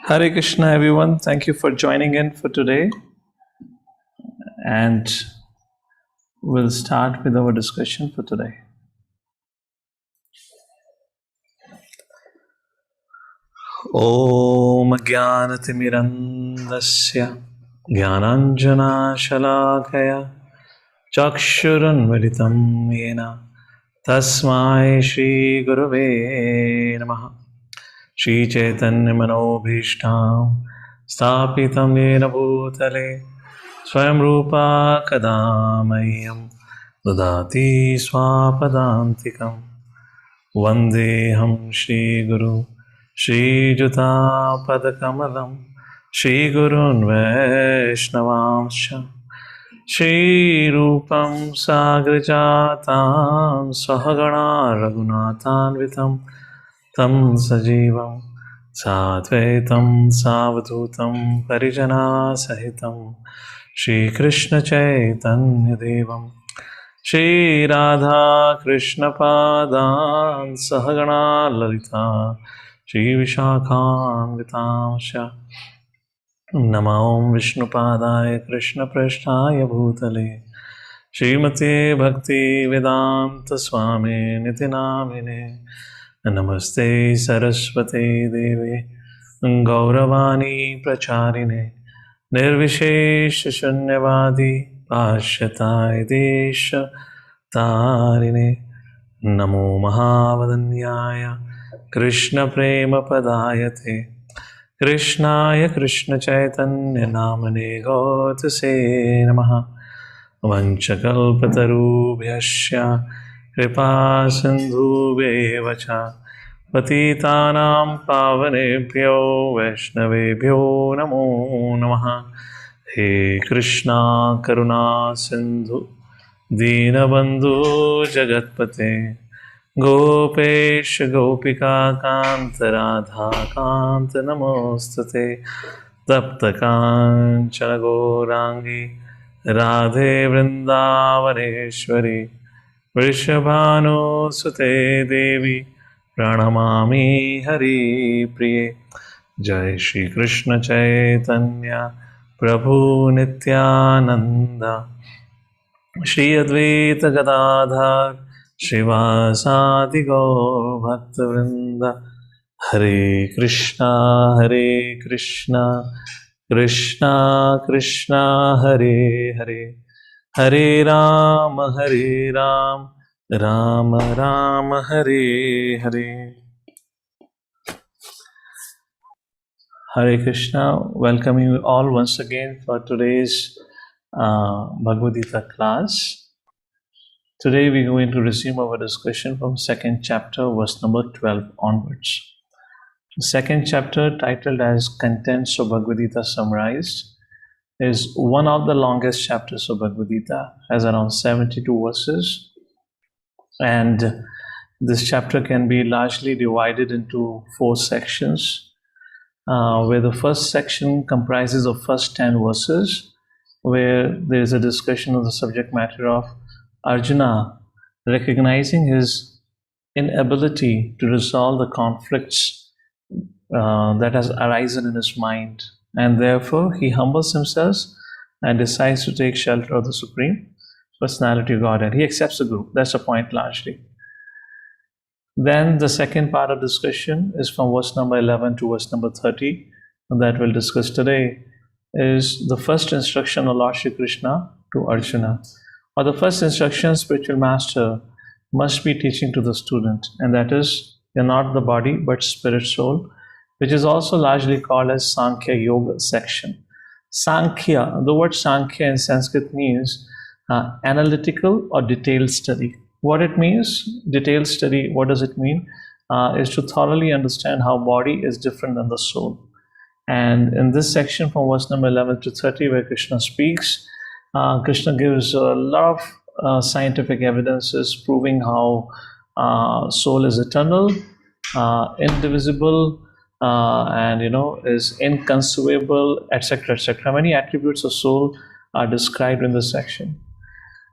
Hare Krishna, everyone. Thank you for joining in for today. And we'll start with our discussion for today. Om Jnanatimirandasya Jnananjana Shalakaya Chakshurunvalitam Yena Tasmai Shri Gurave Namaha Shri Chaitanya Manobhishtam Stapitam Yena Bhutale Swayam Rupa Kadamayam Dadati Swapadantikam Vandeham Shri Guru Shri Juta Padakamalam Shri Gurun Vaishnavamsha Shri Rupam Sagrajatam Sahagana Raghunathan Vitam Tam Sajivam Satvaitam Savadhutam Parijana Sahitam Shri Krishna Chaitanya Devam Shri Radha Krishna Padan Sahagana Lalita Shri Vishakhan Vitamsha Namo Vishnu Padaya Krishna Prasthaya Bhutale Srimate Bhakti Vedanta Swami Niti Namine Namaste Saraswate Deve Gauravani Pracharine Nirvishesh Shunyavadi Pashatai Desha Tarine Namo Mahavadanyaya Krishna Prema Padayate Krishnaya Krishna Chaitanya Namane Gautase Namaha Vanchakalpatarubhyasya Kripa Sindhubhyevacha Patitanam Pavanebhyo Vaishnavebhyo Namo Namaha He Krishna Karuna Sindhu Dinabandhu Jagatpate Gopesh Gopika Kanta Radha Kanta Namostate Tapta Kanchana Gourangi Radhe Vrindavaneshwari Vrishabhanu Sute Devi Pranamami Hari Priye Jai Shri Krishna Chaitanya Prabhu Nityananda Shri Advaita Gadadhar Srivasadi Gaur Bhaktavrinda Hare Krishna Krishna Krishna Hare Hare Hare Rama Rama Rama Hare Hare. Hare Krishna, welcome you all once again for today's Bhagavad Gita class. Today we're going to resume our discussion from second chapter, verse number 12 onwards. The second chapter, titled as Contents of Bhagavad Gita Summarized, is one of the longest chapters of Bhagavad Gita, has around 72 verses, and this chapter can be largely divided into 4 sections, where the first section comprises of first 10 verses, where there is a discussion of the subject matter of Arjuna recognizing his inability to resolve the conflicts that has arisen in his mind, and therefore he humbles himself and decides to take shelter of the Supreme Personality of Godhead. He accepts the group. That's the point largely. Then the second part of discussion is from verse number 11 to verse number 30, and that we'll discuss today, is the first instruction of Lord Shri Krishna to Arjuna. Or the first instruction spiritual master must be teaching to the student, and that is, you're not the body but spirit soul, which is also largely called as Sankhya Yoga section. Sankhya, the word Sankhya in Sanskrit means analytical or detailed study. What it means, detailed study, what does it mean? Is to thoroughly understand how body is different than the soul. And in this section from verse number 11 to 30, where Krishna speaks, Krishna gives a lot of scientific evidences proving how soul is eternal, indivisible, and is inconceivable, etc., etc. Many attributes of soul are described in this section.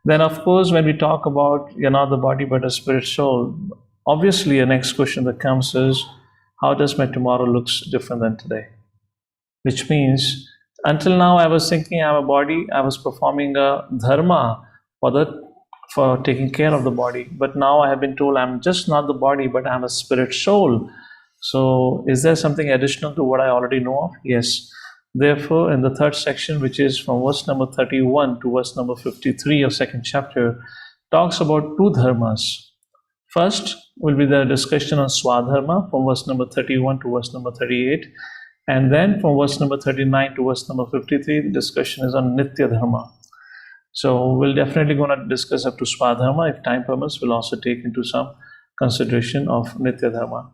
Then, of course, when we talk about you're not the body but a spirit soul, obviously, the next question that comes is, how does my tomorrow looks different than today? Which means, until now, I was thinking I'm a body. I was performing a dharma for taking care of the body. But now I have been told I'm just not the body, but I'm a spirit soul. So, is there something additional to what I already know of? Yes. Therefore, in the third section, which is from verse number 31 to verse number 53 of second chapter, talks about two dharmas. First will be the discussion on Swadharma from verse number 31 to verse number 38. And then from verse number 39 to verse number 53, the discussion is on Nitya Dharma. So we'll definitely going to discuss up to Swadharma. If time permits, we'll also take into some consideration of Nitya Dharma.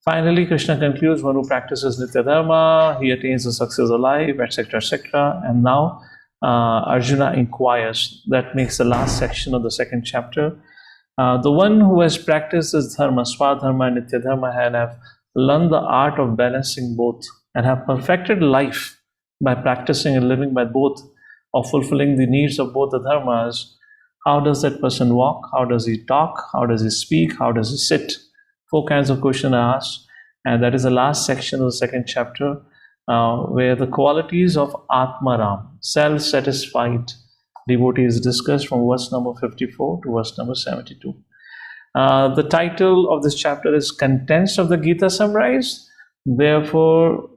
Finally, Krishna concludes, one who practices Nitya Dharma, he attains the success of life, etc., etc. And now Arjuna inquires. That makes the last section of the second chapter. The one who has practiced this dharma, Swadharma and Nitya Dharma, and have learned the art of balancing both and have perfected life by practicing and living by both, of fulfilling the needs of both the dharmas. How does that person walk? How does he talk? How does he speak? How does he sit? 4 kinds of questions are asked, and that is the last section of the second chapter, where the qualities of Atmaram, self-satisfied devotee, is discussed from verse number 54 to verse number 72. The title of this chapter is Contents of the Gita Summarized. Therefore,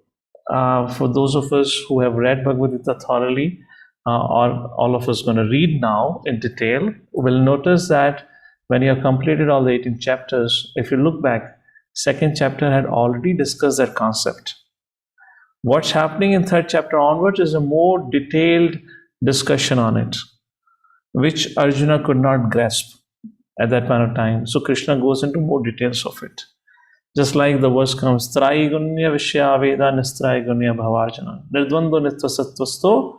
for those of us who have read Bhagavad Gita thoroughly, or all of us going to read now in detail, will notice that when you have completed all the 18 chapters, if you look back, second chapter had already discussed that concept. What's happening in third chapter onwards is a more detailed discussion on it, which Arjuna could not grasp at that point of time. So Krishna goes into more details of it. Just like the verse comes, Traigunya Vishya Veda Nistraigunya Bhavarjana Nirdvando Nitya Sattvasto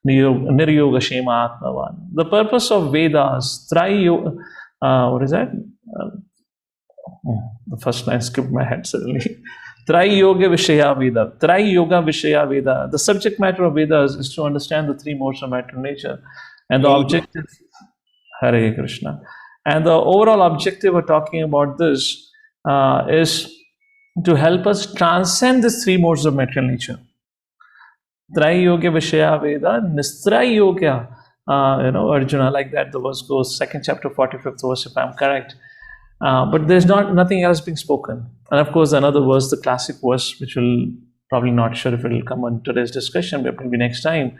Niryoga Shema Atmavan. The purpose of Vedas, what is that? The first line skipped my head suddenly. Yoga Vishaya Veda. Yoga Vishaya Veda. The subject matter of Vedas is to understand the 3 modes of material nature. And the objective, Hare Krishna. And the overall objective of talking about this is to help us transcend these 3 modes of material nature. Yoga Vishaya Veda, Nistra Yoga. Arjuna, like that the verse goes, second chapter, 45th verse, if I'm correct. But there's nothing else being spoken. And of course, another verse, the classic verse, which will probably not sure if it will come on today's discussion, but maybe next time.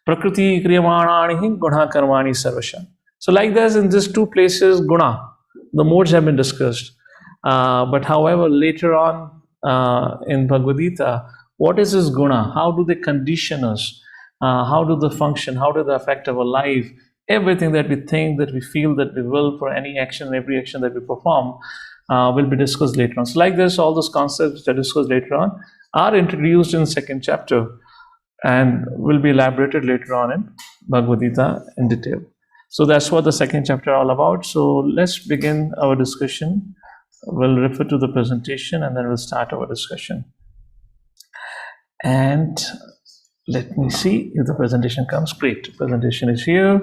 Prakriti kriyamanani guna karmani sarvasha. So like this, in these 2 places, guna, the modes have been discussed. But however, later on in Bhagavad Gita, what is this guna? How do they condition us? How do they function? How do they affect our life? Everything that we think, that we feel, that we will for any action, every action that we perform will be discussed later on. So like this, all those concepts that are discussed later on are introduced in the second chapter and will be elaborated later on in Bhagavad Gita in detail. So that's what the second chapter are all about. So let's begin our discussion. We'll refer to the presentation and then we'll start our discussion. And let me see if the presentation comes. Great, the presentation is here.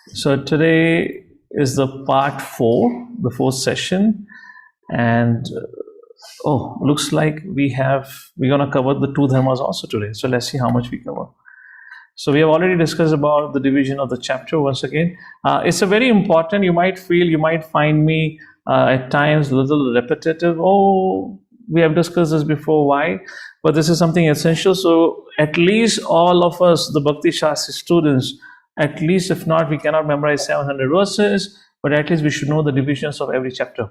So today is the part 4, the 4th session, and looks like we're gonna cover the 2 dharmas also today. So let's see how much we cover. So we have already discussed about the division of the chapter once again. It's a very important. You might find me at times a little repetitive. We have discussed this before. Why? But this is something essential. So at least all of us, the Bhakti Shastri students, at least if not, we cannot memorize 700 verses, but at least we should know the divisions of every chapter.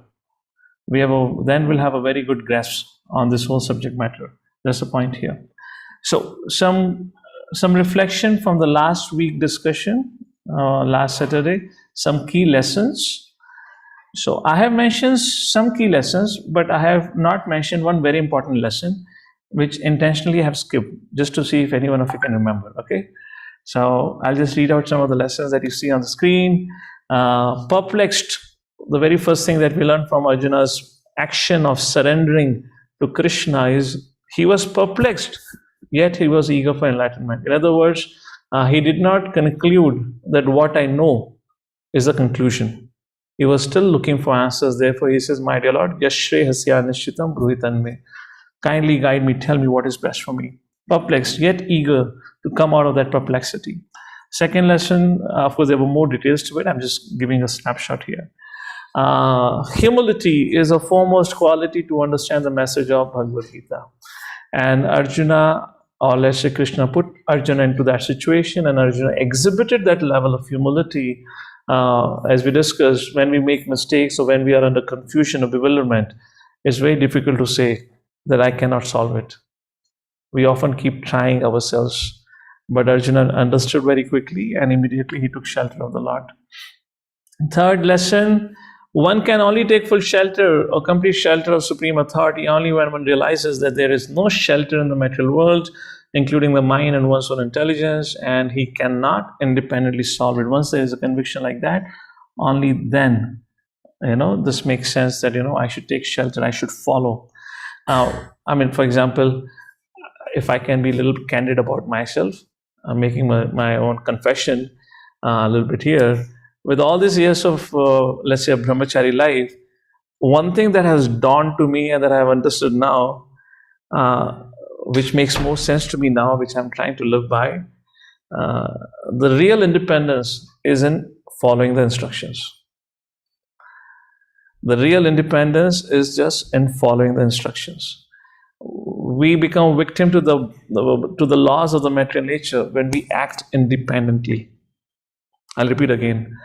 Then we'll have a very good grasp on this whole subject matter. That's the point here. So some reflection from the last week discussion, last Saturday, some key lessons. So I have mentioned some key lessons, but I have not mentioned one very important lesson, which intentionally I have skipped, just to see if any one of you can remember, okay? So I'll just read out some of the lessons that you see on the screen. Perplexed, the very first thing that we learned from Arjuna's action of surrendering to Krishna is he was perplexed, yet he was eager for enlightenment. In other words, he did not conclude that what I know is the conclusion. He was still looking for answers. Therefore, he says, "My dear Lord, Yashre Hasya Nishchitam Bruhitan me. Kindly guide me, tell me what is best for me." Perplexed, yet eager to come out of that perplexity. Second lesson, of course, there were more details to it. I'm just giving a snapshot here. Humility is a foremost quality to understand the message of Bhagavad Gita. And Arjuna, or let's say Krishna, put Arjuna into that situation, and Arjuna exhibited that level of humility. As we discussed, when we make mistakes or when we are under confusion or bewilderment, it's very difficult to say that I cannot solve it. We often keep trying ourselves. But Arjuna understood very quickly, and immediately he took shelter of the Lord. Third lesson, one can only take full shelter or complete shelter of supreme authority only when one realizes that there is no shelter in the material world, including the mind and one's own intelligence, and he cannot independently solve it. Once there is a conviction like that, only then, this makes sense that, I should take shelter, I should follow. Now, for example, if I can be a little candid about myself, I'm making my own confession a little bit here. With all these years of, let's say, a brahmachari life, one thing that has dawned to me and that I have understood now, which makes more sense to me now, which I'm trying to live by, the real independence is in following the instructions. The real independence is just in following the instructions. We become victim to the laws of the material nature when we act independently. I'll repeat again.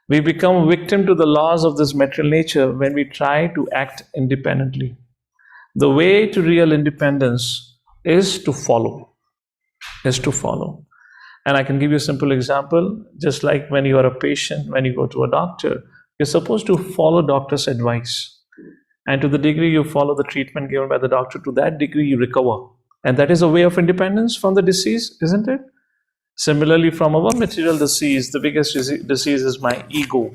We become victim to the laws of this material nature when we try to act independently. The way to real independence is to follow. And I can give you a simple example. Just like when you are a patient, when you go to a doctor, you're supposed to follow doctor's advice. And to the degree you follow the treatment given by the doctor, to that degree you recover. And that is a way of independence from the disease, isn't it? Similarly, from our material disease, the biggest disease is my ego,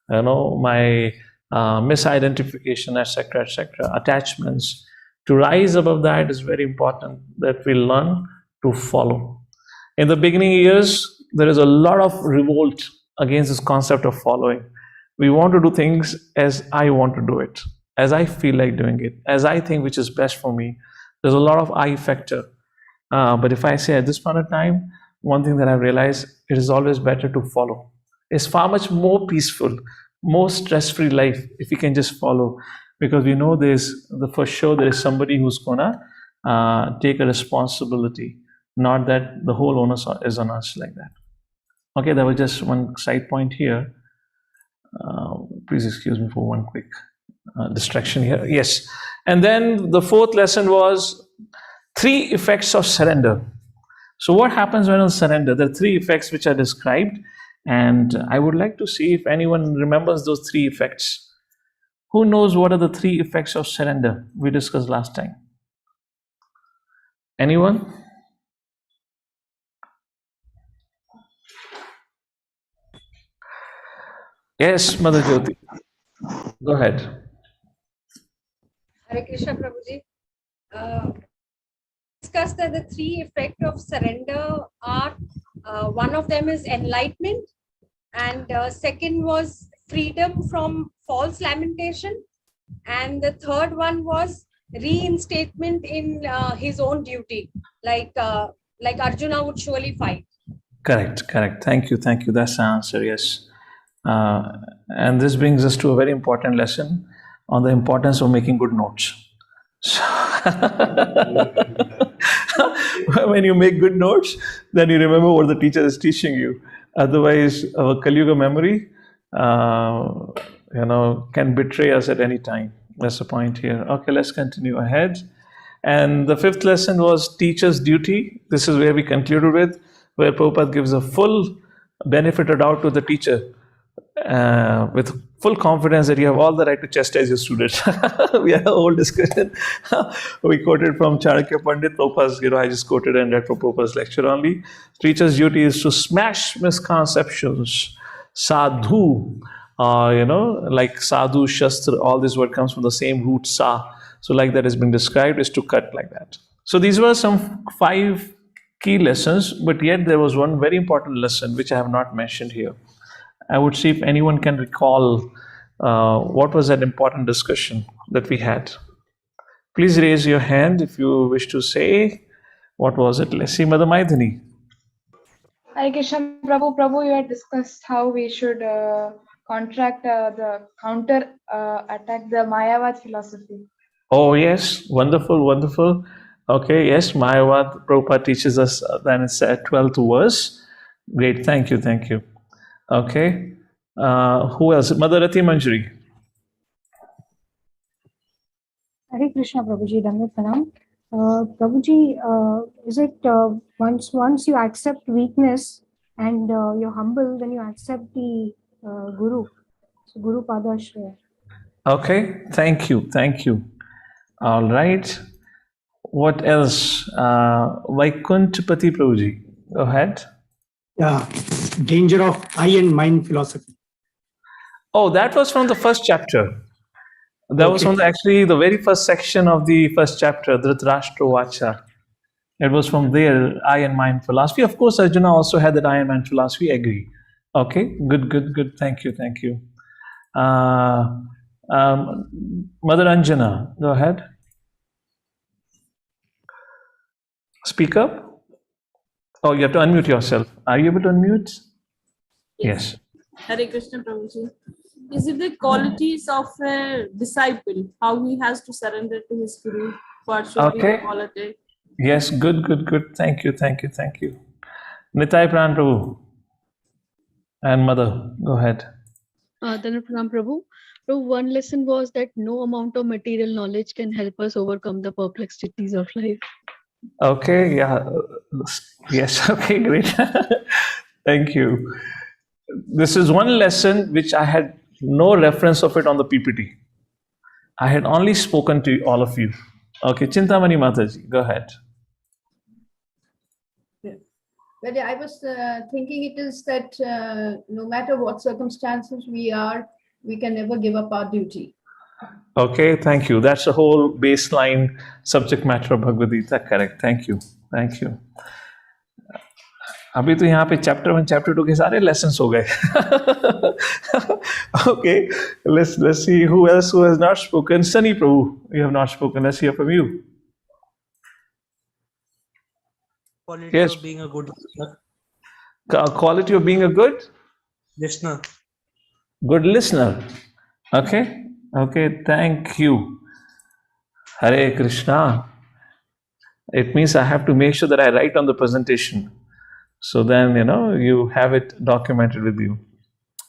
my misidentification, etc., attachments. To rise above that is very important that we learn to follow. In the beginning years, there is a lot of revolt against this concept of following. We want to do things as I want to do it, as I feel like doing it, as I think which is best for me. There's a lot of I factor. But if I say at this point of time, one thing that I've realized, it is always better to follow. It's far much more peaceful, more stress-free life if we can just follow. Because we know for sure there is somebody who's gonna take a responsibility, not that the whole onus is on us like that. Okay, that was just one side point here. Please excuse me for one quick distraction here. Yes. And then the fourth lesson was 3 effects of surrender. So what happens when on surrender? There are 3 effects which are described, and I would like to see if anyone remembers those 3 effects. Who knows what are the 3 effects of surrender we discussed last time? Anyone? Yes, Mother Jyoti. Go ahead. Hare Krishna, Prabhuji. Discussed that the 3 effects of surrender are, one of them is enlightenment, and second was freedom from false lamentation, and the third one was reinstatement in his own duty, like Arjuna would surely fight. Correct. Thank you. That's the answer, yes. And this brings us to a very important lesson on the importance of making good notes. When you make good notes, then you remember what the teacher is teaching you. Otherwise, our Kali Yuga memory, can betray us at any time. That's the point here. Okay, let's continue ahead. And the 5th lesson was teacher's duty. This is where we concluded with, where Prabhupada gives a full benefit of doubt to the teacher, with full confidence that you have all the right to chastise your students. We had a whole discussion. We quoted from Charakya Pandit, Prabhupada's, I just quoted and read from Prabhupada's lecture only. Teacher's duty is to smash misconceptions, sadhu, like sadhu, shastra, all this word comes from the same root sa. So like that has been described is to cut like that. So these were some 5 key lessons, but yet there was one very important lesson which I have not mentioned here. I would see if anyone can recall what was that important discussion that we had. Please raise your hand if you wish to say. What was it? Let's see, Mother Maithini. Hare Krishna, Prabhu. Prabhu, you had discussed how we should counter attack the Mayavad philosophy. Oh, yes. Wonderful, wonderful. Okay, yes. Mayavad Prabhupada teaches us then it's at 12th verse. Great. Thank you, thank you. Okay. Who else? Mother Rati Manjari. Hare Krishna, Prabhuji, Dandavat Pranam. Prabhuji, is it once you accept weakness and you're humble, then you accept the Guru, so Guru Padashraya. Okay, thank you, thank you. All right. What else? Vaikuntapati Prabhuji, go ahead. Yeah, danger of I and mine philosophy. Oh, that was from the first chapter. That was Okay. from actually the very first section of the first chapter, Dhritarashtra Vacha. It was from there, I and mine philosophy. Of course, Arjuna also had that I and mine philosophy. Agree. Okay, good, good, good. Thank you, thank you. Mother Anjana, go ahead. Speak up. Oh, you have to unmute yourself. Are you able to unmute? Yes. Hare Krishna, Prabhuji. Is it the qualities of a disciple, how he has to surrender to his guru for showing Okay. quality? Yes, good, good, good. Thank you, thank you, thank you. Nitai Pran Prabhu. And Mother, go ahead. Dandavat Pranam, Prabhu. Prabhu, one lesson was that no amount of material knowledge can help us overcome the perplexities of life. Okay, yeah. Yes, okay, great. Thank you. This is one lesson which I had no reference of it on the PPT. I had only spoken to all of you. Okay, Chintamani Mataji, go ahead. But I was thinking it is that no matter what circumstances we are, we can never give up our duty. Okay, thank you. That's the whole baseline subject matter of Bhagavad Gita. Correct. Thank you. Thank you. अभी तो यहाँ पे chapter 1 chapter 2 के सारे lessons हो गए. Okay, let's see who else who has not spoken. Sunny Prabhu, you have not spoken. Let's hear from you. Quality Yes. of being a good listener. Quality of being a good Listener. listener. Okay, okay. Thank you. Hare Krishna. It means I have to make sure that I write on the presentation. So then, you have it documented with you.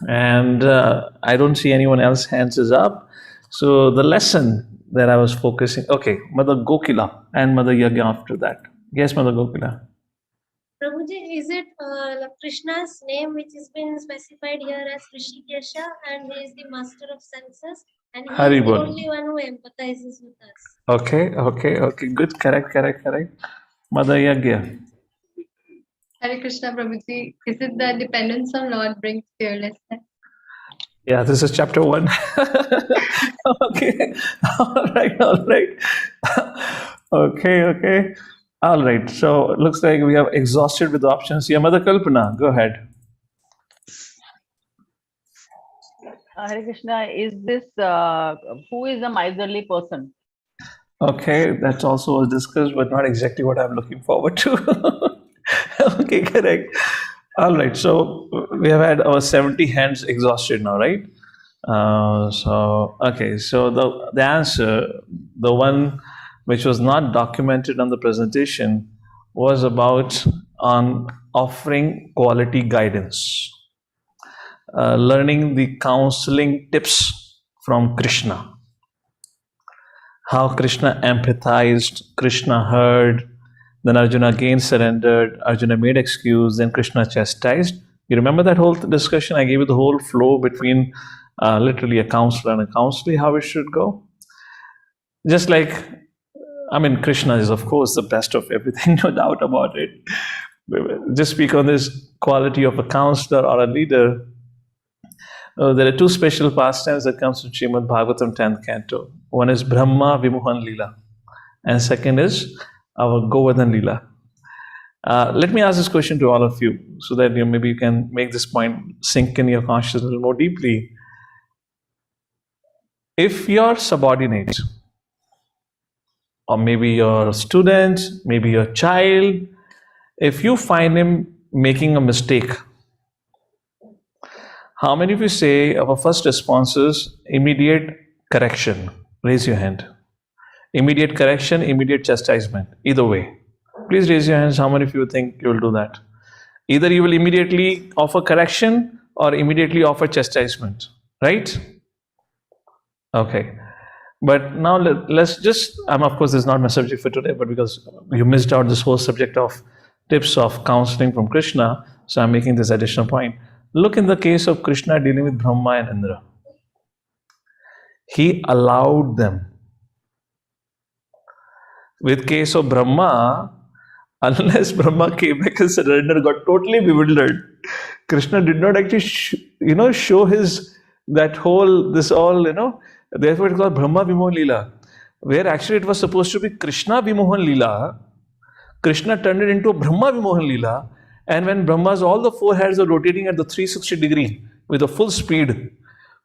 And I don't see anyone else hands is up. So the lesson that I was focusing, okay, Mother Gokila and Mother Yagya after that. Yes, Mother Gokila. Prabhuji, is it Krishna's name which has been specified here as Rishikesha, and he is the master of senses, and he is the Haribol. only one who empathizes with us? Okay. Good, correct. Mother Yagya. Hare Krishna, Prabhuji. Is it the dependence on Lord brings fearlessness? Yeah, this is chapter 1. Okay. All right. Okay. All right. So it looks like we have exhausted with the options. Yeah, Mother Kalpana, go ahead. Hare Krishna, is this who is a miserly person? Okay, that's also was discussed, but not exactly what I'm looking forward to. Okay, correct. All right, so we have had our 70 hands exhausted now, right? So the answer, the one which was not documented on the presentation, was about on offering quality guidance, learning the counseling tips from Krishna. How Krishna empathized, Krishna heard, then Arjuna again surrendered, Arjuna made excuse, then Krishna chastised. You remember that whole discussion? I gave you the whole flow between literally a counselor and a counselee, how it should go. Just like, Krishna is of course the best of everything, no doubt about it. Just speak on this quality of a counselor or a leader. There are two special pastimes that comes from Srimad Bhagavatam 10th canto. One is Brahma Vimohan Leela, and second is our Govardhan Leela. Let me ask this question to all of you, so that maybe you can make this point sink in your consciousness a little more deeply. If your subordinate, or maybe your student, maybe your child, if you find him making a mistake, how many of you say our first response is immediate correction? Raise your hand. Immediate correction, immediate chastisement, either way. Please raise your hands. How many of you think you will do that? Either you will immediately offer correction or immediately offer chastisement, right? Okay. But now let's just, of course, this is not my subject for today, but because you missed out this whole subject of tips of counseling from Krishna, so I'm making this additional point. Look in the case of Krishna dealing with Brahma and Indra. He allowed them. With case of Brahma, unless Brahma came back and surrendered, got totally bewildered. Krishna did not actually, show his, that whole, this all, therefore it's called Brahma Vimohan Leela, where actually it was supposed to be Krishna Vimohan Leela. Krishna turned it into a Brahma Vimohan Leela, and when Brahma's all the four heads are rotating at the 360 degree with a full speed,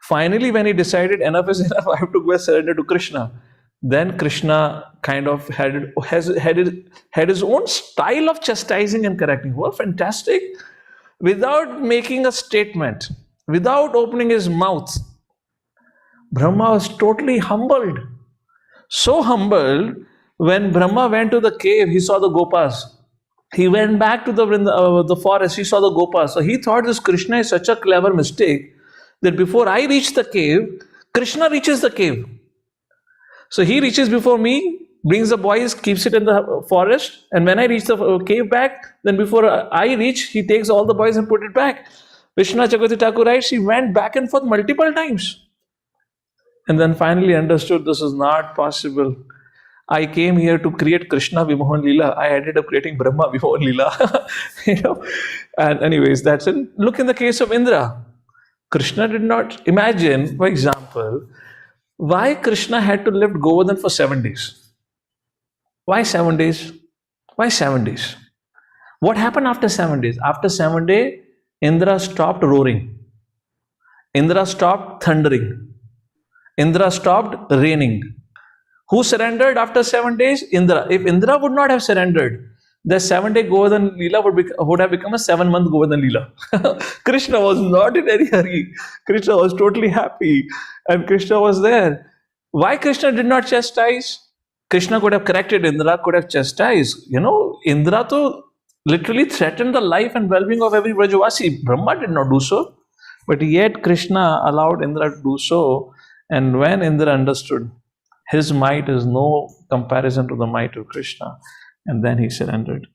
finally when he decided enough is enough, I have to go and surrender to Krishna, then Krishna kind of had his own style of chastising and correcting. Well, fantastic. Without making a statement, without opening his mouth, Brahma was totally humbled. So humbled, when Brahma went to the cave, he saw the gopas. He went back to the forest, he saw the gopas. So he thought this Krishna is such a clever mistake that before I reach the cave, Krishna reaches the cave. So he reaches before me, brings the boys, keeps it in the forest, and when I reach the cave back, then before I reach, he takes all the boys and put it back. Vishnu Chakravarti Thakur writes, he went back and forth multiple times. And then finally understood this is not possible. I came here to create Krishna Vimohan Leela. I ended up creating Brahma Vimohan Leela. And anyways, that's it. Look in the case of Indra. Krishna did not imagine, for example, why Krishna had to lift Govardhan for 7 days. Why 7 days? Why 7 days? What happened after 7 days? After 7 days, Indra stopped roaring. Indra stopped thundering. Indra stopped raining. Who surrendered after 7 days? Indra. If Indra would not have surrendered, the 7-day Govardhan Leela would have become a 7-month Govardhan Leela. Krishna was not in any hurry. Krishna was totally happy. And Krishna was there. Why Krishna did not chastise? Krishna could have corrected, Indra could have chastised. Indra to literally threatened the life and well-being of every Vrajavasi. Brahma did not do so. But yet Krishna allowed Indra to do so. And when Indra understood, his might is no comparison to the might of Krishna, and then he surrendered.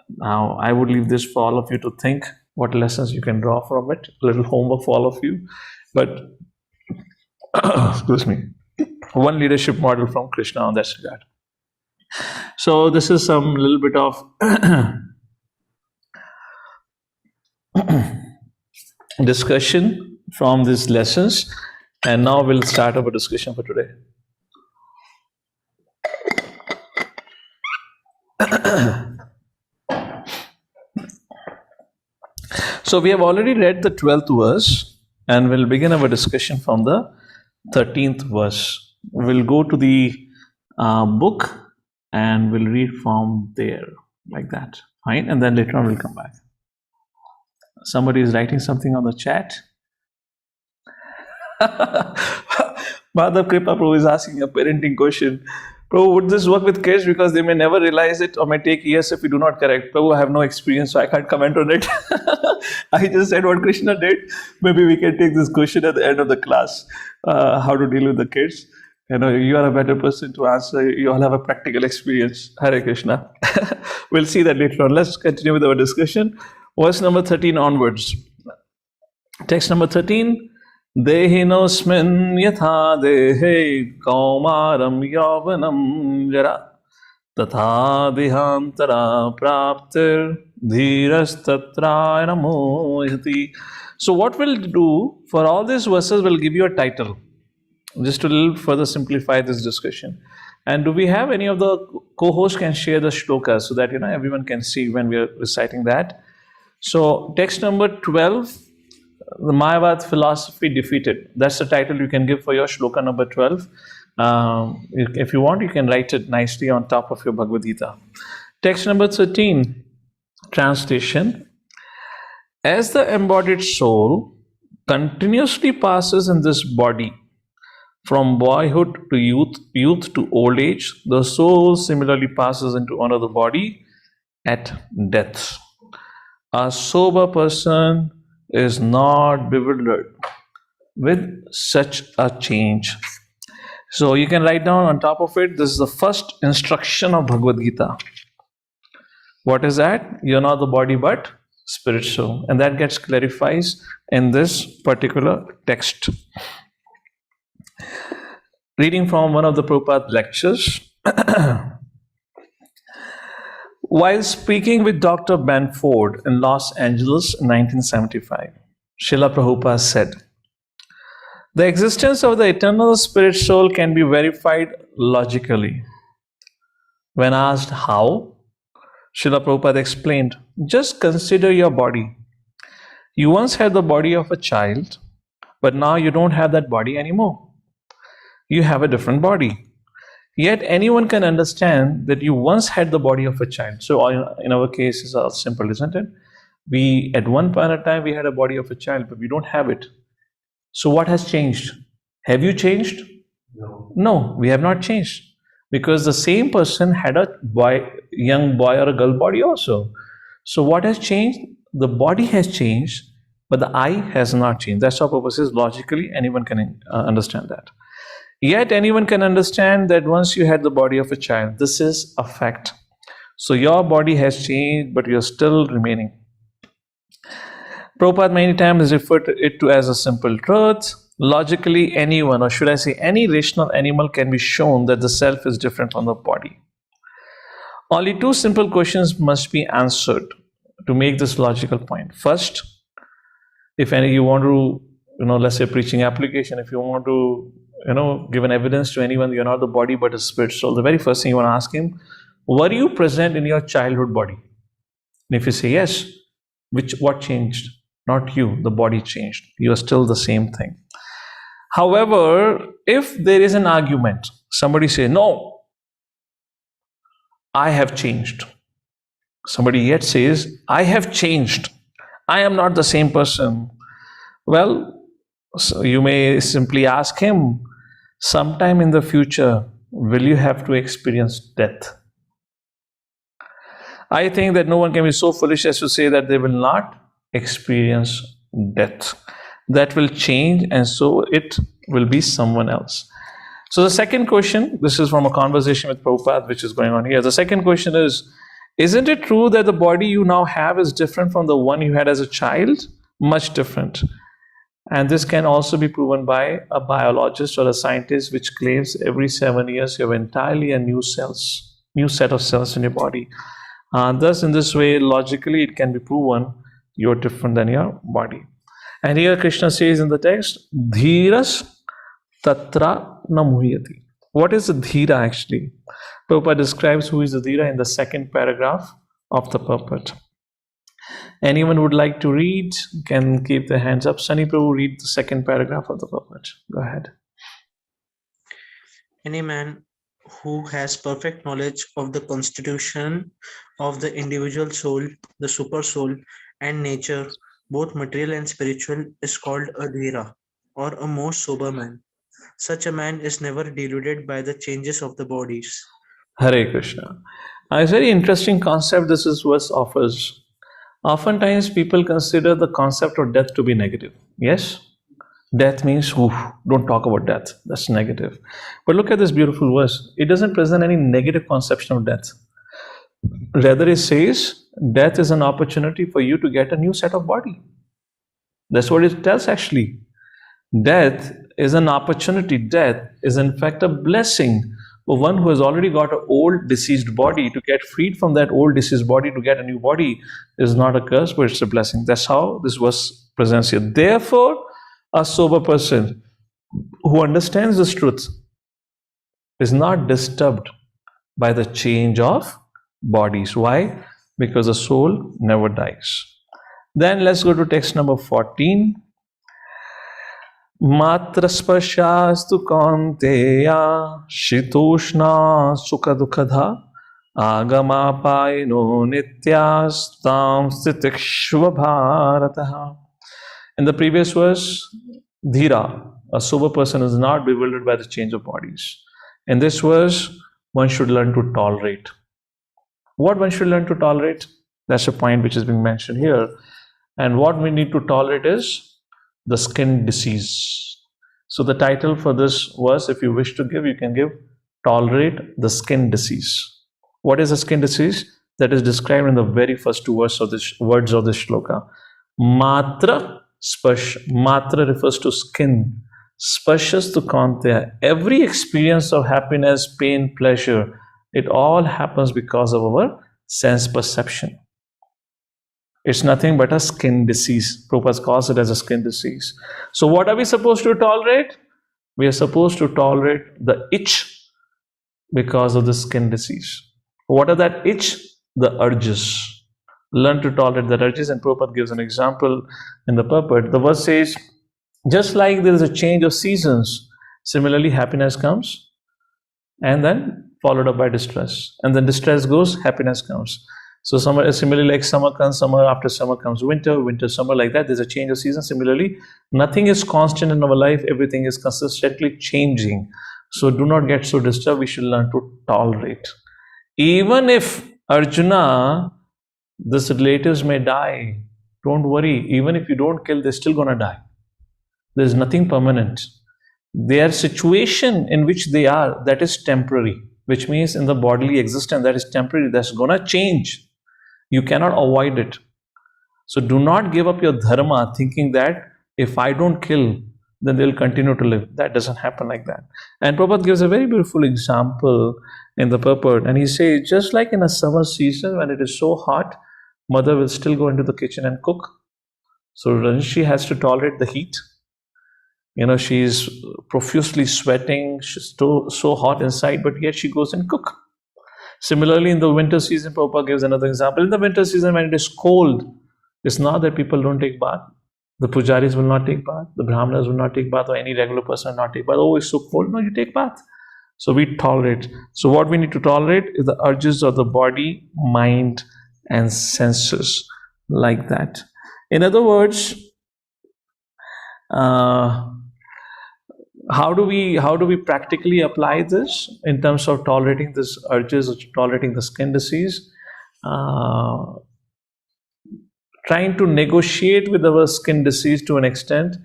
Now, I would leave this for all of you to think what lessons you can draw from it. A little homework for all of you. But, excuse me, one leadership model from Krishna on that regard. So this is some little bit of discussion from these lessons. And now we'll start our discussion for today. So we have already read the 12th verse, and we'll begin our discussion from the 13th verse. We'll go to the book and we'll read from there, like that. Fine, and then later on we'll come back. Somebody is writing something on the chat. Madhav Kripa Prabhu is asking a parenting question. Prabhu, would this work with kids? Because they may never realize it or may take years if we do not correct. Prabhu, I have no experience, so I can't comment on it. I just said what Krishna did. Maybe we can take this question at the end of the class. How to deal with the kids. You are a better person to answer. You all have a practical experience. Hare Krishna. We'll see that later on. Let's continue with our discussion. Verse number 13 onwards. Text number 13. Dehinosmin yatha dehe kaumaram yavanam jara tatha dihantara praptir dhirastatraya namoyati. So what we'll do for all these verses, we'll give you a title, just to little further simplify this discussion. And do we have any of the co-hosts can share the shlokas so that everyone can see when we are reciting that? So text number 12, the Mayavad philosophy defeated. That's the title you can give for your shloka number 12. If you want, you can write it nicely on top of your Bhagavad Gita. Text number 13, translation. As the embodied soul continuously passes in this body, from boyhood to youth to old age, the soul similarly passes into another body at death. A sober person is not bewildered with such a change. So you can write down on top of it, this is the first instruction of Bhagavad Gita. What is that? You're not the body but spirit soul. And that gets clarified in this particular text. Reading from one of the Prabhupada lectures. While speaking with Dr. Banford in Los Angeles in 1975, Srila Prabhupada said, the existence of the eternal spirit soul can be verified logically. When asked how, Srila Prabhupada explained, just consider your body. You once had the body of a child, but now you don't have that body anymore. You have a different body. Yet anyone can understand that you once had the body of a child. So in our case, it's all simple, isn't it? We, at one point in time, we had a body of a child, but we don't have it. So what has changed? Have you changed? No, we have not changed. Because the same person had a young boy or a girl body also. So what has changed? The body has changed, but the I has not changed. That's how Prabhupada says, logically, anyone can understand that. Yet anyone can understand that once you had the body of a child, this is a fact. So your body has changed, but you're still remaining. Prabhupada many times referred to it as a simple truth. Logically, anyone, or should I say any rational animal, can be shown that the self is different from the body. Only two simple questions must be answered to make this logical point. First, if you want to, let's say preaching application, if you want to give an evidence to anyone, you're not the body but a spirit soul, the very first thing you want to ask him, were you present in your childhood body? And if you say yes, what changed? Not you, the body changed. You are still the same thing. However, if there is an argument, somebody say, no, I have changed. Somebody yet says, I have changed. I am not the same person. Well, so you may simply ask him, sometime in the future, will you have to experience death? I think that no one can be so foolish as to say that they will not experience death. That will change, and so it will be someone else. So the second question, this is from a conversation with Prabhupada which is going on here. The second question is, isn't it true that the body you now have is different from the one you had as a child? Much different. And this can also be proven by a biologist or a scientist which claims every 7 years you have entirely a new set of cells in your body. Thus, in this way, logically, it can be proven you're different than your body. And here Krishna says in the text, Dhiras Tatra Namuhyati. What is the Dhira actually? Prabhupada describes who is the Dhira in the second paragraph of the purport. Anyone who would like to read can keep their hands up. Sunny Prabhu, read the second paragraph of the purport. Go ahead. Any man who has perfect knowledge of the constitution of the individual soul, the super soul, and nature, both material and spiritual, is called a dhira, or a most sober man. Such a man is never deluded by the changes of the bodies. Hare Krishna. It's a very interesting concept this verse offers. Oftentimes people consider the concept of death to be negative. Yes? Death means, don't talk about death. That's negative. But look at this beautiful verse. It doesn't present any negative conception of death. Rather, it says, death is an opportunity for you to get a new set of body. That's what it tells actually. Death is an opportunity. Death is in fact a blessing one who has already got an old deceased body, to get freed from that old deceased body to get a new body is not a curse, but it's a blessing. That's how this verse presents here. Therefore, a sober person who understands this truth is not disturbed by the change of bodies. Why? Because the soul never dies. Then let's go to text number 14. Matra spashastu kaunteya shitoshna sukha dukkha agamapaino nityastam stitikshva bharataha. In the previous verse, dhira, a sober person, is not bewildered by the change of bodies. In this verse, one should learn to tolerate. What one should learn to tolerate? That's a point which is being mentioned here. And what we need to tolerate is the skin disease. So the title for this verse, if you wish to give, you can give Tolerate the Skin Disease. What is a skin disease? That is described in the very first two words of this shloka. Matra spash. Matra refers to skin. Spashas tu kaunteya. Every experience of happiness, pain, pleasure, it all happens because of our sense perception. It's nothing but a skin disease. Prabhupada calls it as a skin disease. So what are we supposed to tolerate? We are supposed to tolerate the itch because of the skin disease. What are that itch? The urges. Learn to tolerate the urges, and Prabhupada gives an example in the purport. The verse says, just like there is a change of seasons, similarly happiness comes and then followed up by distress. And then distress goes, happiness comes. So similarly, like summer comes, summer, after summer comes winter, winter, summer, like that. There's a change of season. Similarly, nothing is constant in our life. Everything is consistently changing. So do not get so disturbed. We should learn to tolerate. Even if Arjuna, these relatives may die, don't worry. Even if you don't kill, they're still going to die. There's nothing permanent. Their situation in which they are, that is temporary, which means in the bodily existence, that is temporary. That's going to change. You cannot avoid it. So do not give up your dharma thinking that if I don't kill, then they'll continue to live. That doesn't happen like that. And Prabhupada gives a very beautiful example in the purport. And he says, just like in a summer season when it is so hot, mother will still go into the kitchen and cook. So she has to tolerate the heat. She's profusely sweating, she's so hot inside, but yet she goes and cook. Similarly, in the winter season, Prabhupada gives another example. In the winter season, when it is cold, it's not that people don't take bath. The pujaris will not take bath, the brahmanas will not take bath, or any regular person will not take bath. Oh, it's so cold. No, you take bath. So we tolerate. So what we need to tolerate is the urges of the body, mind, and senses, like that. In other words, how do we practically apply this in terms of tolerating this urges or tolerating the skin disease? Trying to negotiate with our skin disease to an extent,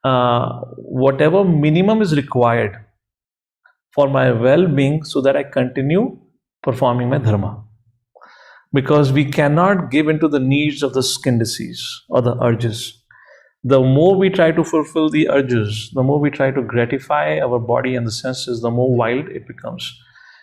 whatever minimum is required for my well-being, so that I continue performing my dharma. Because we cannot give into the needs of the skin disease or the urges. The more we try to fulfill the urges, the more we try to gratify our body and the senses, the more wild it becomes.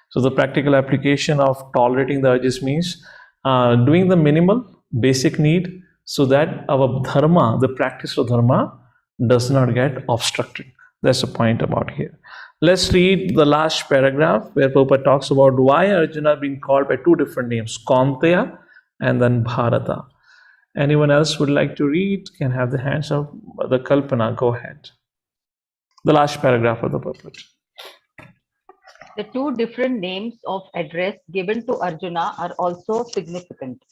So the practical application of tolerating the urges means doing the minimal, basic need, so that our dharma, the practice of dharma, does not get obstructed. That's the point about here. Let's read the last paragraph where Prabhupada talks about why Arjuna being called by two different names, Kaunteya and then Bharata. Anyone else would like to read can have the hands up. The Kalpana, go ahead. The last paragraph of the purport. The two different names of address given to Arjuna are also significant.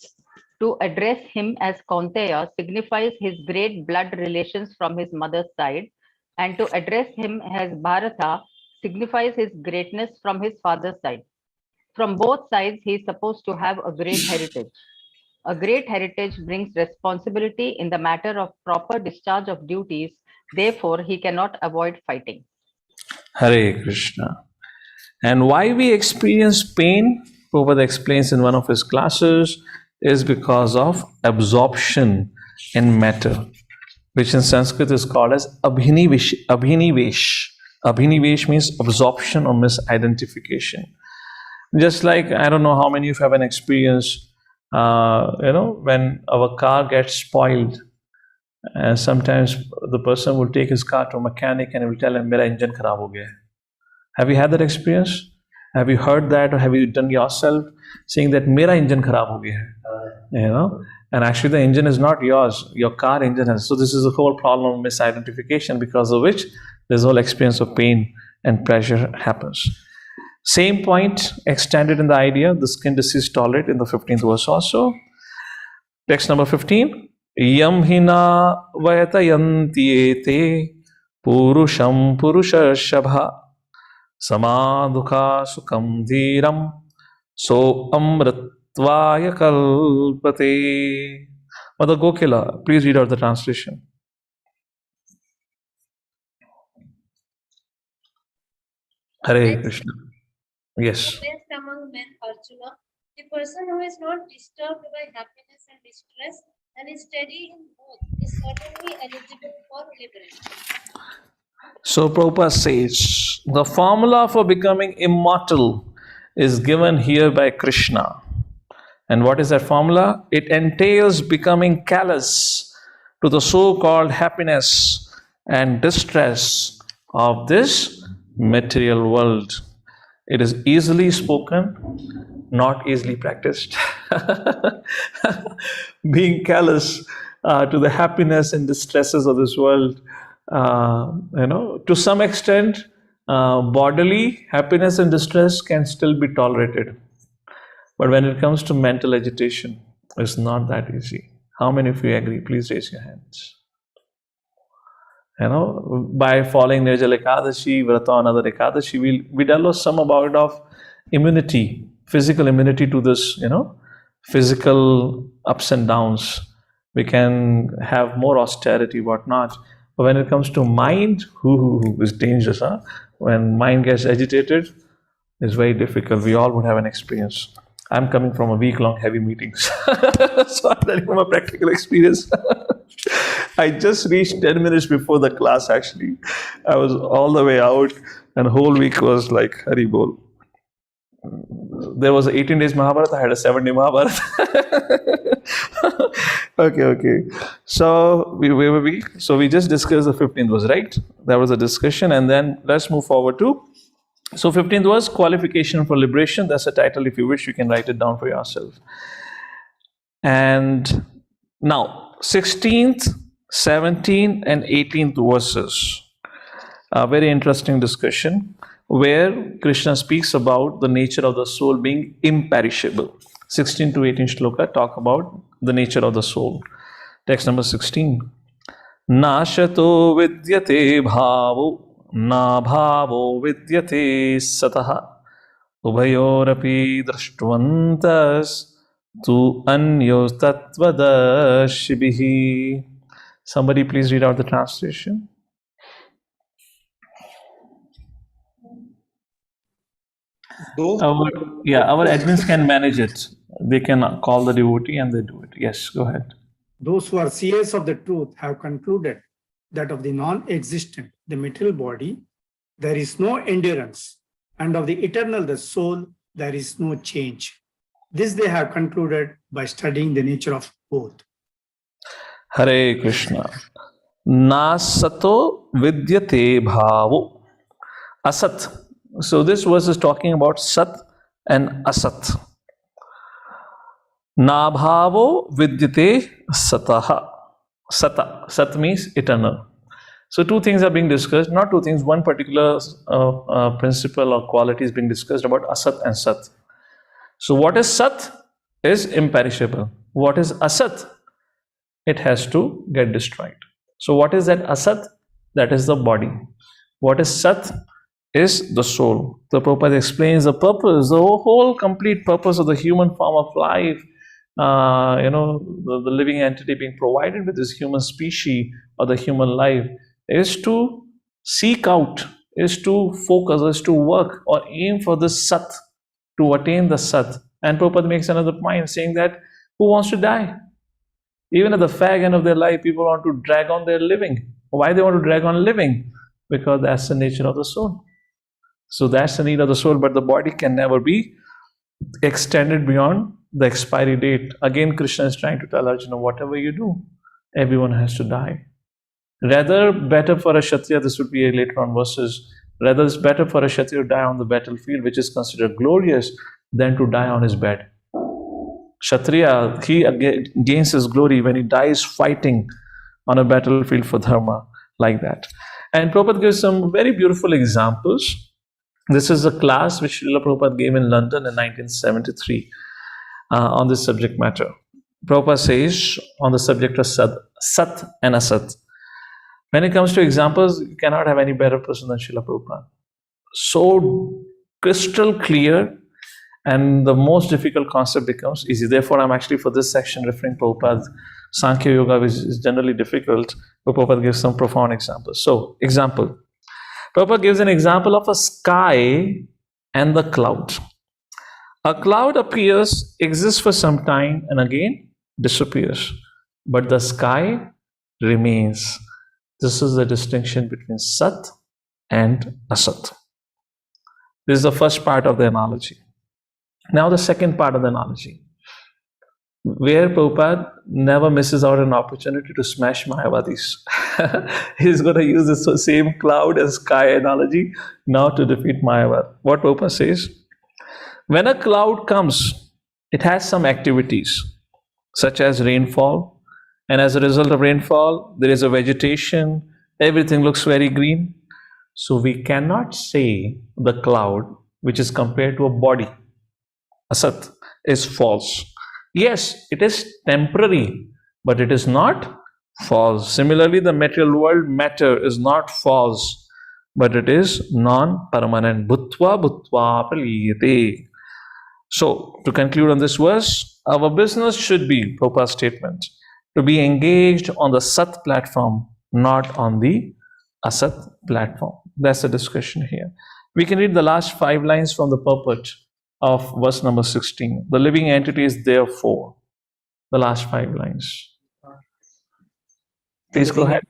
To address him as Kaunteya signifies his great blood relations from his mother's side, and to address him as Bharata signifies his greatness from his father's side. From both sides, he is supposed to have a great heritage. A great heritage brings responsibility in the matter of proper discharge of duties. Therefore, he cannot avoid fighting. Hare Krishna. And why we experience pain, Prabhupada explains in one of his classes, is because of absorption in matter, which in Sanskrit is called as abhinivesh. Abhinivesh means absorption or misidentification. Just like, I don't know how many of you have an experience, when our car gets spoiled, and sometimes the person will take his car to a mechanic and he will tell him, "Mera engine kharab ho gaya hai." Have you had that experience? Have you heard that, or have you done yourself saying that "Mera engine kharab ho gaya hai"? And actually the engine is not yours, your car engine has. So this is the whole problem of misidentification, because of which this whole experience of pain and pressure happens. Same point extended in the idea, the skin disease tolerate, in the 15th verse also. Text number 15. Yam hina vayatayanti ete purusham purushashabha samadukha sukam dhiram so amritvaya kalpate. Mother Gokila, please read out the translation. Hare Krishna. Yes. The best among men, Arjuna, the person who is not disturbed by happiness and distress and is steady in both is certainly eligible for liberation. So Prabhupada says the formula for becoming immortal is given here by Krishna. And what is that formula? It entails becoming callous to the so-called happiness and distress of this material world. It is easily spoken, not easily practiced. Being callous to the happiness and distresses of this world, to some extent, bodily happiness and distress can still be tolerated. But when it comes to mental agitation, it's not that easy. How many of you agree? Please raise your hands. By following Nirjala Ekadashi, Vrata on other Ekadashi, we develop some amount of immunity, physical immunity to this, physical ups and downs. We can have more austerity, whatnot. But when it comes to mind, is dangerous. Huh? When mind gets agitated, it's very difficult. We all would have an experience. I'm coming from a week-long heavy meetings. So I'm telling you from a practical experience. I just reached 10 minutes before the class, actually. I was all the way out, and the whole week was like Hari Bol. There was 18 days Mahabharata, I had a 7-day Mahabharata. Okay. So where were we? So we just discussed the 15th verse, right? That was a discussion, and then let's move forward to. So 15th verse, qualification for liberation. That's a title. If you wish, you can write it down for yourself. And now 16th, 17th, and 18th verses. A very interesting discussion where Krishna speaks about the nature of the soul being imperishable. 16 to 18 shloka talk about the nature of the soul. Text number 16. Nashato vidyate bhavo na bhavo vidyate sataha ubhayorapi drashtvantas tu anyos tattvadashibhi. Somebody please read out the translation. Our admins can manage it. They can call the devotee and they do it. Yes, go ahead. Those who are seers of the truth have concluded that of the non-existent, the material body, there is no endurance, and of the eternal, the soul, there is no change. This they have concluded by studying the nature of both. Hare Krishna. Nasato vidyate bhavo. Asat. So this verse is talking about Sat and Asat. Nabhavo vidyate sataha. Sata. Sat means eternal. So two things are being discussed. Not two things. One particular principle or quality is being discussed about Asat and Sat. So what is Sat is imperishable. What is Asat? It has to get destroyed. So what is that Asat? That is the body. What is Sat? Is the soul. The Prabhupada explains the purpose, the whole complete purpose of the human form of life, the living entity being provided with this human species or the human life is to seek out, is to focus, is to work or aim for the Sat, to attain the Sat. And Prabhupada makes another point saying that who wants to die? Even at the fag end of their life, people want to drag on their living. Why they want to drag on living? because that's the nature of the soul. So that's the need of the soul, but the body can never be extended beyond the expiry date. Again, Krishna is trying to tell Arjuna, whatever you do, everyone has to die. Rather, better for a Kshatriya, this would be later on verses, rather it's better for a Kshatriya to die on the battlefield, which is considered glorious, than to die on his bed. Kshatriya, he gains his glory when he dies fighting on a battlefield for dharma, like that. And Prabhupada gives some very beautiful examples. This is a class which Srila Prabhupada gave in London in 1973 on this subject matter. Prabhupada says on the subject of Sat and Asat. When it comes to examples, you cannot have any better person than Srila Prabhupada. So crystal clear, and the most difficult concept becomes easy. Therefore, I'm actually for this section referring Prabhupada Sankhya Yoga, which is generally difficult, but Prabhupada gives some profound examples. So, example. Prabhupada gives an example of a sky and the cloud. A cloud appears, exists for some time, and again disappears. But the sky remains. This is the distinction between Sat and Asat. This is the first part of the analogy. Now the second part of the analogy, where Prabhupada never misses out an opportunity to smash Mayavadis. He's going to use this same cloud and sky analogy now to defeat Mayavad. What Prabhupada says, when a cloud comes, it has some activities, such as rainfall, and as a result of rainfall, there is a vegetation, everything looks very green. So we cannot say the cloud, which is compared to a body, Asat, is false. Yes, it is temporary, but it is not false. Similarly, the material world, matter, is not false, but it is non-permanent. Bhutva bhutva praliyate. So, to conclude on this verse, our business should be, Prabhupada's statement, to be engaged on the Sat platform, not on the Asat platform. That's the discussion here. We can read the last 5 lines from the purport of verse number 16. The living entity is therefore. The last 5 lines. Please go ahead.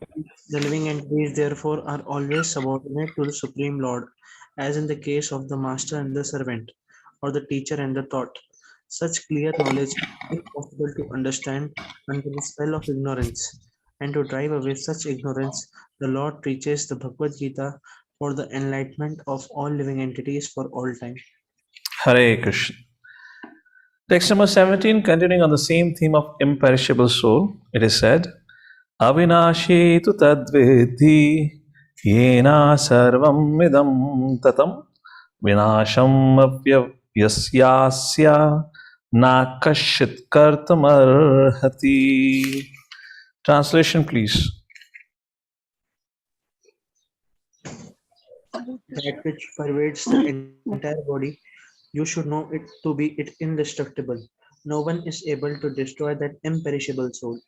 The living entities, therefore, are always subordinate to the Supreme Lord, as in the case of the master and the servant, or the teacher and the thought. Such clear knowledge is impossible to understand under the spell of ignorance, and to drive away such ignorance, the Lord preaches the Bhagavad Gita for the enlightenment of all living entities for all time. Hare Krishna. Text number 17, continuing on the same theme of imperishable soul, it is said, Avinashi tu tadvedhi yena sarvam idam tatam vinasham avyasyasya na kashit kartamarhati. Translation, please. That which pervades the entire body, you should know it to be indestructible. No one is able to destroy that imperishable soul.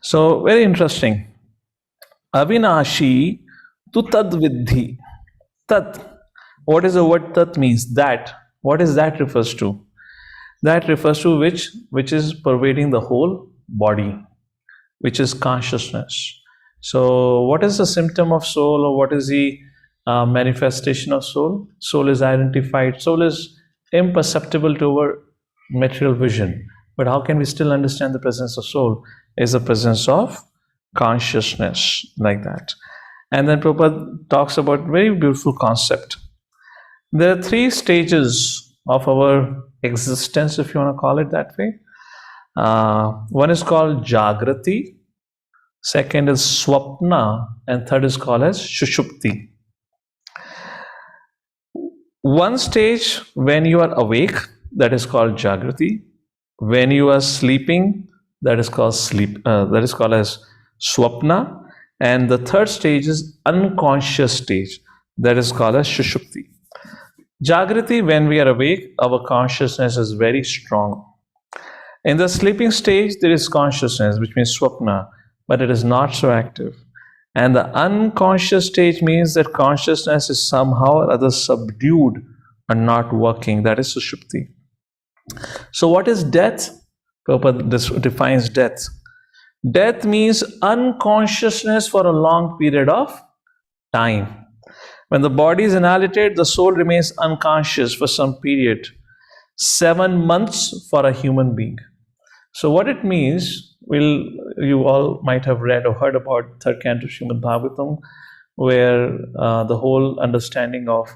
So, very interesting. Avinashi tu tad vidhi. Tat. What is the word tat means? That. What is that refers to? That refers to which is pervading the whole body, which is consciousness. So, what is the symptom of soul, or what is the manifestation of soul? Soul is identified. Soul is imperceptible to our material vision. But how can we still understand the presence of soul? Is the presence of consciousness, like that. And then Prabhupada talks about very beautiful concept. There are 3 stages of our existence, if you want to call it that way. One is called Jagrati, second is Swapna, and third is called as Shushupti. One stage when you are awake, that is called Jagrati. When you are sleeping, that is called sleep. That is called as Swapna. And the third stage is unconscious stage. That is called as Shushupti. Jagrati, when we are awake, our consciousness is very strong. In the sleeping stage, there is consciousness, which means Swapna, but it is not so active. And the unconscious stage means that consciousness is somehow or other subdued or not working. That is Sushupti. So what is death? Prabhupada defines death. Death means unconsciousness for a long period of time. When the body is annihilated, the soul remains unconscious for some period. 7 months for a human being. So what it means, you all might have read or heard about third canto Srimad Bhagavatam, where the whole understanding of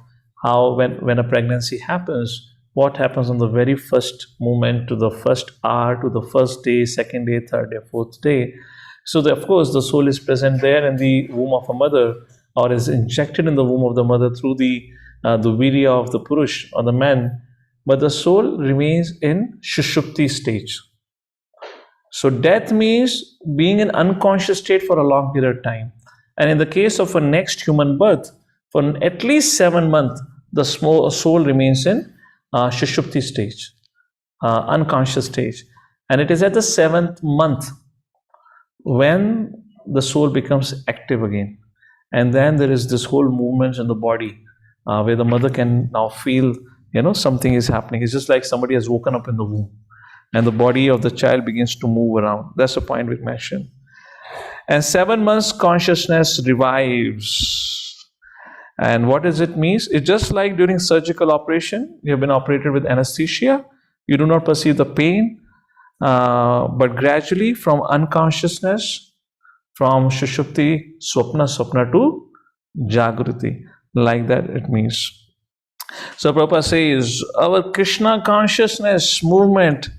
how when a pregnancy happens, what happens on the very first moment to the first hour to the first day, second day, third day, fourth day. So of course the soul is present there in the womb of a mother, or is injected in the womb of the mother through the virya of the purush or the man, but the soul remains in shushupti stage. So death means being in unconscious state for a long period of time. And in the case of a next human birth, for at least 7 months, the soul remains in shushupti stage, unconscious stage. And it is at the 7th month when the soul becomes active again. And then there is this whole movement in the body where the mother can now feel, something is happening. It's just like somebody has woken up in the womb and the body of the child begins to move around. That's the point we mentioned. And 7 months consciousness revives. And what does it mean? It's just like during surgical operation. You have been operated with anesthesia. You do not perceive the pain. But gradually from unconsciousness, from Shushupti, Swapna to Jagruti. Like that it means. So Prabhupada says, our Krishna consciousness movement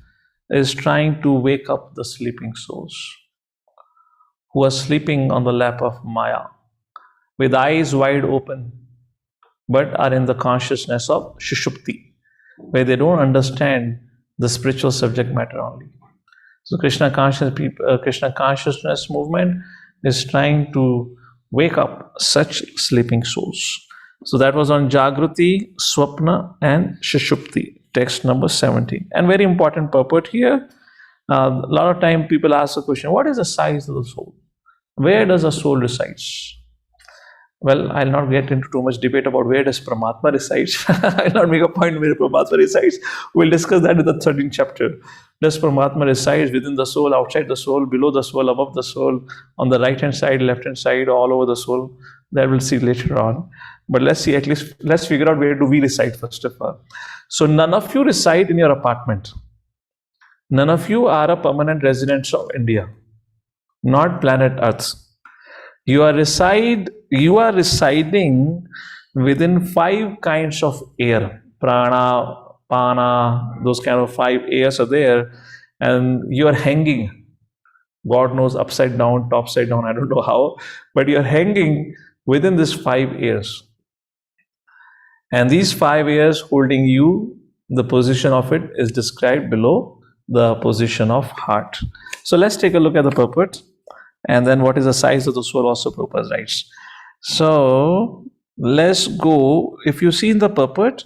is trying to wake up the sleeping souls who are sleeping on the lap of Maya with eyes wide open, but are in the consciousness of Shushupti, where they don't understand the spiritual subject matter only. So Krishna consciousness movement is trying to wake up such sleeping souls. So that was on Jagruti, Swapna and Shushupti, text number 17. And very important purport here. A lot of time people ask the question, what is the size of the soul? Where does the soul resides? Well, I'll not get into too much debate about where does Paramatma resides. I'll not make a point where Paramatma resides. We'll discuss that in the 13th chapter. Does Paramatma reside within the soul, outside the soul, below the soul, above the soul, on the right hand side, left hand side, all over the soul? That we'll see later on. But let's figure out where do we reside first of all. So none of you reside in your apartment. None of you are a permanent resident of India, not planet Earth. You are residing within 5 kinds of air. Prana, Pana, those kind of 5 airs are there, and you are hanging. God knows, upside down, topside down, I don't know how, but you are hanging within these 5 airs. And these 5 airs holding you, the position of it is described below the position of heart. So let's take a look at the purport. And then what is the size of the soul also Prabhupada writes. So let's go. If you see in the purport,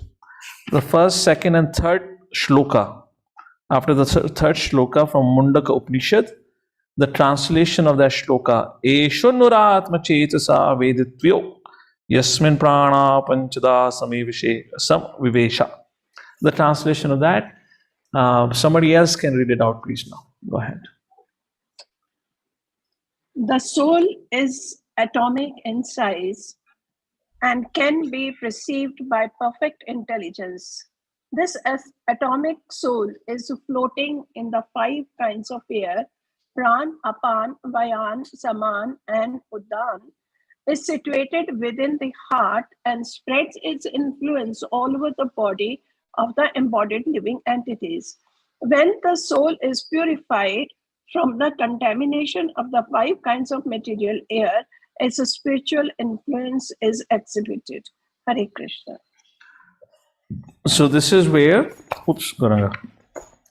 the first, second and third shloka. After the third shloka from Mundaka Upanishad, the translation of that shloka, Esho Nuratma Chetasa Veditvyo Yasmin Prana Panchada Samvivesha. The translation of that, somebody else can read it out, please now. Go ahead. The soul is atomic in size and can be perceived by perfect intelligence. This atomic soul is floating in the 5 kinds of air, Pran, Apan, Vayan, Saman, and Udan, is situated within the heart and spreads its influence all over the body of the embodied living entities. When the soul is purified from the contamination of the 5 kinds of material air, its spiritual influence is exhibited. Hare Krishna. So this is where,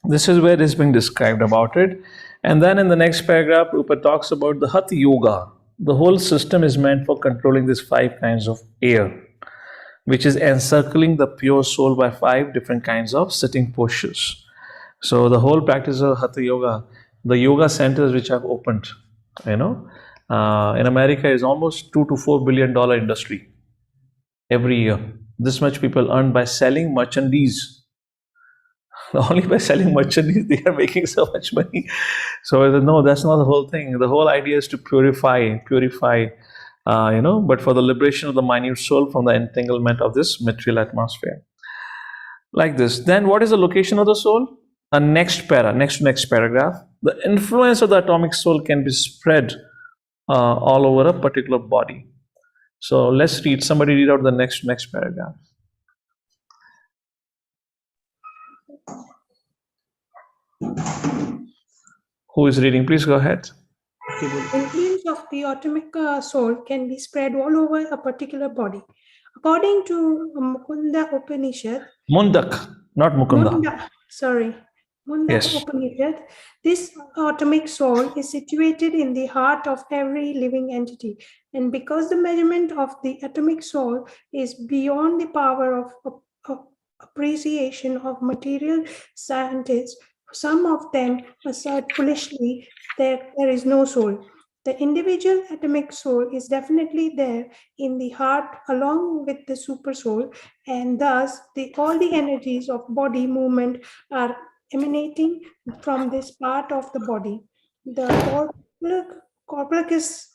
this is where is being described about it. And then in the next paragraph, Prabhupada talks about the Hatha Yoga. The whole system is meant for controlling these 5 kinds of air, which is encircling the pure soul by 5 different kinds of sitting postures. So the whole practice of Hatha Yoga, the yoga centers which have opened, in America is almost $2 to $4 billion industry every year. This much people earn by selling merchandise. Only by selling merchandise they are making so much money. So no, that's not the whole thing. The whole idea is to purify but for the liberation of the minute soul from the entanglement of this material atmosphere. Like this. Then what is the location of the soul? Next to next paragraph. The influence of the atomic soul can be spread all over a particular body. So let's read. Somebody read out the next paragraph. Who is reading? Please go ahead. Influence of the atomic soul can be spread all over a particular body. According to Mukunda Upanishad, Mundak, not Mukunda. Munda Yes. Upanishad, this atomic soul is situated in the heart of every living entity. And because the measurement of the atomic soul is beyond the power of appreciation of material scientists, some of them assert foolishly that there is no soul. The individual atomic soul is definitely there in the heart along with the super soul, and thus all the energies of body movement are emanating from this part of the body. The corpuscles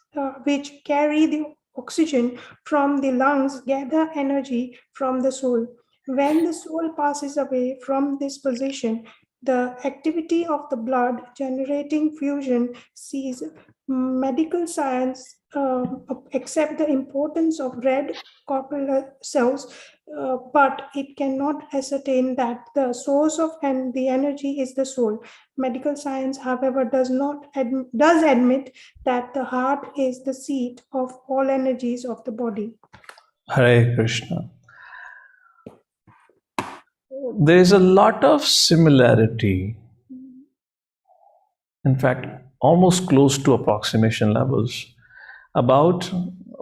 which carry the oxygen from the lungs gather energy from the soul. When the soul passes away from this position, the activity of the blood generating fusion ceases. Medical science accept the importance of red corpuscle cells, but it cannot ascertain that the source of the energy is the soul. Medical science, however, does admit that the heart is the seat of all energies of the body. Hare Krishna. There is a lot of similarity, in fact, almost close to approximation levels, about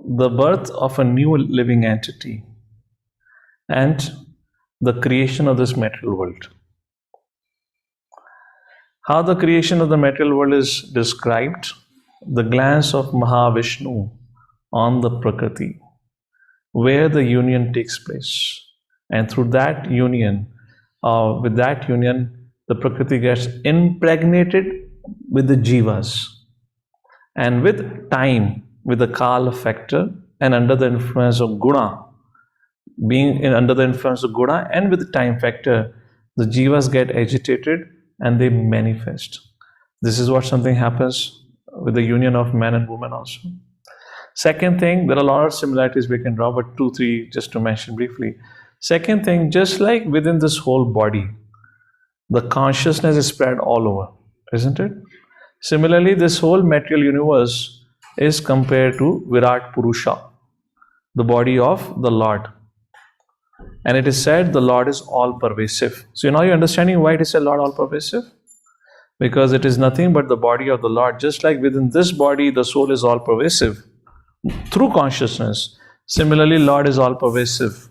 the birth of a new living entity and the creation of this material world. How the creation of the material world is described: the glance of Mahavishnu on the Prakriti, where the union takes place. And through that union, with that union, the Prakriti gets impregnated with the jivas. And with time, with the Kala factor, and under the influence of Guna, under the influence of Guna, and with the time factor, the jivas get agitated and they manifest. This is what something happens with the union of man and woman also. Second thing, there are a lot of similarities we can draw, but 2, 3 just to mention briefly. Second thing, just like within this whole body, the consciousness is spread all over, isn't it? Similarly, this whole material universe is compared to Virat Purusha, the body of the Lord. And it is said the Lord is all pervasive. So now you're understanding why it is said Lord all pervasive? Because it is nothing but the body of the Lord. Just like within this body, the soul is all pervasive through consciousness. Similarly, Lord is all pervasive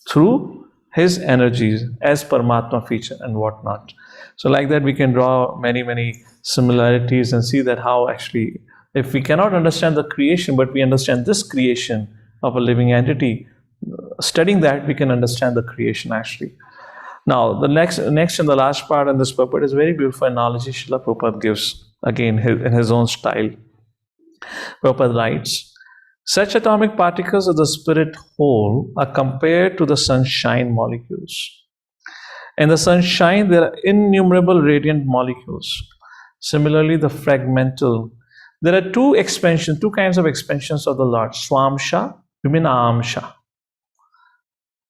through his energies as Paramatma feature and whatnot. So like that we can draw many similarities and see that how actually, if we cannot understand the creation, but we understand this creation of a living entity, studying that we can understand the creation actually. Now the next and the last part in this purport is very beautiful analogy Srila Prabhupada gives, again in his own style. Prabhupada writes, such atomic particles of the spirit whole are compared to the sunshine molecules. In the sunshine, there are innumerable radiant molecules. Similarly, the fragmental. There are two kinds of expansions of the Lord, Swamsha, Viminamsha.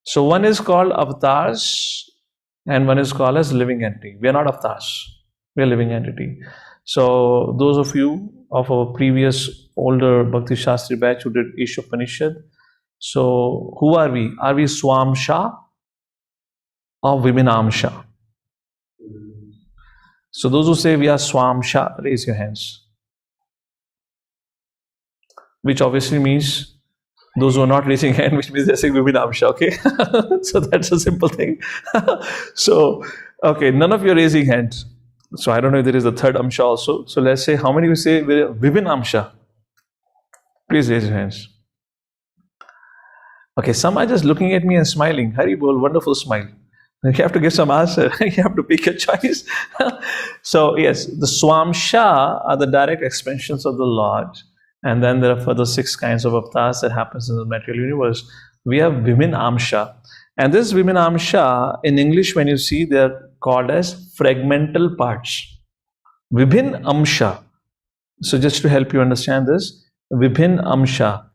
So one is called avatars and one is called as living entity. We are not avatars, we are living entity. So those of you of our previous older Bhakti Shastri batch who did Ishopanishad, so who are we? Are we Swamsha or Viminamsha? So those who say we are Swamsha, raise your hands. Which obviously means those who are not raising hand, which means they're saying Viminamsha, okay? So that's a simple thing. So, okay, none of you are raising hands. So I don't know if there is a third Amsha also. So let's say, how many of you say Viminamsha? Please raise your hands. Okay, some are just looking at me and smiling. Hari bol, wonderful smile. You have to give some answer. You have to pick a choice. So yes, the Swamsha are the direct expansions of the Lord. And then there are further 6 kinds of avatars that happens in the material universe. We have Vimin Amsha. And this Vimin Amsha, in English, when you see, they're called as fragmental parts. Vibhin Amsha. So just to help you understand this, Vibhin Amsha.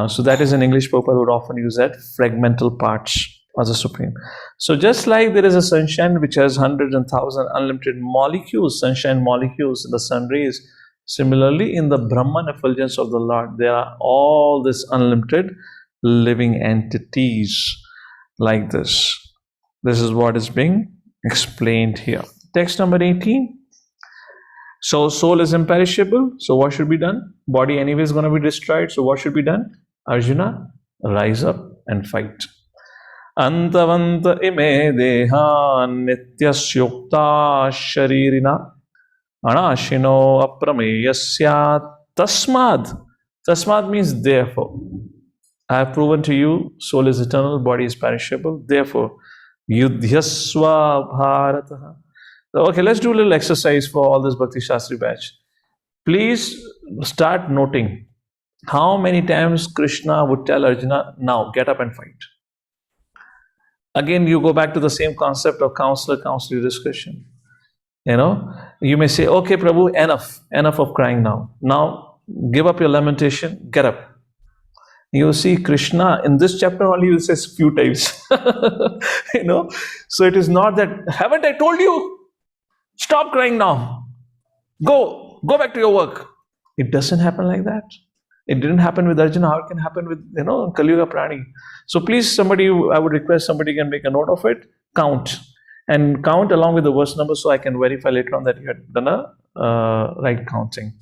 So that is in English, Prabhupada would often use that, fragmental parts as a supreme. So just like there is a sunshine which has hundreds and thousands unlimited molecules, sunshine molecules in the sun rays, similarly in the Brahman effulgence of the Lord, there are all these unlimited living entities like this. This is what is being explained here. Text number 18. So soul is imperishable. So what should be done? Body anyway is going to be destroyed. So what should be done? Arjuna, rise up and fight. Antavanta ime deha nityasyukta sharirina anashino aprameyasya tasmad. Tasmad means therefore. I have proven to you, soul is eternal, body is perishable. Therefore, yudhyasva bharataha. Okay, let's do a little exercise for all this Bhakti Shastri batch. Please start noting how many times Krishna would tell Arjuna, now get up and fight. Again, you go back to the same concept of counselor discussion. You may say, okay, Prabhu, enough of crying now. Now, give up your lamentation, get up. You see Krishna in this chapter only he says few times. So it is not that, haven't I told you? Stop crying now. Go back to your work. It doesn't happen like that. It didn't happen with Arjuna. How it can happen with, Kali Yuga Prani? So please, I would request somebody can make a note of it. Count along with the verse number so I can verify later on that you had done a right counting.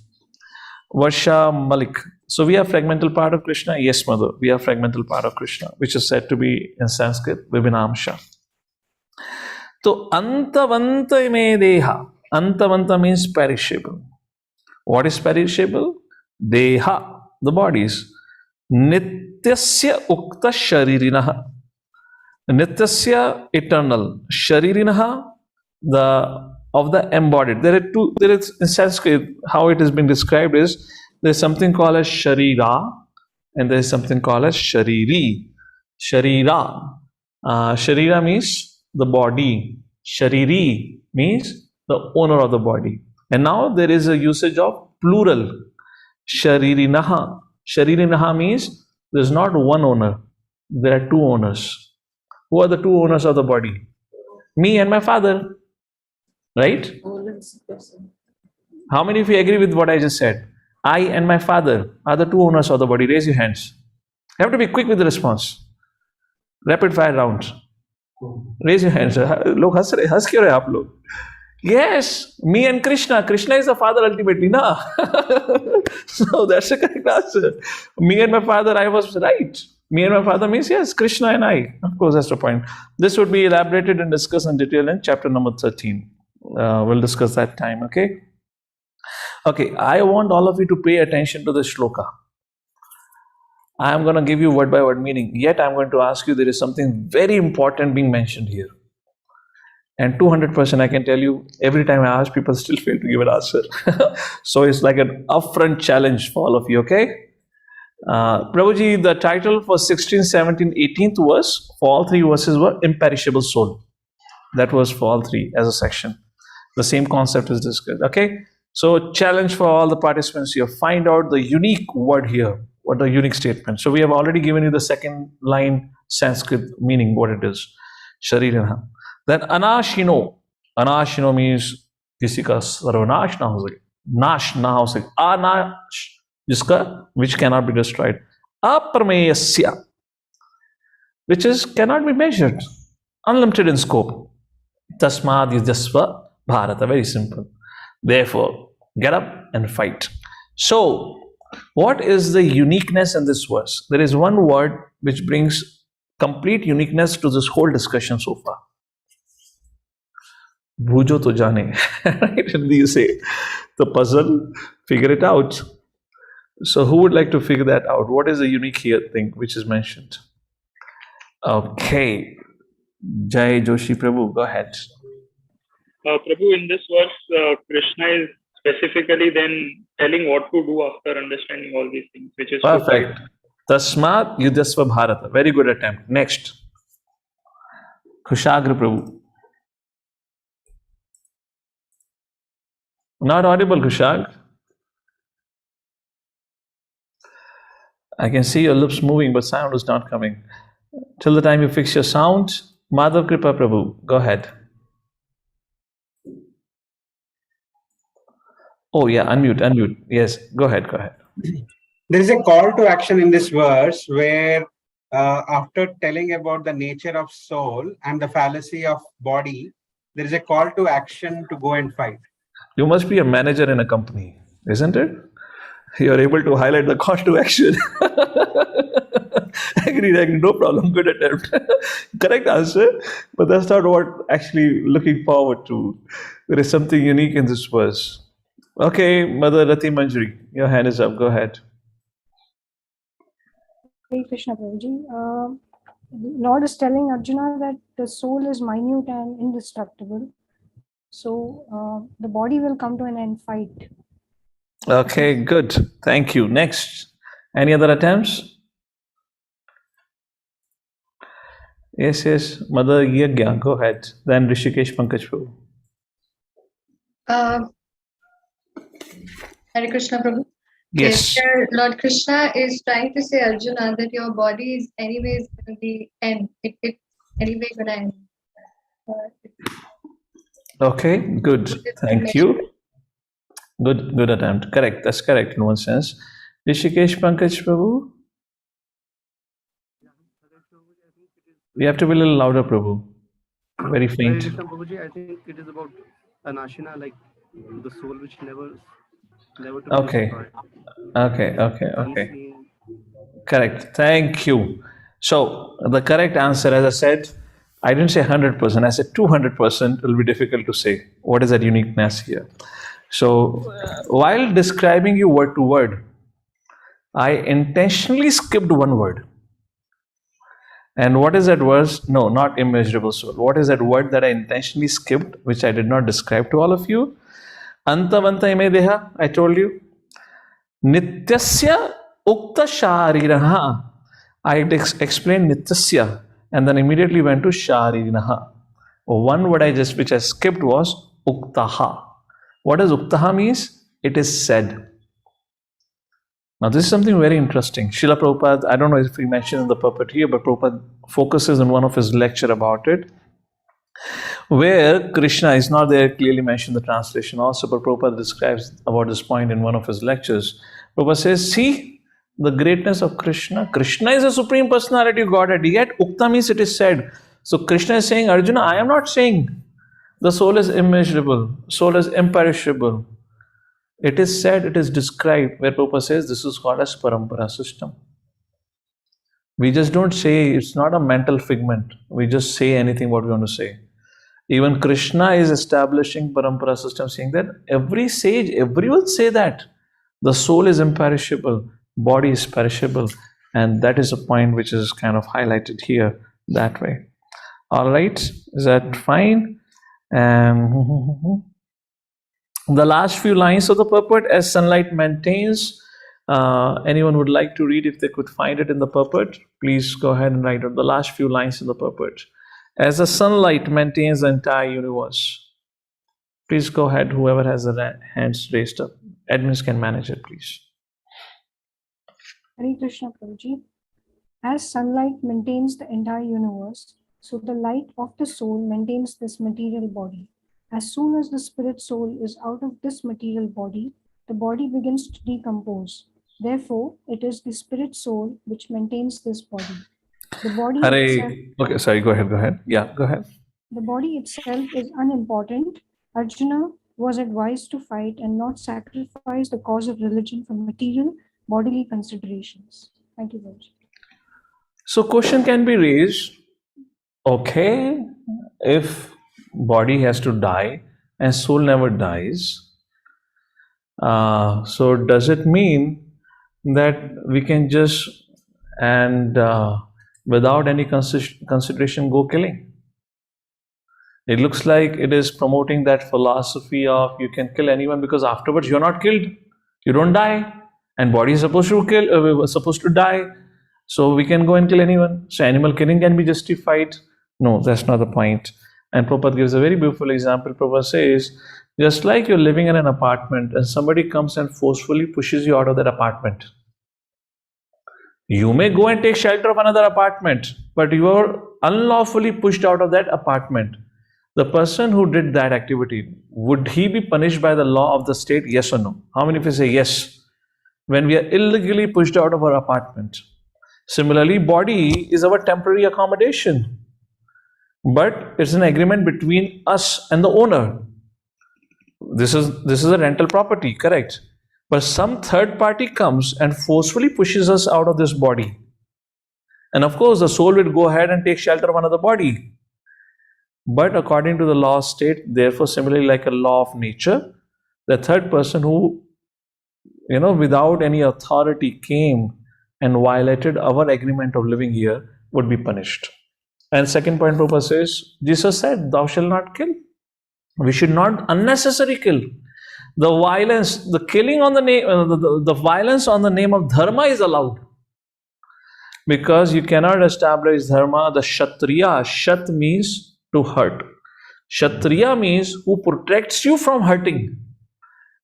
Varsha Malik. So we have fragmental part of Krishna. Yes, mother. We have fragmental part of Krishna, which is said to be in Sanskrit, Vibhinamsha. So Antavanta ime deha. Antavanta means perishable. What is perishable? Deha, the bodies. Nityasya ukta sharirinaha. Nityasya, eternal. Sharirinaha, of the embodied. There is in Sanskrit, how it has been described is, there's something called as sharira and there's something called as shariri. Sharira. Sharira means the body. Shariri means the owner of the body. And now there is a usage of plural. Sharirinaha. Sharirinaha means there's not one owner. There are 2 owners. Who are the 2 owners of the body? Me and my father. Right? How many of you agree with what I just said? I and my father are the 2 owners of the body. Raise your hands. You have to be quick with the response. Rapid fire round. Raise your hands. Log has kya rahe aap log? Yes, me and Krishna. Krishna is the father ultimately, na? So that's the correct answer. Me and my father, I was right. Me and my father means yes, Krishna and I. Of course, that's the point. This would be elaborated and discussed in detail in chapter number 13. We'll discuss that time, okay? Okay, I want all of you to pay attention to the shloka. I am going to give you word by word meaning. Yet I am going to ask you, there is something very important being mentioned here. And 200% I can tell you, every time I ask, people still fail to give an answer. So it's like an upfront challenge for all of you, okay? Prabhuji, the title for 16, 17, 18th verse, for all 3 verses were imperishable soul. That was for all 3 as a section. The same concept is discussed, okay? So challenge for all the participants here, find out the unique word here, what the unique statement. So we have already given you the second line Sanskrit meaning, what it is. Sharirana. Then anashino. Anashino means kisi ka sarvanash na ho sake. Nash na ho sake. Anash, jiska, which cannot be destroyed. Aprameyasya, which is cannot be measured. Unlimited in scope. Tasmad yudhyasva bharata. Very simple. Therefore, get up and fight. So, what is the uniqueness in this verse? There is one word which brings complete uniqueness to this whole discussion so far. Bhujo to jane. Right? And you say, the puzzle, figure it out. So, who would like to figure that out? What is the unique here thing which is mentioned? Okay. Jai Joshi Prabhu, go ahead. Prabhu, in this verse, Krishna is specifically then telling what to do after understanding all these things, which is Perfect. Tasmat Yudhasva Bharata. Very good attempt. Next. Kushagra Prabhu. Not audible, Kushag. I can see your lips moving, but sound is not coming. Till the time you fix your sound, Madhav Kripa Prabhu, go ahead. Oh yeah, unmute. Yes, go ahead. There is a call to action in this verse where after telling about the nature of soul and the fallacy of body, there is a call to action to go and fight. You must be a manager in a company, isn't it? You're able to highlight the call to action. Agreed, no problem. Good attempt. Correct answer, but that's not what actually looking forward to. There is something unique in this verse. Okay, Mother Rati Manjari, your hand is up. Go ahead. Hare Krishna Prabhuji. Lord is telling Arjuna that the soul is minute and indestructible. So the body will come to an end fight. Okay, good. Thank you. Next. Any other attempts? Yes. Mother Yagya, go ahead. Then Rishikesh Pankaj Prabhu. Hare Krishna Prabhu. Yes. Here, Lord Krishna is trying to say Arjuna that your body is anyways going to be end. It's anyway going to end. Okay, good. Thank you. Good attempt. Correct. That's correct in one sense. Rishikesh Pankaj Prabhu. We have to be a little louder, Prabhu. Very faint. I think it is about Anashina, like the soul which never to be Okay. destroyed. Okay. Correct. Thank you. So the correct answer, as I said, I didn't say 100%. I said 200%. It will be difficult to say. What is that uniqueness here? So while describing you word to word, I intentionally skipped one word. And what is that verse? No, not immeasurable soul. What is that word that I intentionally skipped, which I did not describe to all of you? Antavanta ime deha, I told you. Nityasya ukta shariraha. I explained nityasya and then immediately went to shariraha. One word which I skipped was uktaha. What does uktaha means? It is said. Now, this is something very interesting. Srila Prabhupada, I don't know if he mentioned in the purport here, but Prabhupada focuses on one of his lecture about it, where Krishna is not there clearly mentioned in the translation also, but Prabhupada describes about this point in one of his lectures. Prabhupada says, see the greatness of Krishna. Krishna is a supreme personality of Godhead, yet Ukta means it is said. So Krishna is saying, Arjuna, I am not saying the soul is immeasurable, soul is imperishable. It is said, it is described, where Prabhupada says this is called as parampara system. We just don't say, it's not a mental figment. We just say anything what we want to say. Even Krishna is establishing parampara system, saying that every sage, everyone say that the soul is imperishable, body is perishable, and that is a point which is kind of highlighted here that way. All right, is that fine? The last few lines of the purport, as sunlight maintains. Anyone would like to read if they could find it in the purport? Please go ahead and write out the last few lines in the purport. As the sunlight maintains the entire universe. Please go ahead, whoever has the hands raised up. Admins can manage it, please. Hare Krishna Prabhuji. As sunlight maintains the entire universe, so the light of the soul maintains this material body. As soon as the spirit soul is out of this material body, the body begins to decompose. Therefore, it is the spirit soul which maintains this body. The body itself, Okay, sorry, go ahead. Yeah, go ahead. The body itself is unimportant. Arjuna was advised to fight and not sacrifice the cause of religion for material, bodily considerations. Thank you, Prabhuji. So question can be raised, okay, if body has to die and soul never dies, so does it mean that we can just and without any consideration go killing? It looks like it is promoting that philosophy of you can kill anyone because afterwards you're not killed, you don't die, and body is supposed to supposed to die, so we can go and kill anyone. So animal killing can be justified. No, that's not the point. And Prabhupada gives a very beautiful example. Prabhupada says, just like you're living in an apartment and somebody comes and forcefully pushes you out of that apartment, you may go and take shelter of another apartment, but you are unlawfully pushed out of that apartment. The person who did that activity, would he be punished by the law of the state? Yes or no? How many of you say yes? When we are illegally pushed out of our apartment. Similarly, body is our temporary accommodation, but it's an agreement between us and the owner. This is a rental property, correct? But some third party comes and forcefully pushes us out of this body. And of course, the soul will go ahead and take shelter of another body. But according to the law of state, therefore, similarly like a law of nature, the third person who, without any authority came and violated our agreement of living here would be punished. And second point, Prabhupada says, Jesus said, thou shalt not kill. We should not unnecessarily kill. The violence, the killing on the name, the violence on the name of dharma is allowed. Because you cannot establish dharma, the Kshatriya. Shat means to hurt. Kshatriya means who protects you from hurting.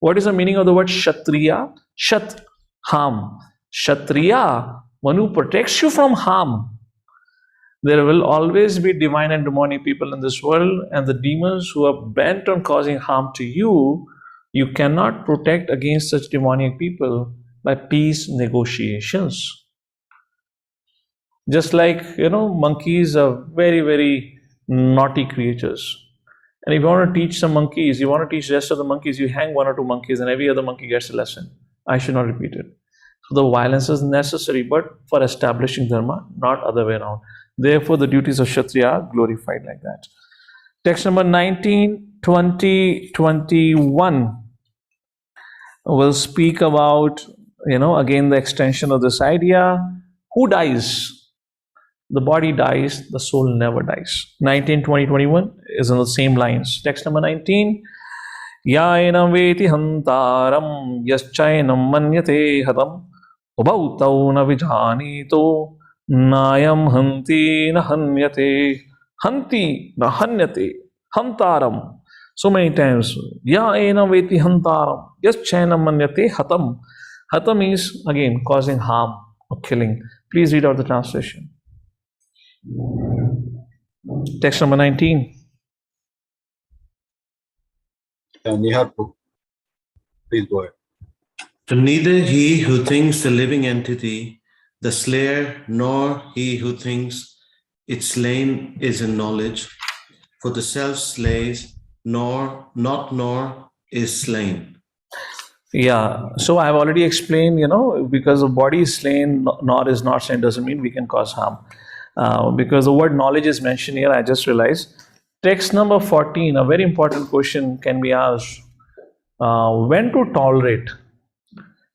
What is the meaning of the word Kshatriya? Shat, harm. Kshatriya, one who protects you from harm. There will always be divine and demonic people in this world, and the demons who are bent on causing harm to you, you cannot protect against such demonic people by peace negotiations. Just like, monkeys are very, very naughty creatures. And if you want to teach some monkeys, you want to teach the rest of the monkeys, you hang one or two monkeys and every other monkey gets a lesson. I should not repeat it. So the violence is necessary, but for establishing dharma, not other way around. Therefore, the duties of Kshatriya are glorified like that. Text number 19, 20, 21 will speak about, again the extension of this idea. Who dies? The body dies, the soul never dies. 19, 20, 21 is in the same lines. Text number 19. Yainam veti hantaram yaschainam manyate hatam ubhautau na vijanito nayam hanti na hanyate. Hanti na hanyate. Hantaram. So many times. Yainam veti hantaram yaschainam manyate hatam. Hatam means, again, causing harm or killing. Please read out the translation. Text number 19. Please go ahead. So neither he who thinks the living entity, the slayer, nor he who thinks it slain is in knowledge, for the self slays, nor is slain. Yeah, so I've already explained, because the body is slain, nor is not slain, doesn't mean we can cause harm. Because the word knowledge is mentioned here, I just realized. Text number 14, a very important question can be asked. When to tolerate?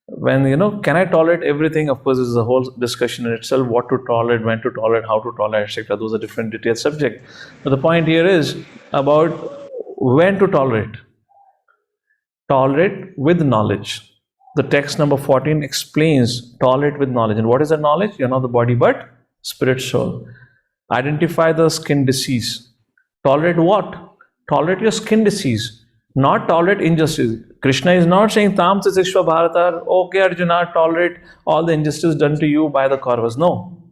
When, can I tolerate everything? Of course, this is a whole discussion in itself, what to tolerate, when to tolerate, how to tolerate, etc. Those are different detailed subjects. But the point here is about when to tolerate. Tolerate with knowledge. The text number 14 explains tolerate with knowledge. And what is the knowledge? You're not the body, but spirit, soul. Identify the skin disease. Tolerate what? Tolerate your skin disease. Not tolerate injustice. Krishna is not saying Tam Sishva Bharata, okay Arjuna, tolerate all the injustice done to you by the Kauravas. No.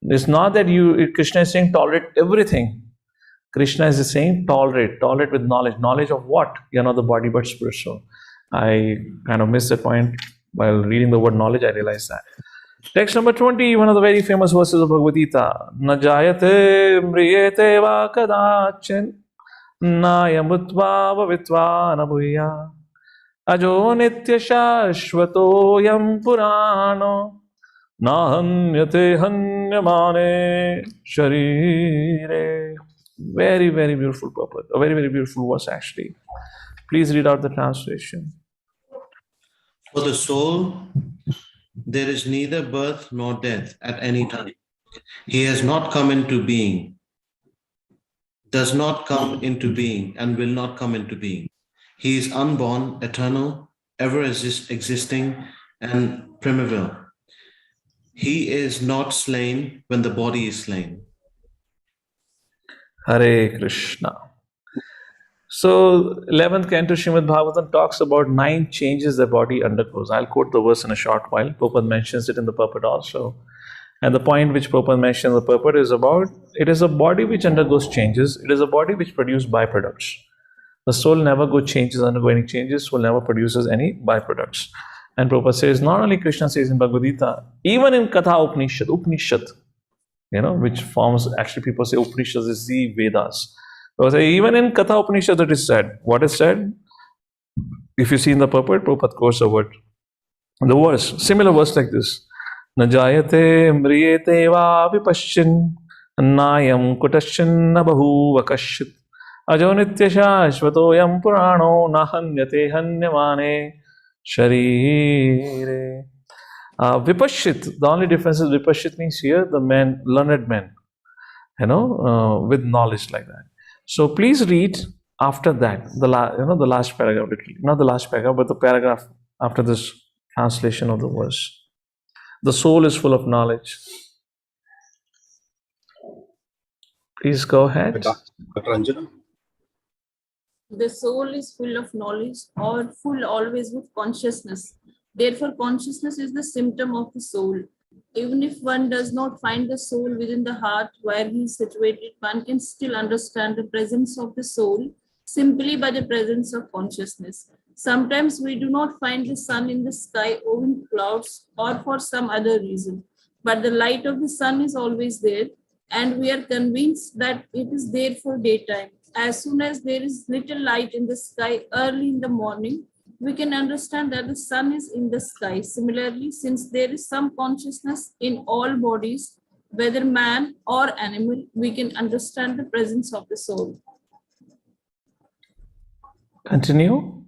It's not that Krishna is saying tolerate everything. Krishna is saying tolerate with knowledge. Knowledge of what? You're not the body but spirit, soul. I kind of missed that point while reading the word knowledge. I realized that. Text number 20, one of the very famous verses of Bhagavad Gita. Na jayate mriyete va kadachin na yamutva vavitva nabhuya ajo nitya shashvato yam purano na hanyate hanyamane sharire. Very, very beautiful purpose. A very, very beautiful verse actually. Please read out the translation. For the soul, there is neither birth nor death at any time. He has not come into being. does not come into being and will not come into being. He is unborn, eternal, ever existing, and primeval. He is not slain when the body is slain. Hare Krishna. So, 11th canto Srimad Bhagavatam talks about 9 changes the body undergoes. I'll quote the verse in a short while. Prabhupada mentions it in the purport also. And the point which Prabhupada mentions in the purport is about it is a body which undergoes changes. It is a body which produces byproducts. The soul never undergo any changes. Soul never produces any byproducts. And Prabhupada says, not only Krishna says in Bhagavad Gita, even in Katha Upanishad, which forms, actually people say Upanishads is the Vedas. So even in Katha Upanishad it is said. What is said? If you see in the purport, Prabhupada quotes the word. The verse, similar verse like this. Najayate mriyete va vipashin nayam kutashin nabahu vakashit ajo nitya shashvato yam purano nahanyate hanyamane sharire. Vipashit, the only difference is Vipashit means here the men, learned men, with knowledge like that. So please read after that, the last paragraph, literally. Not the last paragraph, but the paragraph after this translation of the verse. The soul is full of knowledge. Please go ahead. The soul is full of knowledge or full always with consciousness. Therefore, consciousness is the symptom of the soul. Even if one does not find the soul within the heart where he is situated, one can still understand the presence of the soul simply by the presence of consciousness. Sometimes we do not find the sun in the sky or in clouds or for some other reason, but the light of the sun is always there, and we are convinced that it is there for daytime. As soon as there is little light in the sky early in the morning, we can understand that the sun is in the sky. Similarly, since there is some consciousness in all bodies, whether man or animal, we can understand the presence of the soul. Continue.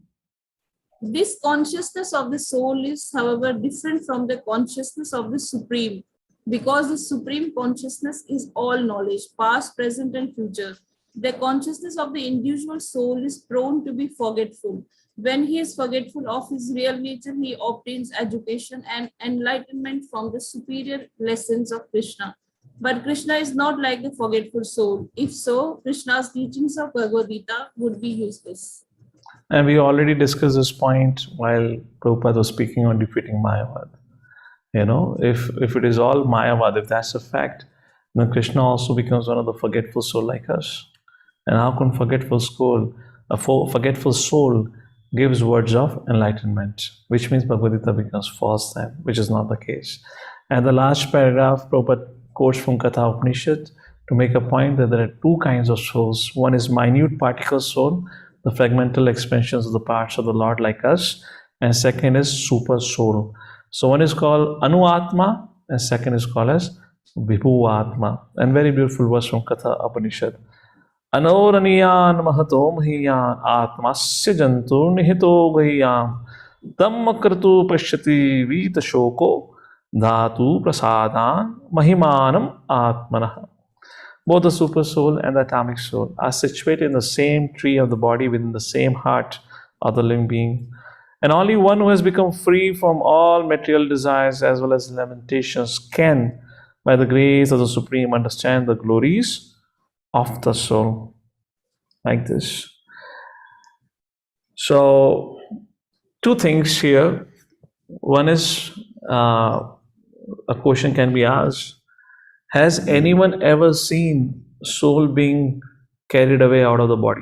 This consciousness of the soul is, however, different from the consciousness of the Supreme, because the Supreme Consciousness is all knowledge, past, present, and future. The consciousness of the individual soul is prone to be forgetful. When he is forgetful of his real nature, he obtains education and enlightenment from the superior lessons of Krishna. But Krishna is not like the forgetful soul. If so, Krishna's teachings of Bhagavad Gita would be useless. And we already discussed this point while Prabhupada was speaking on defeating Mayavad. If it is all Mayavad, if that's a fact, then Krishna also becomes one of the forgetful soul like us. And how can a forgetful soul gives words of enlightenment, which means Bhagavad Gita becomes false then, which is not the case. And the last paragraph, Prabhupada quotes from Katha Upanishad to make a point that there are 2 kinds of souls. One is minute particle soul, the fragmental expansions of the parts of the Lord like us, and second is super soul. So one is called Anu Atma, and second is called as Vibhu Atma. And very beautiful verse from Katha Upanishad. Anoraniyan mahato mahiyan atmasya jantur nihito gahiyam tammakratu pashyati vita shoko dhatu prasadan mahimanam atmanah. Both the super soul and the atomic soul are situated in the same tree of the body within the same heart of the living being. And only one who has become free from all material desires as well as lamentations can, by the grace of the Supreme, understand the glories of the soul. Like this. So, 2 things here. One is a question can be asked. Has anyone ever seen soul being carried away out of the body?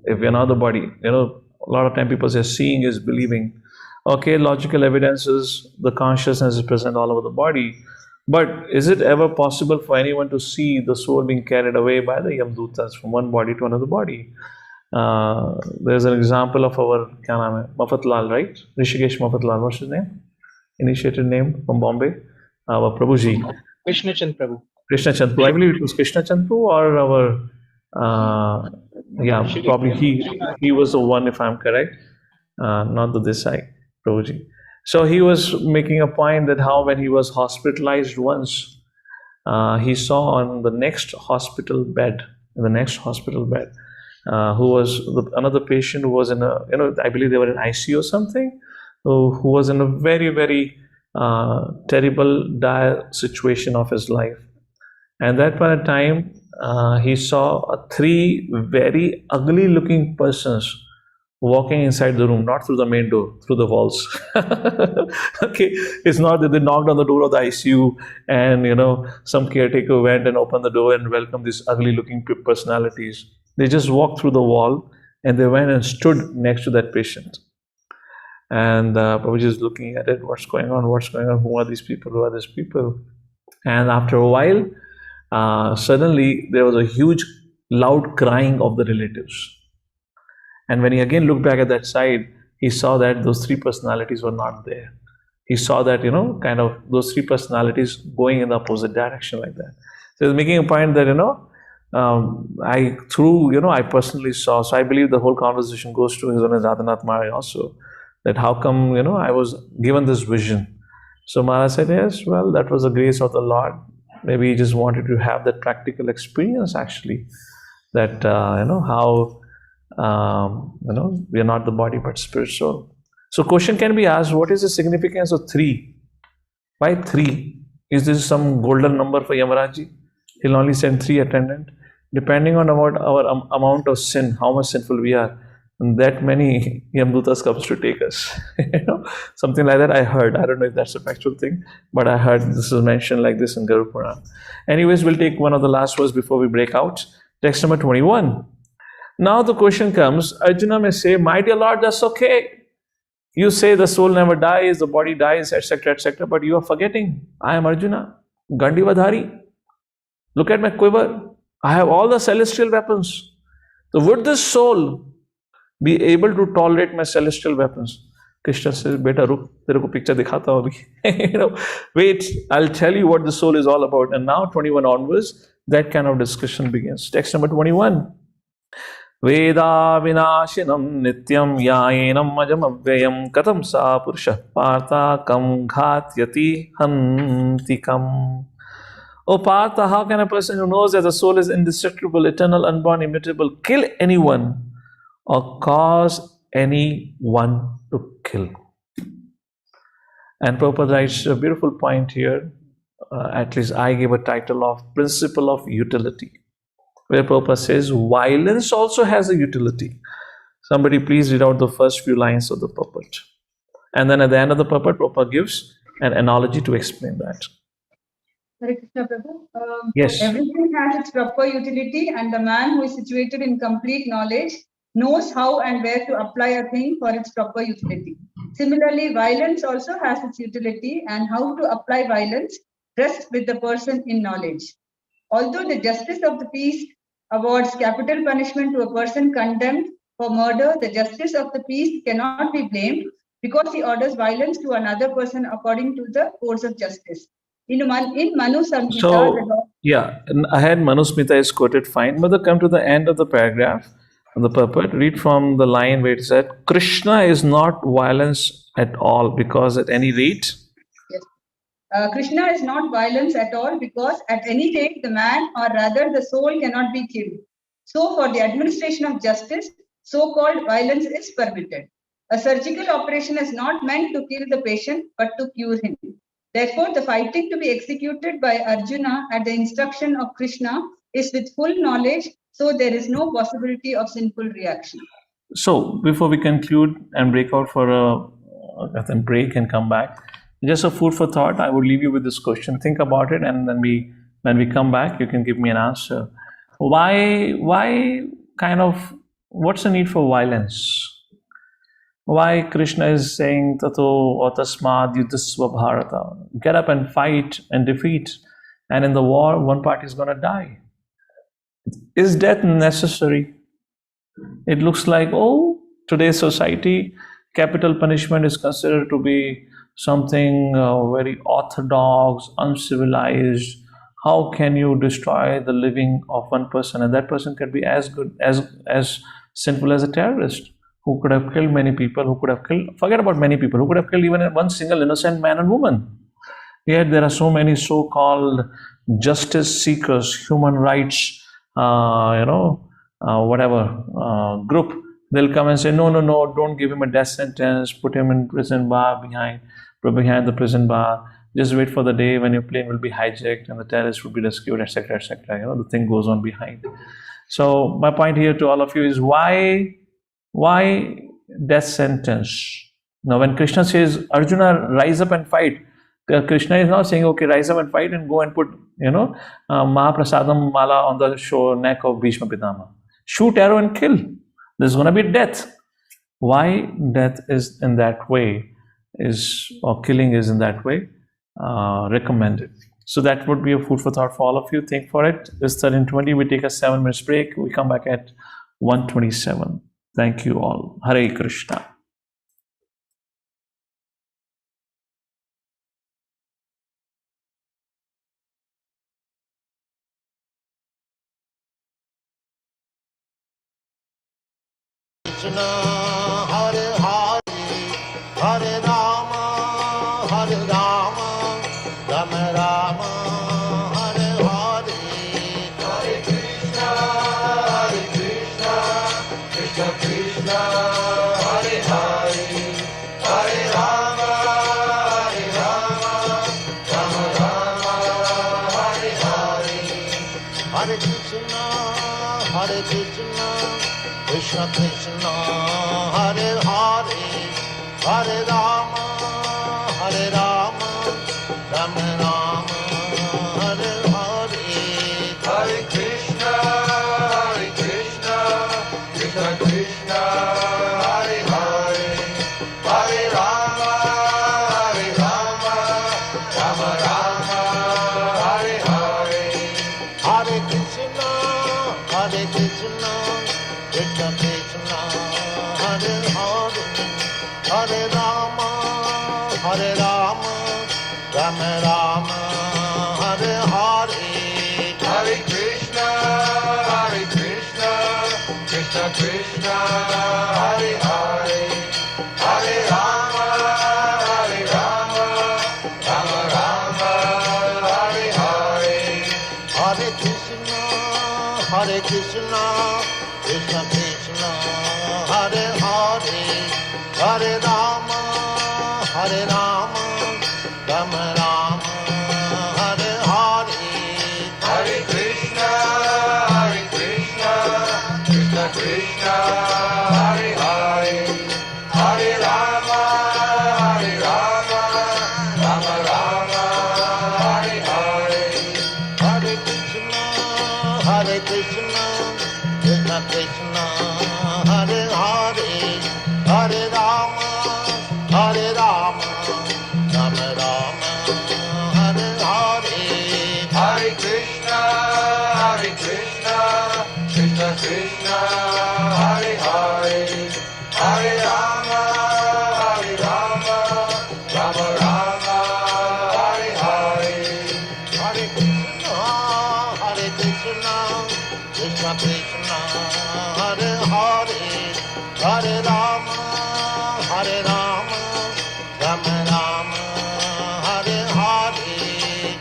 If you're not the body, a lot of time people say seeing is believing. Okay, logical evidence is the consciousness is present all over the body. But is it ever possible for anyone to see the soul being carried away by the Yamdutas from one body to another body? There's an example of our Mafatlal, right? Rishikesh Mafatlal, what's his name? Initiated name from Bombay. Our Prabhuji. Krishna Chand Prabhu. Krishna Chand Prabhu. I believe it was Krishna Chand Prabhu or our, probably he was the one, if I'm correct. Not the Desai, Prabhuji. So he was making a point that how when he was hospitalized once, he saw on the next hospital bed in the next hospital bed, who was another patient who was in a, I believe they were in ICU or something, who was in a very, very terrible, dire situation of his life. And that point of time, he saw three very ugly looking persons walking inside the room, not through the main door, through the walls. Okay, it's not that they knocked on the door of the ICU and some caretaker went and opened the door and welcomed these ugly looking personalities. They just walked through the wall and they went and stood next to that patient. And Prabhuji is looking at it. What's going on? What's going on? Who are these people? Who are these people? And after a while, suddenly there was a huge, loud crying of the relatives. And when he again looked back at that side, he saw that those three personalities were not there. He saw that, kind of those three personalities going in the opposite direction like that. So he's making a point that, I personally saw. So I believe the whole conversation goes to His Holiness Radhanath Maharaj also, that how come, I was given this vision. So Maharaj said, yes, well, that was the grace of the Lord. Maybe he just wanted to have that practical experience actually, that, how, we are not the body but spirit soul. So question can be asked, what is the significance of 3? Why 3? Is this some golden number for Yamaraji? He'll only send 3 attendants. Depending on our amount of sin, how much sinful we are, and that many Yamdutas comes to take us. Something like that I heard. I don't know if that's a factual thing, but I heard this is mentioned like this in Garuda Purana. Anyways, we'll take one of the last verse before we break out. Text number 21. Now the question comes, Arjuna may say, my dear Lord, that's okay. You say the soul never dies, the body dies, etc., etc., but you are forgetting. I am Arjuna, Gandi Vadhari. Look at my quiver. I have all the celestial weapons. So would this soul be able to tolerate my celestial weapons? Krishna says, Beta, ruk, tere ko picture dikhata hu abhi. Wait, I'll tell you what the soul is all about. And now 21 onwards, that kind of discussion begins. Text number 21. Veda vinashinam nityam yaenam majam avyayam katam sa purusha partha kam ghatyati hantikam. O Partha, how can a person who knows that the soul is indestructible, eternal, unborn, immutable, kill anyone or cause anyone to kill? And Prabhupada writes a beautiful point here. At least I gave a title of Principle of Utility, where Prabhupada says violence also has a utility. Somebody please read out the first few lines of the purport. And then at the end of the purport, Prabhupada gives an analogy to explain that. Hare Krishna, Prabhu. Yes. Everything has its proper utility, and the man who is situated in complete knowledge knows how and where to apply a thing for its proper utility. Similarly, violence also has its utility, and how to apply violence rests with the person in knowledge. Although the justice of the peace awards capital punishment to a person condemned for murder, the justice of the peace cannot be blamed because he orders violence to another person according to the course of justice. In Manu Samhita, So, yeah, ahead Manusmita is quoted fine, but come to the end of the paragraph, the purport, read from the line where it said, Krishna is not violence at all because at any rate. Yes. Krishna is not violence at all because at any rate the man or rather the soul cannot be killed. So for the administration of justice, so-called violence is permitted. A surgical operation is not meant to kill the patient but to cure him. Therefore, the fighting to be executed by Arjuna at the instruction of Krishna is with full knowledge, so there is no possibility of sinful reaction. So, before we conclude and break out for a break and come back, just a food for thought, I would leave you with this question. Think about it, and then when we come back, you can give me an answer. Why kind of, what's the need for violence? Why Krishna is saying Tato Tasmad Yudhasva Bharata? Get up and fight and defeat. And in the war, one party is going to die. Is death necessary? It looks like, today's society, capital punishment is considered to be something very orthodox, uncivilized. How can you destroy the living of one person? And that person can be as good, as sinful as a terrorist, who could have killed many people, who could have killed, forget about many people, who could have killed even one single innocent man and woman. Yet there are so many so-called justice seekers, human rights whatever group, they'll come and say, no, no, no, don't give him a death sentence, put him in prison bar behind the prison bar. Just wait for the day when your plane will be hijacked and the terrorists will be rescued, etc., etc. The thing goes on behind. So my point here to all of you is why death sentence? Now, when Krishna says, Arjuna, rise up and fight, Krishna is not saying, okay, rise up and fight and go and put, Mahaprasadam Mala on the neck of Bhishma Pitama. Shoot arrow and kill. There's going to be death. Why death is in that way or killing is in that way recommended. So that would be a food for thought for all of you. Think for it. It's 13:20. We take a 7 minutes break. We come back at 1:27. Thank you all. Hare Krishna. Krishna, Hare Hare, Hare Rama, Hare Rama, Rama Rama, Hare Hare, Hare Krishna, Krishna Krishna, Hare Hare, Hare Rama, Rama Rama, Hare Hare, Hare Krishna, Krishna Krishna, Hare Hare, Hare Rama, Rama Rama, Hare Hare, Hare Krishna, Krishna Krishna, Hare Hare, Hare Rama, Rama Rama, Hare Hare, Hare Krishna, Krishna Krishna, Hare Hare, Hare Rama, Rama Rama, Hare Hare, Hare Krishna, Krishna Krishna, Hare Hare, Hare Rama, Rama Rama, Hare Hare, Hare Krishna, Krishna Krishna, Hare Hare, Hare Rama, Rama Rama, Hare Hare, Hare Krishna, Krishna Krishna, Hare Hare, Hare Rama, Rama Rama, Hare Hare, Hare Krishna, Krishna Krishna, Hare Hare, Hare Rama, Rama Rama, Hare Hare, Hare Krishna, Krishna Krishna, Hare Hare, Hare Rama, Rama Rama, Hare Hare, Hare Krishna, Krishna Krishna, Hare Hare, Hare Rama, Rama Rama, Hare Hare,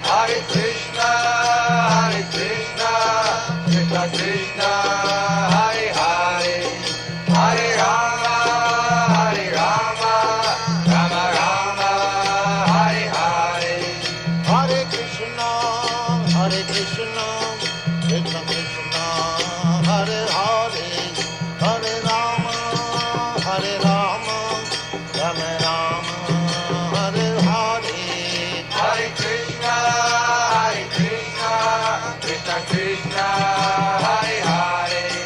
Hare Krishna, Krishna Krishna, Hare Hare, Hare Rama, Rama Rama, Hare Hare, Hare Krishna, Krishna Krishna, Hare Hare, Hare Rama, Rama Rama, Hare Hare, Hare Krishna, Krishna Krishna, Hare Hare,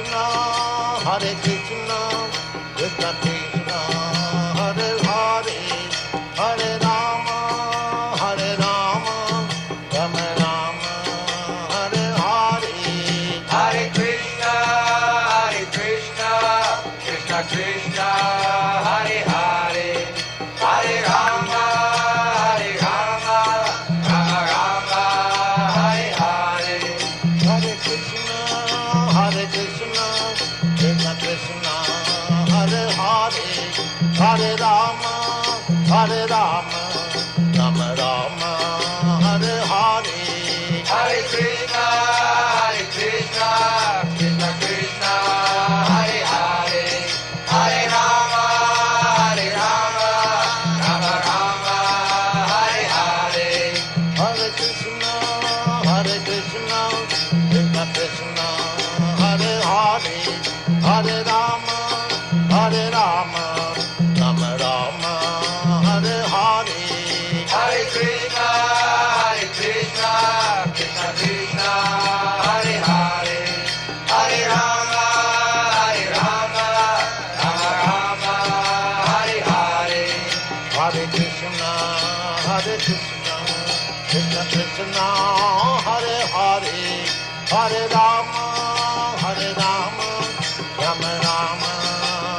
Krishna, Hare Krishna, Krishna Krishna, Hare Hare, Hare Rama, Rama Rama, Hare Hare. Hare Krishna, Krishna Krishna, Hare Hare, Hare Rama, Rama Rama, Hare Hare. Hare Krishna, Krishna Krishna, Hare Hare, Hare Rama, Rama Rama, Hare Hare. Hare Krishna, Krishna Krishna, Hare Hare, Hare Rama, Rama Rama, Hare Hare. Hare Krishna, Krishna Krishna, Hare Hare, Hare Rama, Rama Rama, Hare Hare. Hare Krishna, Krishna Krishna, Hare Hare, Hare Rama, Rama Rama, Hare Hare. Hare Krishna, Krishna Krishna, Hare Hare, Hare Rama, Rama Rama,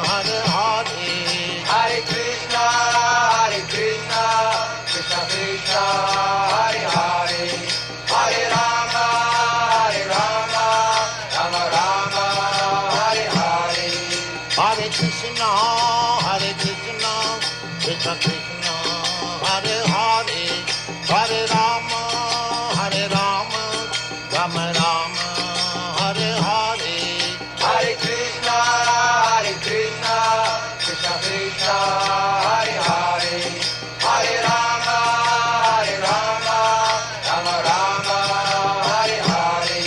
Hare Hare. Hare Krishna, Krishna Krishna, Hare Hare, Hare Rama, Rama Rama, Hare Hare. Hare Krishna, Krishna Krishna, Hare Hare, Hare Rama, Rama Rama, Hare Hare. Hare Krishna, Krishna Krishna, Hare Hare, Hare Rama, Rama Rama, Hare Hare.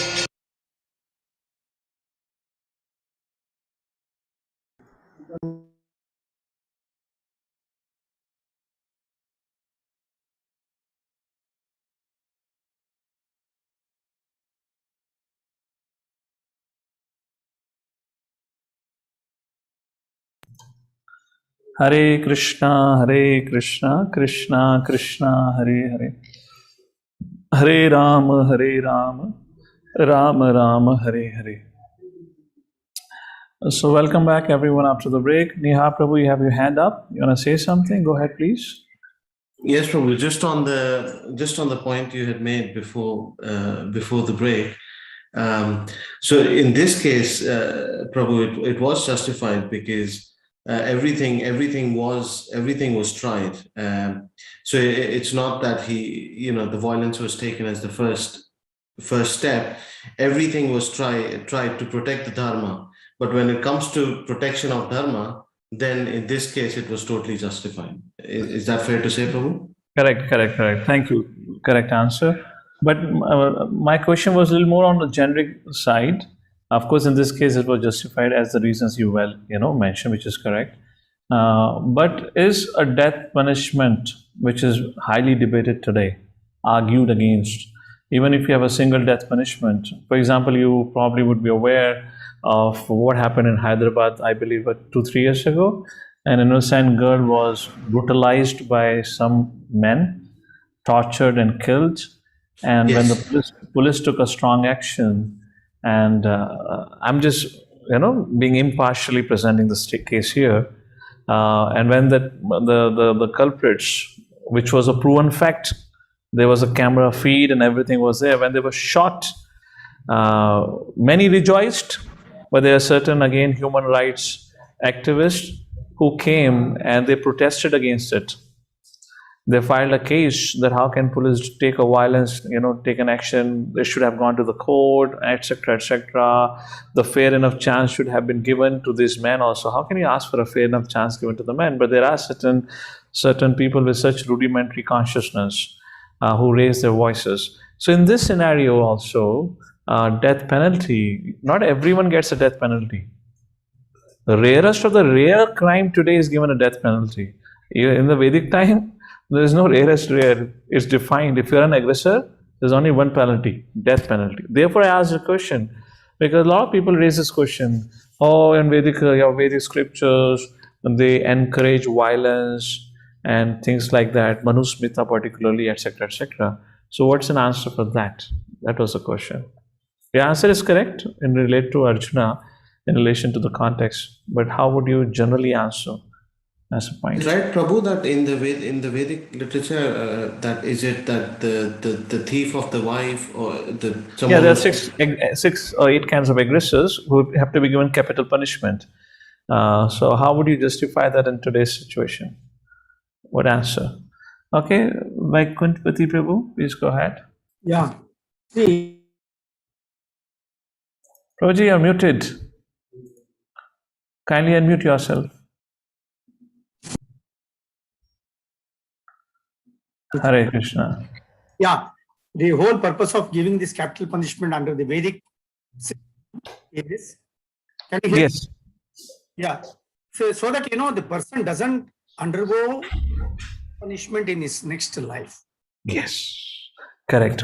Hare Krishna, Krishna Krishna, Hare Hare. Hare Rama, Rama Rama, Hare Hare. So welcome back everyone after the break. Neha Prabhu, you have your hand up. You want to say something? Go ahead, please. Yes, Prabhu. Just on the point you had made before the break. So in this case, Prabhu, it was justified because everything was tried. So it's not that the violence was taken as the first step. Everything was tried to protect the dharma. But when it comes to protection of dharma, then in this case it was totally justified. Is that fair to say, Prabhu? Correct. Thank you. Correct answer. But my question was a little more on the generic side. Of course, in this case, it was justified as the reasons you mentioned, which is correct. But is a death punishment, which is highly debated today, argued against, even if you have a single death punishment? For example, you probably would be aware of what happened in Hyderabad, I believe, 2-3 years ago. An innocent girl was brutalized by some men, tortured and killed. And when the police took a strong action, and I'm just being impartially presenting the case here, and when the culprits, which was a proven fact, there was a camera feed and everything was there. When they were shot, many rejoiced, but there are certain, again, human rights activists who came and they protested against it. They filed a case that how can police take a violence, take an action? They should have gone to the court, etc., etc. The fair enough chance should have been given to these men also. How can you ask for a fair enough chance given to the men? But there are certain people with such rudimentary consciousness who raise their voices. So in this scenario also, death penalty, not everyone gets a death penalty. The rarest of the rare crime today is given a death penalty. In the Vedic time, there is no rarest rare. It's defined. If you're an aggressor, there's only one penalty, death penalty. Therefore, I asked the question, Because a lot of people raise this question, oh, in your Vedic scriptures, they encourage violence and things like that, Manusmrita particularly, etc., etc. So what's an answer for that? That was the question. The answer is correct in relate to Arjuna in relation to the context, but how would you generally answer as a point? Right, Prabhu, that in the Vedic literature, that is it that the thief of the wife or the Yeah, someone there are who's- six or eight kinds of aggressors who have to be given capital punishment. So how would you justify that in today's situation? What answer? Okay, Vaikuntpati Prabhu, please go ahead. Yeah. See, Prabhuji, you're muted. Kindly unmute yourself. Hare Krishna. yeah, the whole purpose of giving this capital punishment under the Vedic system is, can you hear? Yes. Yeah. So that, the person doesn't undergo punishment in his next life. Yes. Correct.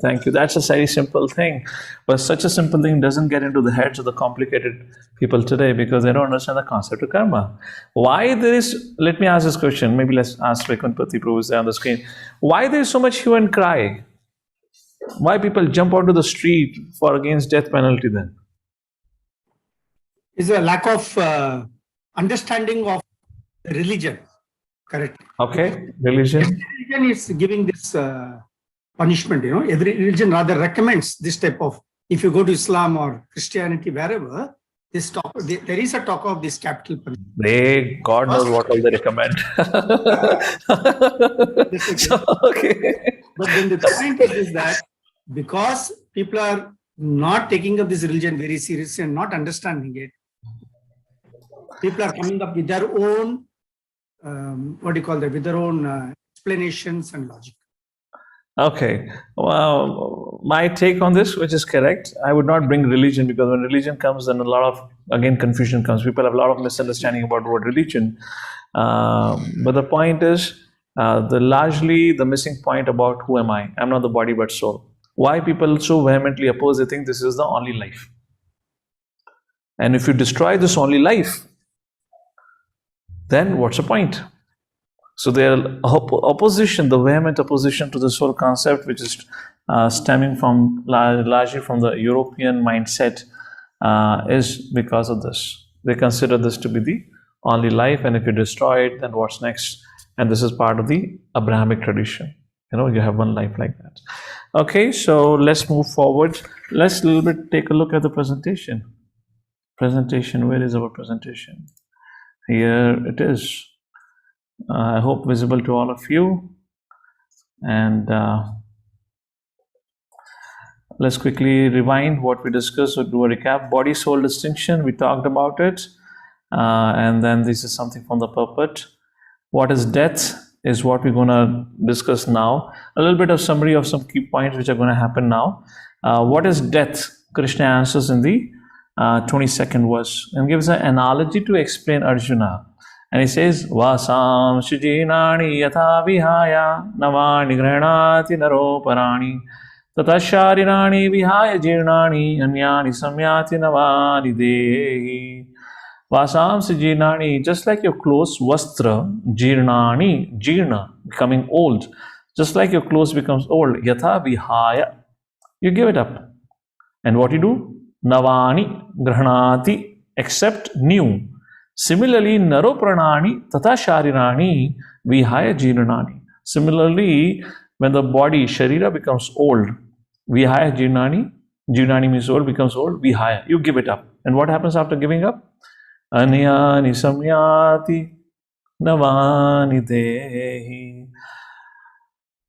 Thank you. That's a very simple thing. But such a simple thing doesn't get into the heads of the complicated people today because they don't understand the concept of karma. Why there is, let me ask this question. Maybe let's ask Vaikuntpati Prabhu is there on the screen. Why there is so much hue and cry? Why people jump onto the street for against death penalty then? Is a lack of understanding of religion. Correct. Okay. Religion. Every religion is giving this punishment. Every religion rather recommends this type of. If you go to Islam or Christianity, wherever there is a talk of this capital punishment. God knows what all they recommend. Okay. But then the point is that because people are not taking up this religion very seriously and not understanding it, people are coming up with their own, with their own explanations and logic. Okay. Well, my take on this, which is correct, I would not bring religion because when religion comes, then a lot of, again, confusion comes. People have a lot of misunderstanding about what religion. But the point is, largely the missing point about who am I? I'm not the body but soul. Why people so vehemently oppose, they think this is the only life. And if you destroy this only life, then what's the point? So their opposition, the vehement opposition to this whole concept, which is stemming from largely from the European mindset, is because of this. They consider this to be the only life, and if you destroy it, then what's next? And this is part of the Abrahamic tradition. You have one life like that. Okay, so let's move forward. Let's a little bit take a look at the presentation. Where is our presentation? Here it is. I hope visible to all of you. And let's quickly rewind what we discussed or do a recap. Body-soul distinction, we talked about it. And then this is something from the purport. What is death is what we're going to discuss now. A little bit of summary of some key points which are going to happen now. What is death? Krishna answers in the 22nd verse and gives an analogy to explain Arjuna. And he says, Vasam shijinani yatha vihaya navani granati naro parani tatasharinani vihaya jirnani anyani samyati navani dehi. Vasam shijinani, just like your clothes, vastra, jirnani, jirna, becoming old. Just like your clothes becomes old, yatha vihaya, you give it up. And what you do? Navani granati, accept new. Similarly, naro pranani tata sharirani vihaya jirnani. Similarly, when the body, sharira, becomes old, vihaya jirnani, jirnani means old, becomes old, vihaya, you give it up. And what happens after giving up? Anyani samyati navani dehi.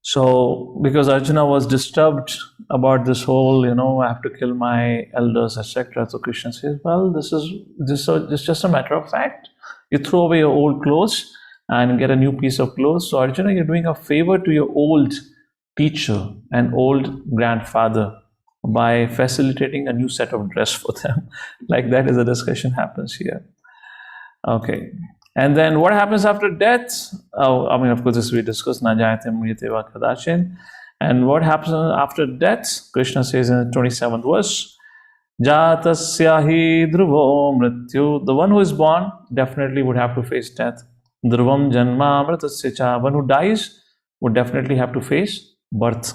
So, because Arjuna was disturbed about this whole, I have to kill my elders, etc. So Krishna says, well, this is just a matter of fact. You throw away your old clothes and get a new piece of clothes. So Arjuna, you're doing a favor to your old teacher and old grandfather by facilitating a new set of dress for them. Like that is the discussion happens here. Okay. And then what happens after death? Of course, this we discussed. Na jayate mriyate va kadachin. And what happens after death? Krishna says in the 27th verse, Jatasya hi dhruvo mrityu. The one who is born definitely would have to face death. Dhruvam janma mritasya cha. One who dies would definitely have to face birth.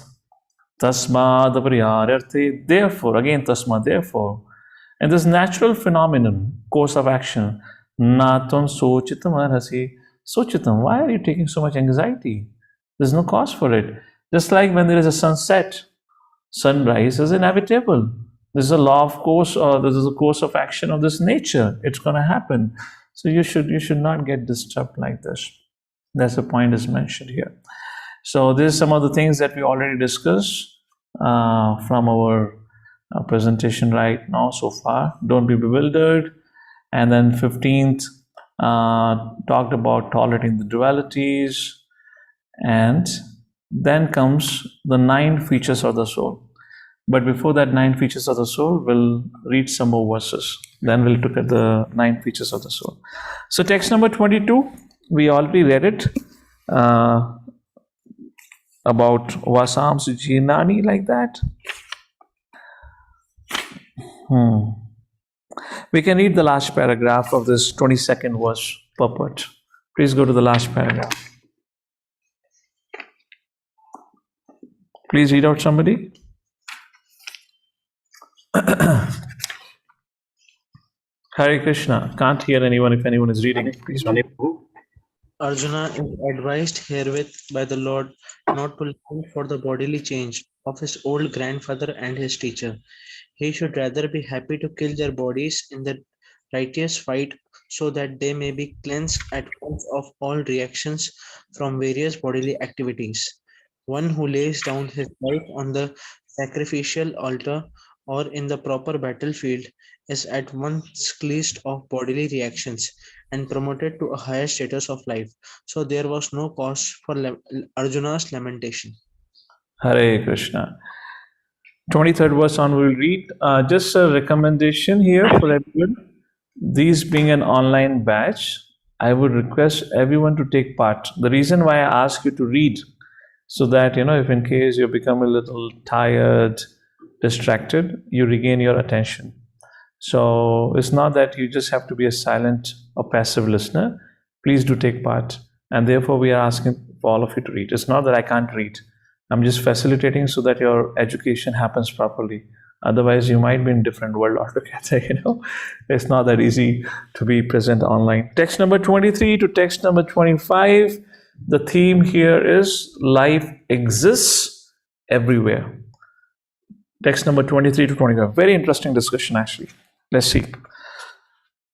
Tasmad apariyararthe. Therefore, again tasma, therefore. And this natural phenomenon, course of action, natam sochitam arhasi. Sochitam, why are you taking so much anxiety? There's no cause for it. Just like when there is a sunset, sunrise is inevitable. There's a law of course, or this is a course of action of this nature. It's going to happen. So you should not get disturbed like this. That's the point is mentioned here. So this is some of the things that we already discussed from our presentation right now so far. Don't be bewildered. And then 15th talked about tolerating the dualities. And then comes the 9 features of the soul. But before that 9 features of the soul, we'll read some more verses. Then we'll look at the 9 features of the soul. So text number 22, we already read it. About Vasam Sujinani, like that. We can read the last paragraph of this 22nd verse purport. Please go to the last paragraph. Please read out somebody. Hare Krishna. Can't hear anyone if anyone is reading. Please read. Arjuna is advised herewith by the Lord not to long for the bodily change of his old grandfather and his teacher. He should rather be happy to kill their bodies in the righteous fight so that they may be cleansed at once of all reactions from various bodily activities. One who lays down his life on the sacrificial altar or in the proper battlefield is at once cleansed of bodily reactions and promoted to a higher status of life. So there was no cause for Arjuna's lamentation. Hare Krishna. 23rd verse on we'll read. Just a recommendation here for everyone. These being an online batch, I would request everyone to take part. The reason why I ask you to read, so that, if in case you become a little tired, distracted, you regain your attention. So it's not that you just have to be a silent or passive listener. Please do take part. And therefore, we are asking for all of you to read. It's not that I can't read. I'm just facilitating so that your education happens properly. Otherwise, you might be in a different world altogether, It's not that easy to be present online. Text number 23 to text number 25. The theme here is life exists everywhere. Text number 23 to 25. Very interesting discussion, actually. Let's see.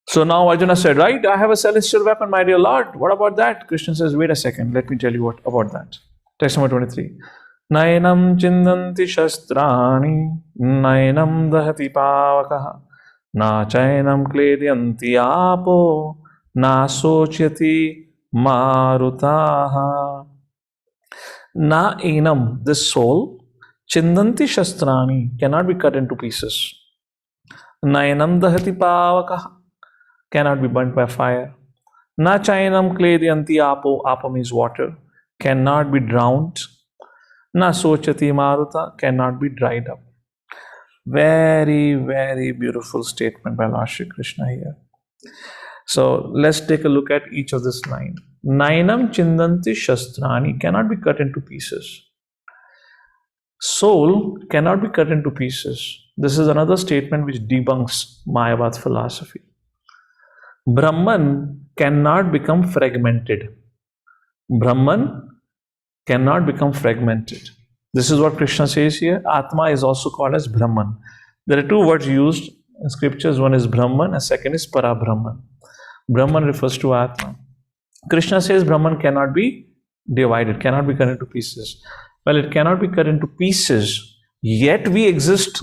So now Arjuna said, right, I have a celestial weapon, my dear Lord. What about that? Krishna says, wait a second. Let me tell you what about that. Text number 23. Nainam chindanti shastrani, nainam dahati pavakaha, na chainam kledyanti apo, na sochyati marutaha. Na enam, this soul, chindanti shastrani, cannot be cut into pieces. Nainam dahati pavakaha, cannot be burnt by fire. Na chainam kledyanti apo, apo means water, cannot be drowned. Na sochati maruta, cannot be dried up. Very, very beautiful statement by Lord Shri Krishna here. So let's take a look at each of this line. Nainam chindanti shastrani, cannot be cut into pieces. Soul cannot be cut into pieces. This is another statement which debunks Mayavad philosophy. Brahman cannot become fragmented. Brahman cannot become fragmented. This is what Krishna says here. Atma is also called as Brahman. There are 2 words used in scriptures. One is Brahman and second is Para-Brahman. Brahman refers to Atma. Krishna says Brahman cannot be divided, cannot be cut into pieces. Well, it cannot be cut into pieces, yet we exist.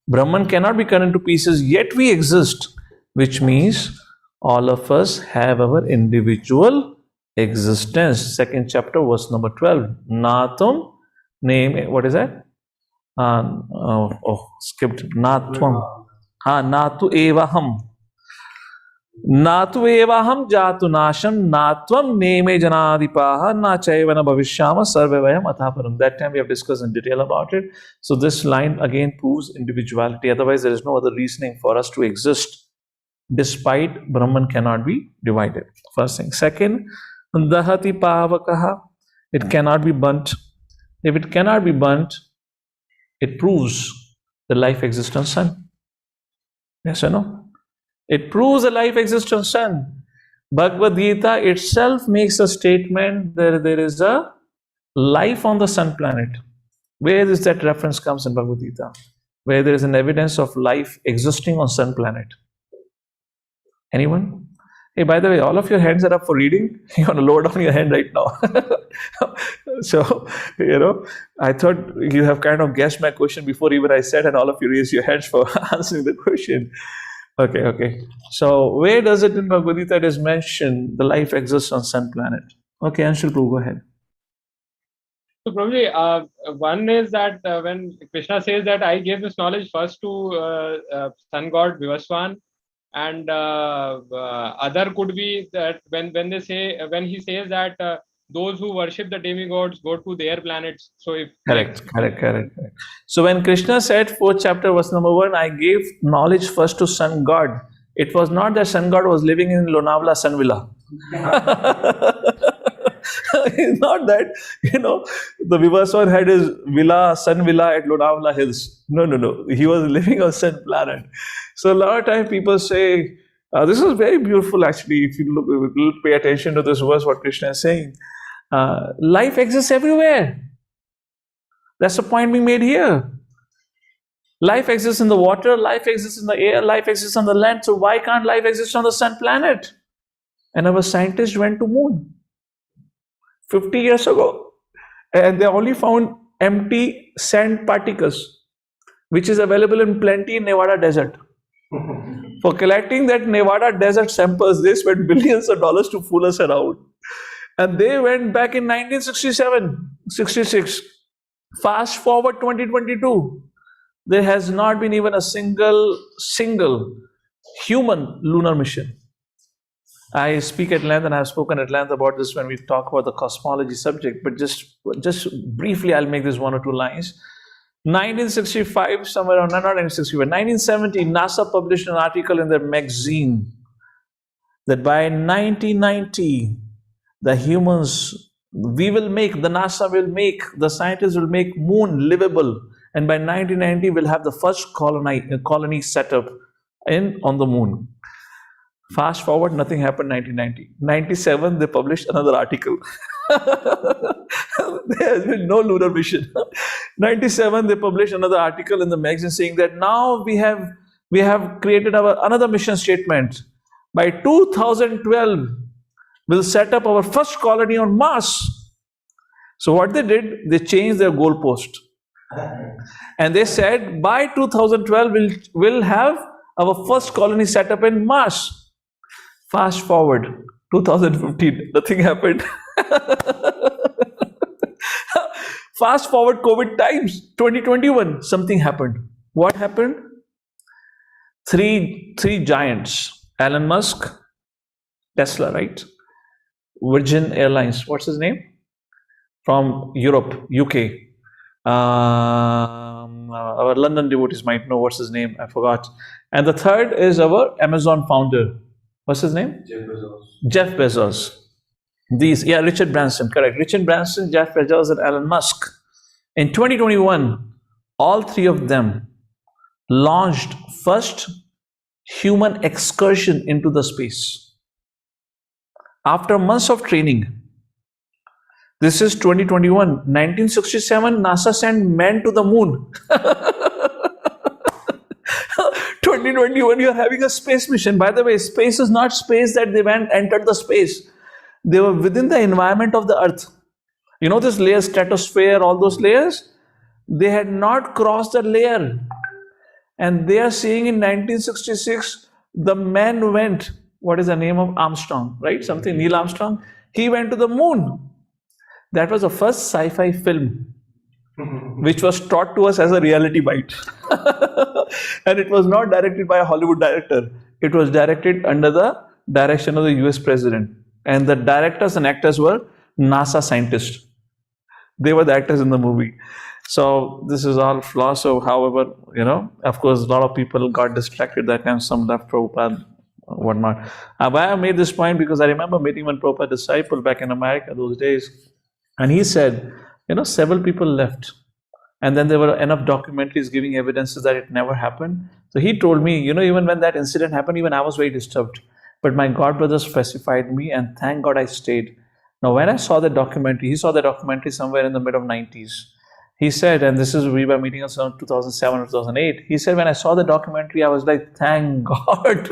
Brahman cannot be cut into pieces, yet we exist, which means all of us have our individual existence. 2nd chapter, verse number 12. Natum, name, what is that? Skipped. Natvam. Natu evaham. Natu evaham jatu nasham natvam neme janadipaha na chaivana bhavishyama sarvevayam athaparam. That time we have discussed in detail about it. So this line again proves individuality. Otherwise, there is no other reasoning for us to exist, despite Brahman cannot be divided. First thing. Second, dahati pavakaha. It cannot be burnt. If it cannot be burnt, it proves the life existence sun. Yes or no? It proves a life existence sun. Bhagavad Gita itself makes a statement that there is a life on the sun planet. Where is that reference comes in Bhagavad Gita? Where there is an evidence of life existing on sun planet. Anyone? Hey, by the way, all of your hands are up for reading. You want to lower down your hand right now. So, I thought you have kind of guessed my question before even I said, and all of you raised your hands for answering the question. Okay. So, where does it in Bhagavad Gita it is mentioned the life exists on sun planet? Okay, Anshul, go ahead. So probably one is that when Krishna says that I gave this knowledge first to sun god Vivaswan, and other could be that when he says that those who worship the demigods go to their planets. So if Correct. So when Krishna said, 4th chapter, verse number 1, I gave knowledge first to sun god, it was not that sun god was living in Lonavala Sun Villa. It's not that, the Vivaswan had his sun villa at Lonavala Hills. No. He was living on sun planet. So a lot of times people say, this is very beautiful actually, if you pay attention to this verse, what Krishna is saying. Life exists everywhere. That's the point being made here. Life exists in the water, life exists in the air, life exists on the land. So why can't life exist on the sun planet? And our scientists went to moon 50 years ago. And they only found empty sand particles, which is available in plenty in Nevada desert. For collecting that Nevada desert samples, they spent billions of dollars to fool us around. And they went back in 1967, 66. Fast forward 2022. There has not been even a single human lunar mission. I speak at length, and I've spoken at length about this when we talk about the cosmology subject, but just briefly, I'll make this 1 or 2 lines. 1965, somewhere around, not 1965, 1970, NASA published an article in their magazine that by 1990, the NASA will make, the scientists will make moon livable, and by 1990, we'll have the first colony set up on the moon. Fast forward, nothing happened 1990. 97, they published another article. There has been no lunar mission. 97, they published another article in the magazine saying that now we have created another mission statement. By 2012, we'll set up our first colony on Mars. So what they did, they changed their goalpost. And they said by 2012, we'll have our first colony set up in Mars. Fast forward, 2015, nothing happened. Fast forward COVID times, 2021, something happened. What happened? Three giants, Elon Musk, Tesla, right? Virgin Airlines, what's his name? From Europe, UK. Our London devotees might know what's his name, I forgot. And the third is our Amazon founder. What's his name? Jeff Bezos. Richard Branson, correct. Richard Branson, Jeff Bezos, and Elon Musk. In 2021, all three of them launched first human excursion into the space. After months of training, this is 2021. 1967, NASA sent men to the moon. 2021, you're having a space mission. By the way, space is not space that they entered the space. They were within the environment of the Earth. You know this layer, stratosphere, all those layers? They had not crossed that layer. And they are saying in 1966, the man went, what is the name of Armstrong, right? Something, Neil Armstrong. He went to the moon. That was the first sci-fi film which was taught to us as a reality bite. And it was not directed by a Hollywood director. It was directed under the direction of the US president. And the directors and actors were NASA scientists. They were the actors in the movie. So this is all flaw. So however, of course, a lot of people got distracted that time, some left Prabhupada, whatnot. Why I made this point, because I remember meeting one Prabhupada disciple back in America those days, and he said, several people left. And then there were enough documentaries giving evidences that it never happened. So he told me, even when that incident happened, even I was very disturbed. But my god brother specified me, and thank God I stayed. Now, when I saw the documentary, he saw the documentary somewhere in the mid of 90s. He said, and this is, we were meeting us around 2007 or 2008. He said, when I saw the documentary, I was like, thank God.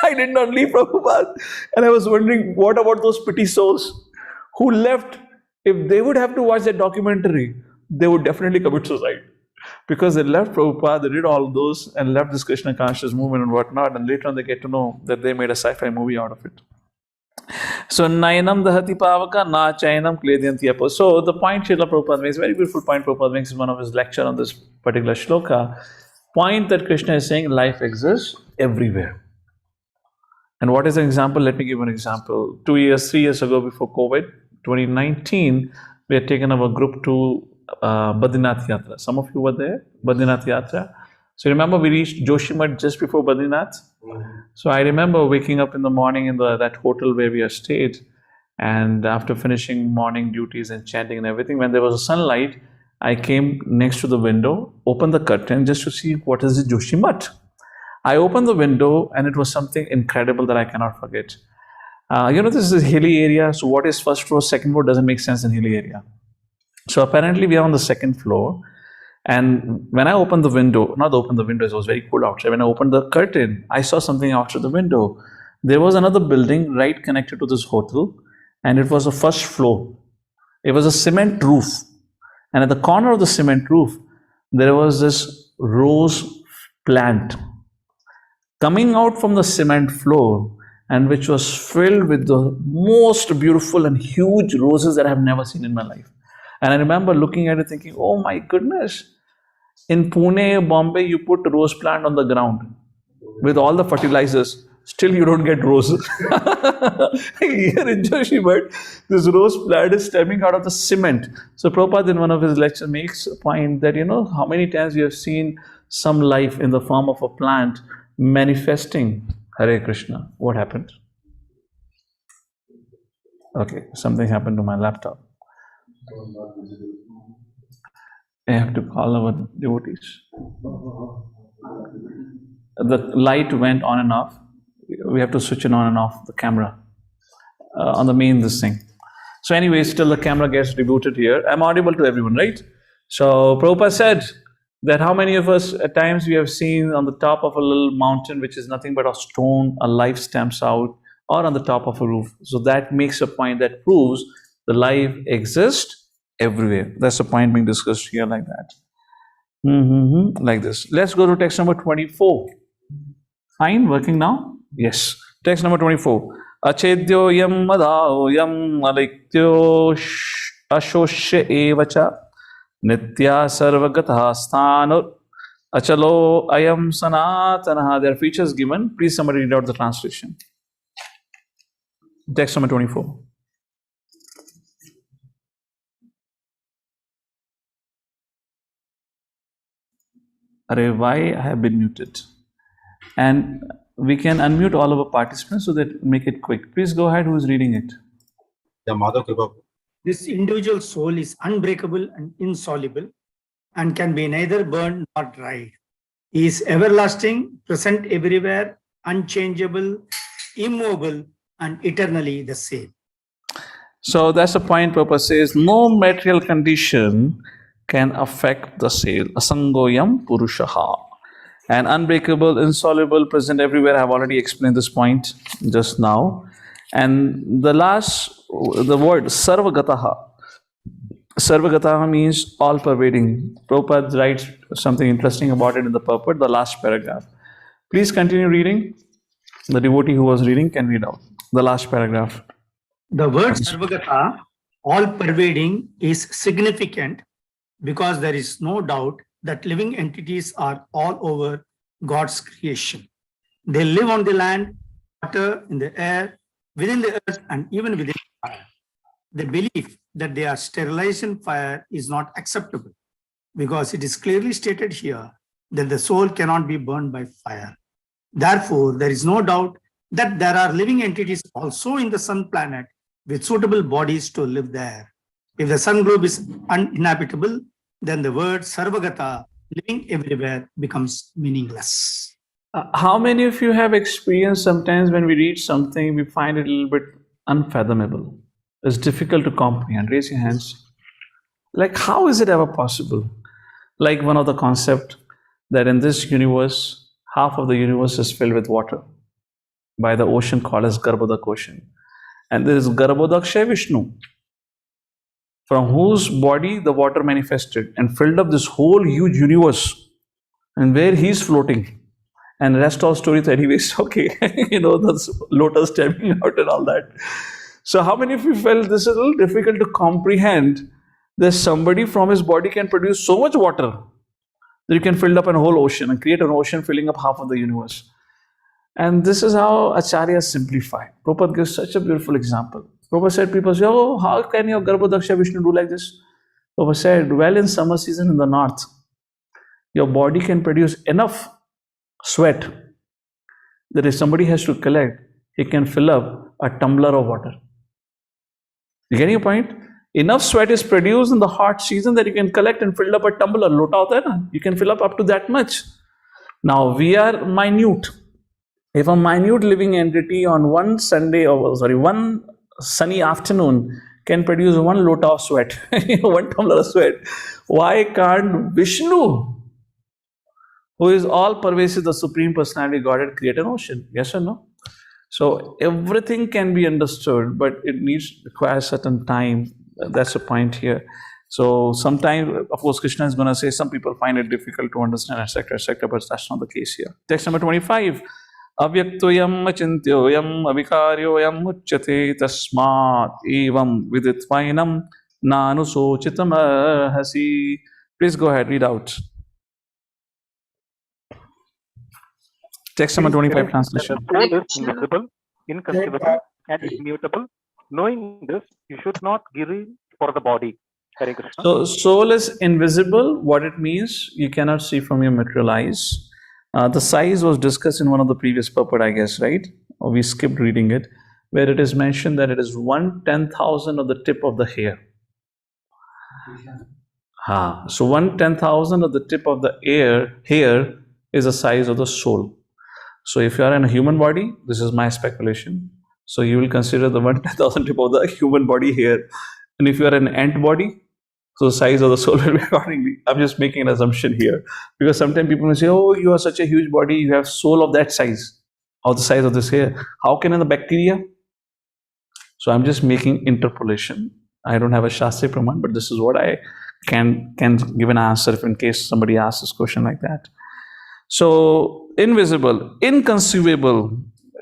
I did not leave Prabhupada. And I was wondering, what about those pity souls who left? If they would have to watch that documentary, they would definitely commit suicide. Because they left Prabhupada, they did all those and left this Krishna conscious movement and whatnot. And later on, they get to know that they made a sci-fi movie out of it. So, Nayanam dahati pavaka, na chayanam kledyanti apo. So, the point Srila Prabhupada makes, very beautiful point Prabhupada makes in one of his lecture on this particular shloka. Point that Krishna is saying life exists everywhere. And what is an example? Let me give an example. 3 years ago before COVID, 2019, we had taken our group to Badrinath Yatra. Some of you were there, Badrinath Yatra. So remember, we reached Joshimath just before Badrinath. So I remember waking up in the morning in that hotel where we had stayed, and after finishing morning duties and chanting and everything, when there was a sunlight, I came next to the window, opened the curtain just to see what is the Joshimath. I opened the window and it was something incredible that I cannot forget. This is a hilly area, so what is first floor, second floor doesn't make sense in hilly area. So apparently we are on the second floor, and when I opened the window, not opened the window, it was very cold outside. When I opened the curtain, I saw something outside the window. There was another building right connected to this hotel, and it was a first floor. It was a cement roof, and at the corner of the cement roof, there was this rose plant coming out from the cement floor, and which was filled with the most beautiful and huge roses that I have never seen in my life. And I remember looking at it thinking, oh my goodness, in Pune, Bombay, you put rose plant on the ground with all the fertilizers, still you don't get roses. Here in Joshimath, this rose plant is stemming out of the cement. So Prabhupada in one of his lectures makes a point that, how many times you have seen some life in the form of a plant manifesting. Hare Krishna. What happened? Okay, something happened to my laptop. I have to call our devotees. The light went on and off. We have to switch it on and off the camera on the main this thing. So anyway, still the camera gets rebooted here. I'm audible to everyone, right? So Prabhupada said that how many of us at times we have seen on the top of a little mountain which is nothing but a stone, a life stamps out, or on the top of a roof. So that makes a point that proves the life exists everywhere. That's the point being discussed here like that. Like this. Let's go to text number 24. Fine, working now? Yes. Text number 24. Achedyo yam madao yam aliktyo ashoshya evacha nitya sarvagata sthanur achalo ayam sanatanaha. There are features given. Please somebody read out the translation. Text number 24. Array, why I have been muted? And we can unmute all of our participants so that make it quick. Please go ahead. Who is reading it? This individual soul is unbreakable and insoluble and can be neither burned nor dried. He is everlasting, present everywhere, unchangeable, immovable, and eternally the same. So that's the point Prabhupada says, no material condition can affect the soul. Asangoyam purushaha. And unbreakable, insoluble, present everywhere. I have already explained this point just now. And the word sarvagataha. Sarvagataha means all pervading. Prabhupada writes something interesting about it in the purport, the last paragraph. Please continue reading. The devotee who was reading can read out the last paragraph. The word sarvagata, all pervading, is significant because there is no doubt that living entities are all over God's creation. They live on the land, water, in the air, within the earth, and even within fire. The belief that they are sterilized in fire is not acceptable because it is clearly stated here that the soul cannot be burned by fire. Therefore, there is no doubt that there are living entities also in the sun planet with suitable bodies to live there. If the sun globe is uninhabitable, then the word Sarvagata, living everywhere, becomes meaningless. How many of you have experienced sometimes when we read something, we find it a little bit unfathomable? It's difficult to comprehend. Raise your hands. Like, how is it ever possible? Like one of the concept that in this universe, half of the universe is filled with water by the ocean called as Garbhodak Ocean. And there is Garbhodaksha Vishnu, from whose body the water manifested and filled up this whole huge universe, and where he's floating. And rest all stories anyways, okay, the lotus stepping out and all that. So how many of you felt this is a little difficult to comprehend, that somebody from his body can produce so much water that you can fill up a whole ocean and create an ocean filling up half of the universe? And this is how Acharya simplified. Prabhupada gives such a beautiful example. Prabhupada said, people say, oh, how can your Garbhodaksha Vishnu do like this? Prabhupada said, well, in summer season in the north, your body can produce enough sweat that if somebody has to collect, he can fill up a tumbler of water. You get your point? Enough sweat is produced in the hot season that you can collect and fill up a tumbler. Lota hota hai na? You can fill up to that much. Now we are minute. If a minute living entity on one sunny afternoon can produce one lota of sweat, one tumbler of sweat, why can't Vishnu, who is all pervasive, the Supreme Personality Godhead, create an ocean? Yes or no? So everything can be understood, but it requires certain time. That's the point here. So sometimes, of course, Krishna is going to say some people find it difficult to understand, etc., but that's not the case here. Text number 25. Avyaktoyam achintyoyam avikaryoyam uchyate tasmat evam viditvainam nanusochitam ahasi. Please go ahead, read out. Text number 25 translation. The soul is invisible, inconceivable, and immutable. Knowing this, you should not give in for the body. Hare Krishna. So, soul is invisible. What it means, you cannot see from your material eyes. The size was discussed in one of the previous purport, I guess, right? Or we skipped reading it, where it is mentioned that it is 1/10,000 of the tip of the hair. So 1/10,000 of the tip of the hair is the size of the soul. So if you are in a human body, this is my speculation. So you will consider the 1/10,000 tip of the human body hair. And if you are an ant body, so the size of the soul will be accordingly. I'm just making an assumption here. Because sometimes people may say, oh, you are such a huge body, you have soul of that size, of the size of this hair. How can in the bacteria? So I'm just making interpolation. I don't have a Shastri Praman, but this is what I can give an answer if in case somebody asks this question like that. So invisible, inconceivable.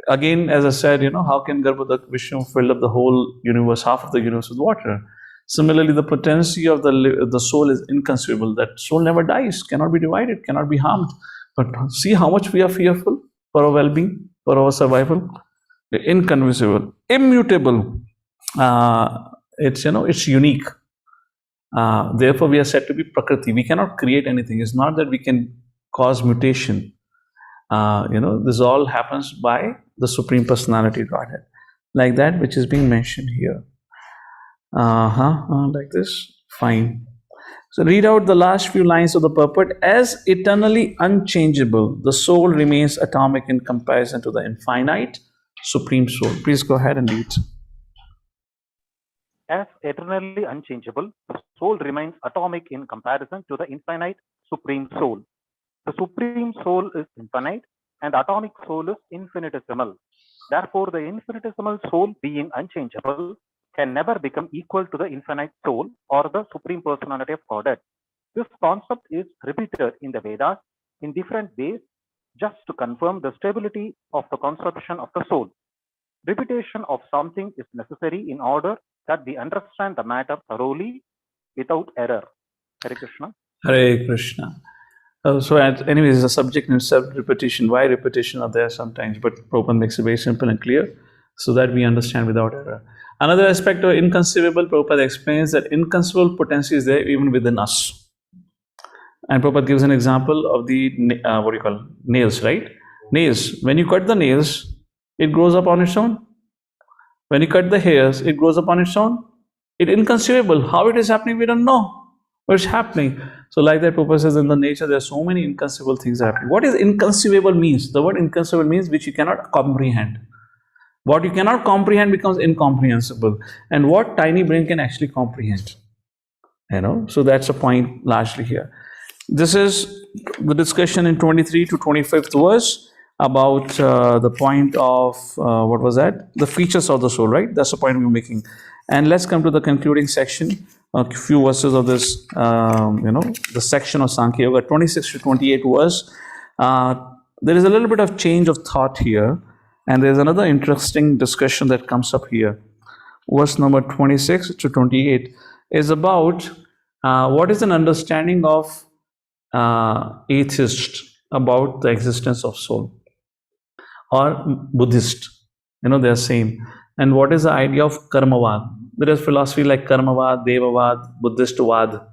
Again, as I said, how can Garbhodak Vishnu fill up the whole universe, half of the universe with water? Similarly, the potency of the soul is inconceivable. That soul never dies, cannot be divided, cannot be harmed. But see how much we are fearful for our well-being, for our survival. Inconceivable, immutable. It's unique. Therefore, we are said to be Prakriti. We cannot create anything. It's not that we can cause mutation. This all happens by the Supreme Personality Godhead, like that which is being mentioned here. Like this. Fine. So read out the last few lines of the purport. As eternally unchangeable, the soul remains atomic in comparison to the infinite Supreme Soul. Please go ahead and read. As eternally unchangeable, the soul remains atomic in comparison to the infinite Supreme Soul. The Supreme Soul is infinite and the atomic soul is infinitesimal. Therefore, the infinitesimal soul, being unchangeable, can never become equal to the infinite soul or the Supreme Personality of Godhead. This concept is repeated in the Vedas in different ways just to confirm the stability of the conception of the soul. Repetition of something is necessary in order that we understand the matter thoroughly without error. Hare Krishna. Hare Krishna. Anyways, the subject and self-repetition. Why repetition are there sometimes? But Prabhupada makes it very simple and clear so that we understand without error. Another aspect of inconceivable, Prabhupada explains that inconceivable potency is there even within us. And Prabhupada gives an example of the, nails, right? Nails. When you cut the nails, it grows up on its own. When you cut the hairs, it grows up on its own. It's inconceivable. How it is happening, we don't know. But it's happening. So like that, Prabhupada says, in the nature, there are so many inconceivable things happening. What is inconceivable means? The word inconceivable means which you cannot comprehend. What you cannot comprehend becomes incomprehensible. And what tiny brain can actually comprehend? So that's the point largely here. This is the discussion in 23 to 25th verse about the point of, what was that? The features of the soul, right? That's the point we're making. And let's come to the concluding section, a few verses of this, the section of Sankhya Yoga, 26 to 28 verse. There is a little bit of change of thought here. And there's another interesting discussion that comes up here. Verse number 26 to 28 is about what is an understanding of atheist about the existence of soul, or Buddhist, they are same. And what is the idea of karmavad? There is philosophy like karmavad, devavad, Buddhistvad,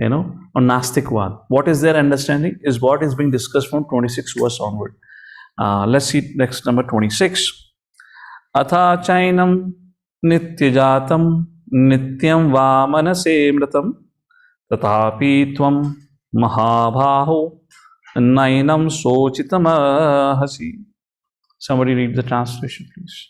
or Nastikvad. What is their understanding is what is being discussed from 26 verse onward. Let's see next, number 26. Atha chainam nityajatam nityam va manase mritam tatapi tvam mahabhaho nainam sochitam ahasi. Somebody read the translation, please.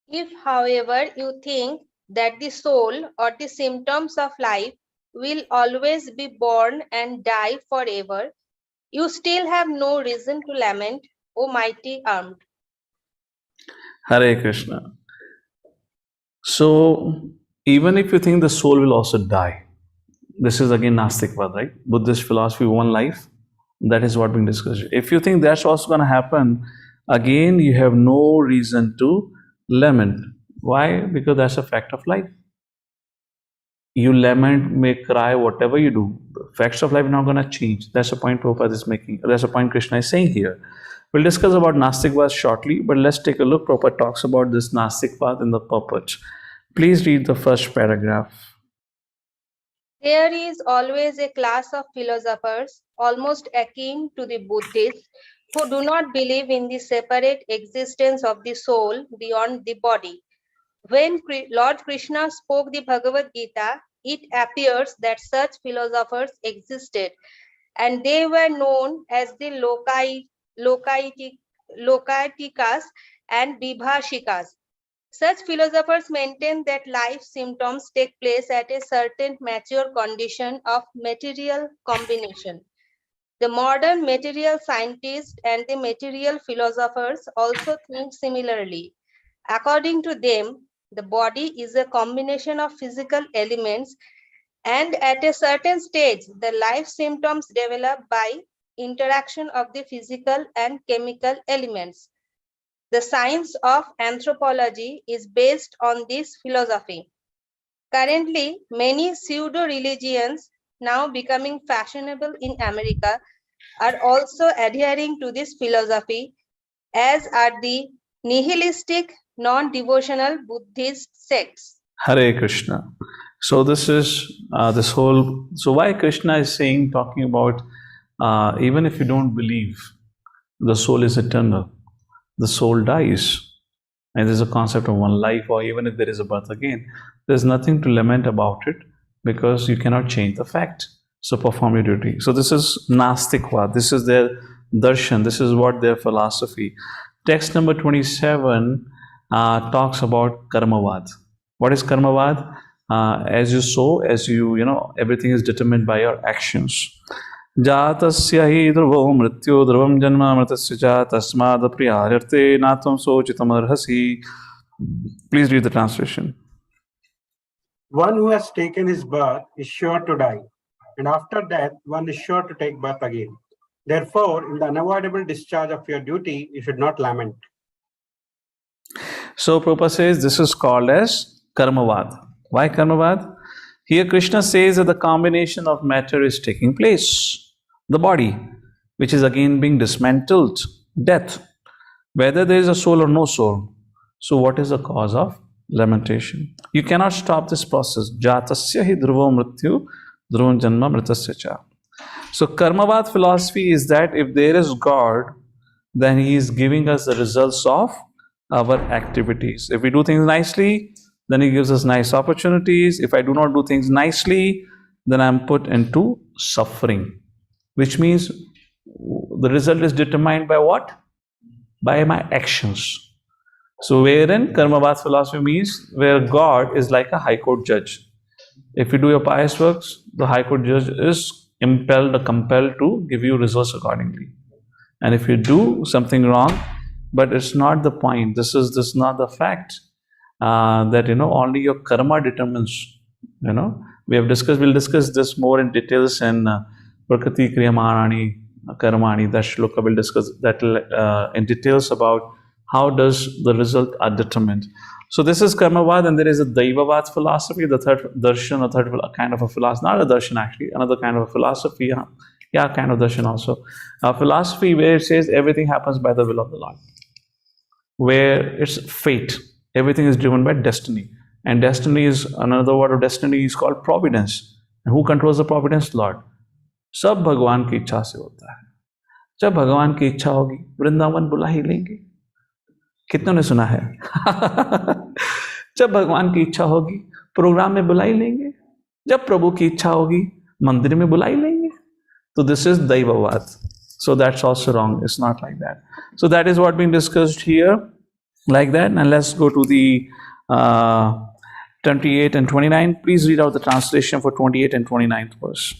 If, however, you think that the soul or the symptoms of life will always be born and die forever, you still have no reason to lament, O mighty armed. Hare Krishna. So, even if you think the soul will also die, this is again Nastikvad, right? Buddhist philosophy, one life. That is what being discussed. If you think that's also going to happen, again, you have no reason to lament. Why? Because that's a fact of life. You lament, may cry, whatever you do. The facts of life are not going to change. That's the point Prabhupada is making. That's the point Krishna is saying here. We'll discuss about Nastikvad shortly, but let's take a look. Prabhupada talks about this Nastikvad in the purport. Please read the first paragraph. There is always a class of philosophers, almost akin to the Buddhists, who do not believe in the separate existence of the soul beyond the body. When Lord Krishna spoke the Bhagavad Gita, it appears that such philosophers existed, and they were known as the Lokatikas and Vibhashikas. Such philosophers maintain that life symptoms take place at a certain mature condition of material combination. The modern material scientists and the material philosophers also think similarly. According to them, the body is a combination of physical elements, and at a certain stage, the life symptoms develop by interaction of the physical and chemical elements. The science of anthropology is based on this philosophy. Currently, many pseudo-religions, now becoming fashionable in America, are also adhering to this philosophy, as are the nihilistic, non-devotional Buddhist sects. Hare Krishna. So this is this whole. So why Krishna is saying, talking about even if you don't believe the soul is eternal, the soul dies, and there's a concept of one life, or even if there is a birth again, there's nothing to lament about it because you cannot change the fact. So perform your duty. So this is Nastikvad. This is their darshan. This is what their philosophy. Text number 27 talks about karmavad. What is karmavad? As you sow, as you everything is determined by your actions. Jatasya hi dhruvo mrityo dhruvam janma mritasya cha tasmad apriyarthe natam sochitam arhasi. Please read the translation. One who has taken his birth is sure to die, and after death, one is sure to take birth again. Therefore, in the unavoidable discharge of your duty, you should not lament. So Prabhupada says this is called as karmavad. Why karmavad? Here Krishna says that the combination of matter is taking place. The body, which is again being dismantled, death. Whether there is a soul or no soul. So what is the cause of lamentation? You cannot stop this process. Jatasya hi dhruvo mrityu, dhruvam janma mritasya cha. So Karmavad philosophy is that if there is God, then He is giving us the results of our activities. If we do things nicely, then He gives us nice opportunities. If I do not do things nicely, then I am put into suffering. Which means the result is determined by what? By my actions. So wherein Karmavad philosophy means where God is like a high court judge. If you do your pious works, the high court judge is impelled or compelled to give you results accordingly. And if you do something wrong, but it's not the point, this is not the fact, that only your karma determines. We'll discuss this more in details in Prakriti Kriyamarani Karmani. That shloka will discuss that in details about how does the result are determined. So this is Karmavad, and there is a Daivavad philosophy, the third darshan, a third kind of a philosophy, not a darshan actually, another kind of a philosophy, kind of darshan also. A philosophy where it says everything happens by the will of the Lord, where it's fate, everything is driven by destiny. And destiny is, another word of destiny is called providence. And who controls the providence? Lord. सब भगवान की इच्छा से होता है. जब भगवान की इच्छा होगी वृंदावन बुला ही लेंगे. कितनों ने सुना है? जब भगवान की इच्छा होगी प्रोग्राम में बुला ही लेंगे. जब प्रभु की इच्छा होगी मंदिर में बुला ही लेंगे. So this is Daivavad. So that's also wrong. It's not like that. So that is what being discussed here, like that. And let's go to the 28 and 29. Please read out the translation for 28 and 29th verse.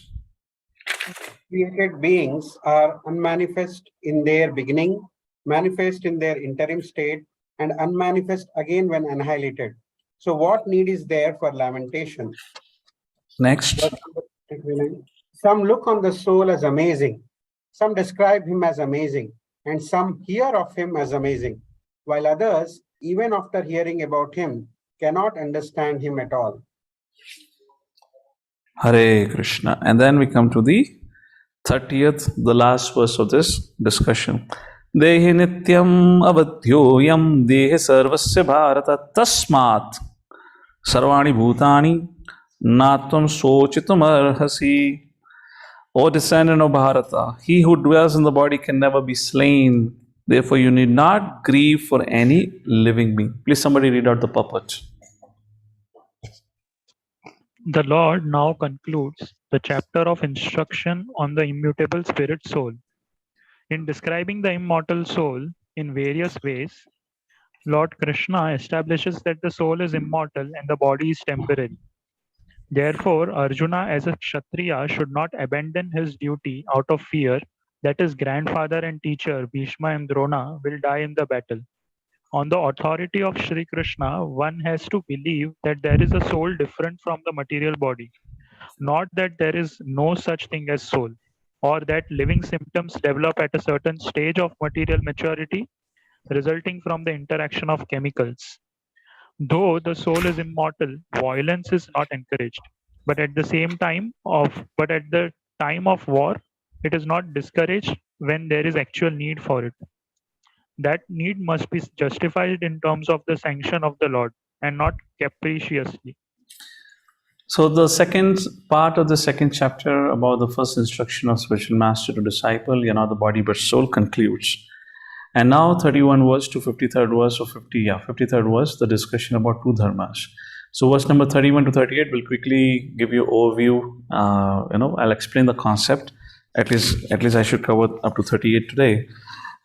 Created beings are unmanifest in their beginning, manifest in their interim state, and unmanifest again when annihilated. So what need is there for lamentation? Next. Some look on the soul as amazing, some describe him as amazing, and some hear of him as amazing, while others, even after hearing about him, cannot understand him at all. Hare Krishna. And then we come to the 30th, the last verse of this discussion. Dehi nityam avadhyoyam dehe sarvasya bharata tasmat sarvani bhutani natvam sochitum arhasi. O descendant of Bharata, he who dwells in the body can never be slain. Therefore, you need not grieve for any living being. Please somebody read out the purport. The Lord now concludes the chapter of instruction on the immutable spirit soul. In describing the immortal soul in various ways, Lord Krishna establishes that the soul is immortal and the body is temporary. Therefore, Arjuna as a Kshatriya should not abandon his duty out of fear that his grandfather and teacher Bhishma and Drona will die in the battle. On the authority of Sri Krishna, one has to believe that there is a soul different from the material body, not that there is no such thing as soul, or that living symptoms develop at a certain stage of material maturity resulting from the interaction of chemicals. Though the soul is immortal, violence is not encouraged. But at the time of war, it is not discouraged when there is actual need for it. That need must be justified in terms of the sanction of the Lord and not capriciously. So the second part of the second chapter about the first instruction of spiritual master to disciple, the body but soul, concludes. And now 31 verse to 53rd verse, or 53rd verse, the discussion about two dharmas. So verse number 31 to 38 will quickly give you overview. I'll explain the concept. At least I should cover up to 38 today.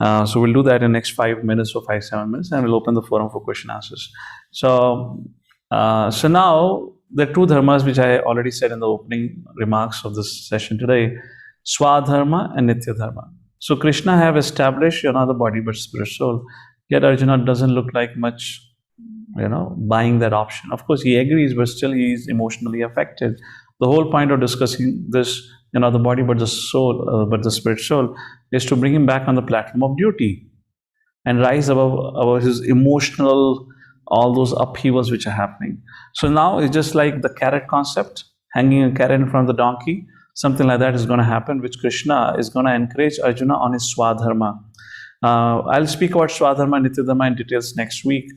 So we'll do that in the next 5 minutes or 5-7 minutes, and we'll open the forum for question answers. So now the two dharmas which I already said in the opening remarks of this session today, Swadharma and Nitya Dharma. So Krishna have established, the body but spirit soul. Yet Arjuna doesn't look like much, buying that option. Of course, he agrees, but still he is emotionally affected. The whole point of discussing this, the body but the soul, but the spirit soul, is to bring him back on the platform of duty and rise above his emotional, all those upheavals which are happening. So now it's just like the carrot concept. hanging a carrot in front of the donkey. Something like that is going to happen, which Krishna is going to encourage Arjuna on his Swadharma. I'll speak about Swadharma and Nityadharma in details next week.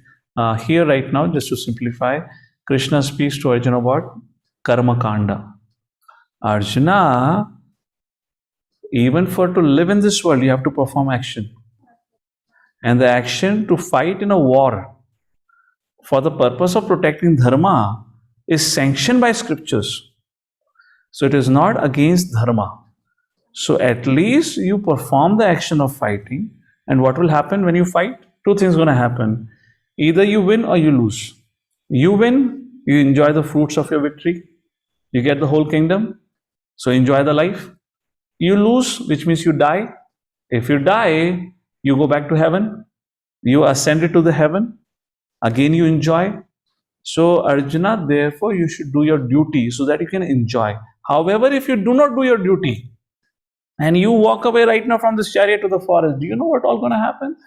Here right now, just to simplify, Krishna speaks to Arjuna about Karma Kanda. Arjuna, even for to live in this world, you have to perform action. And the action to fight in a war for the purpose of protecting dharma is sanctioned by scriptures. So it is not against dharma. So at least you perform the action of fighting. And what will happen when you fight? Two things are going to happen. Either you win or you lose. You win, you enjoy the fruits of your victory. You get the whole kingdom. So enjoy the life. You lose, which means you die. If you die, you go back to heaven. You ascended to the heaven. Again, you enjoy. So Arjuna, therefore, you should do your duty so that you can enjoy. However, if you do not do your duty and you walk away right now from this chariot to the forest, do you know what all going to happen?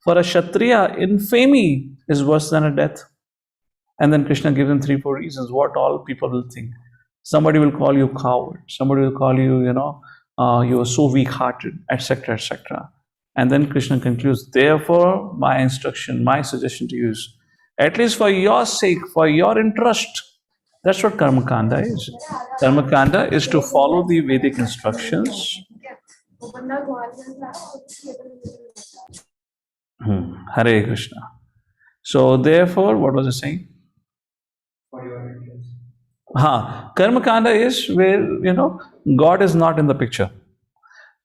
For a Kshatriya, infamy is worse than a death. And then Krishna gives him 3-4 reasons what all people will think. Somebody will call you coward. Somebody will call you, you are so weak-hearted, etc., etc. And then Krishna concludes, therefore, my instruction, my suggestion to you is, at least for your sake, for your interest, that's what Karma Kanda is. Karma Kanda is to follow the Vedic instructions. Hare Krishna. So therefore, what was I saying? Karma Kanda is where, God is not in the picture.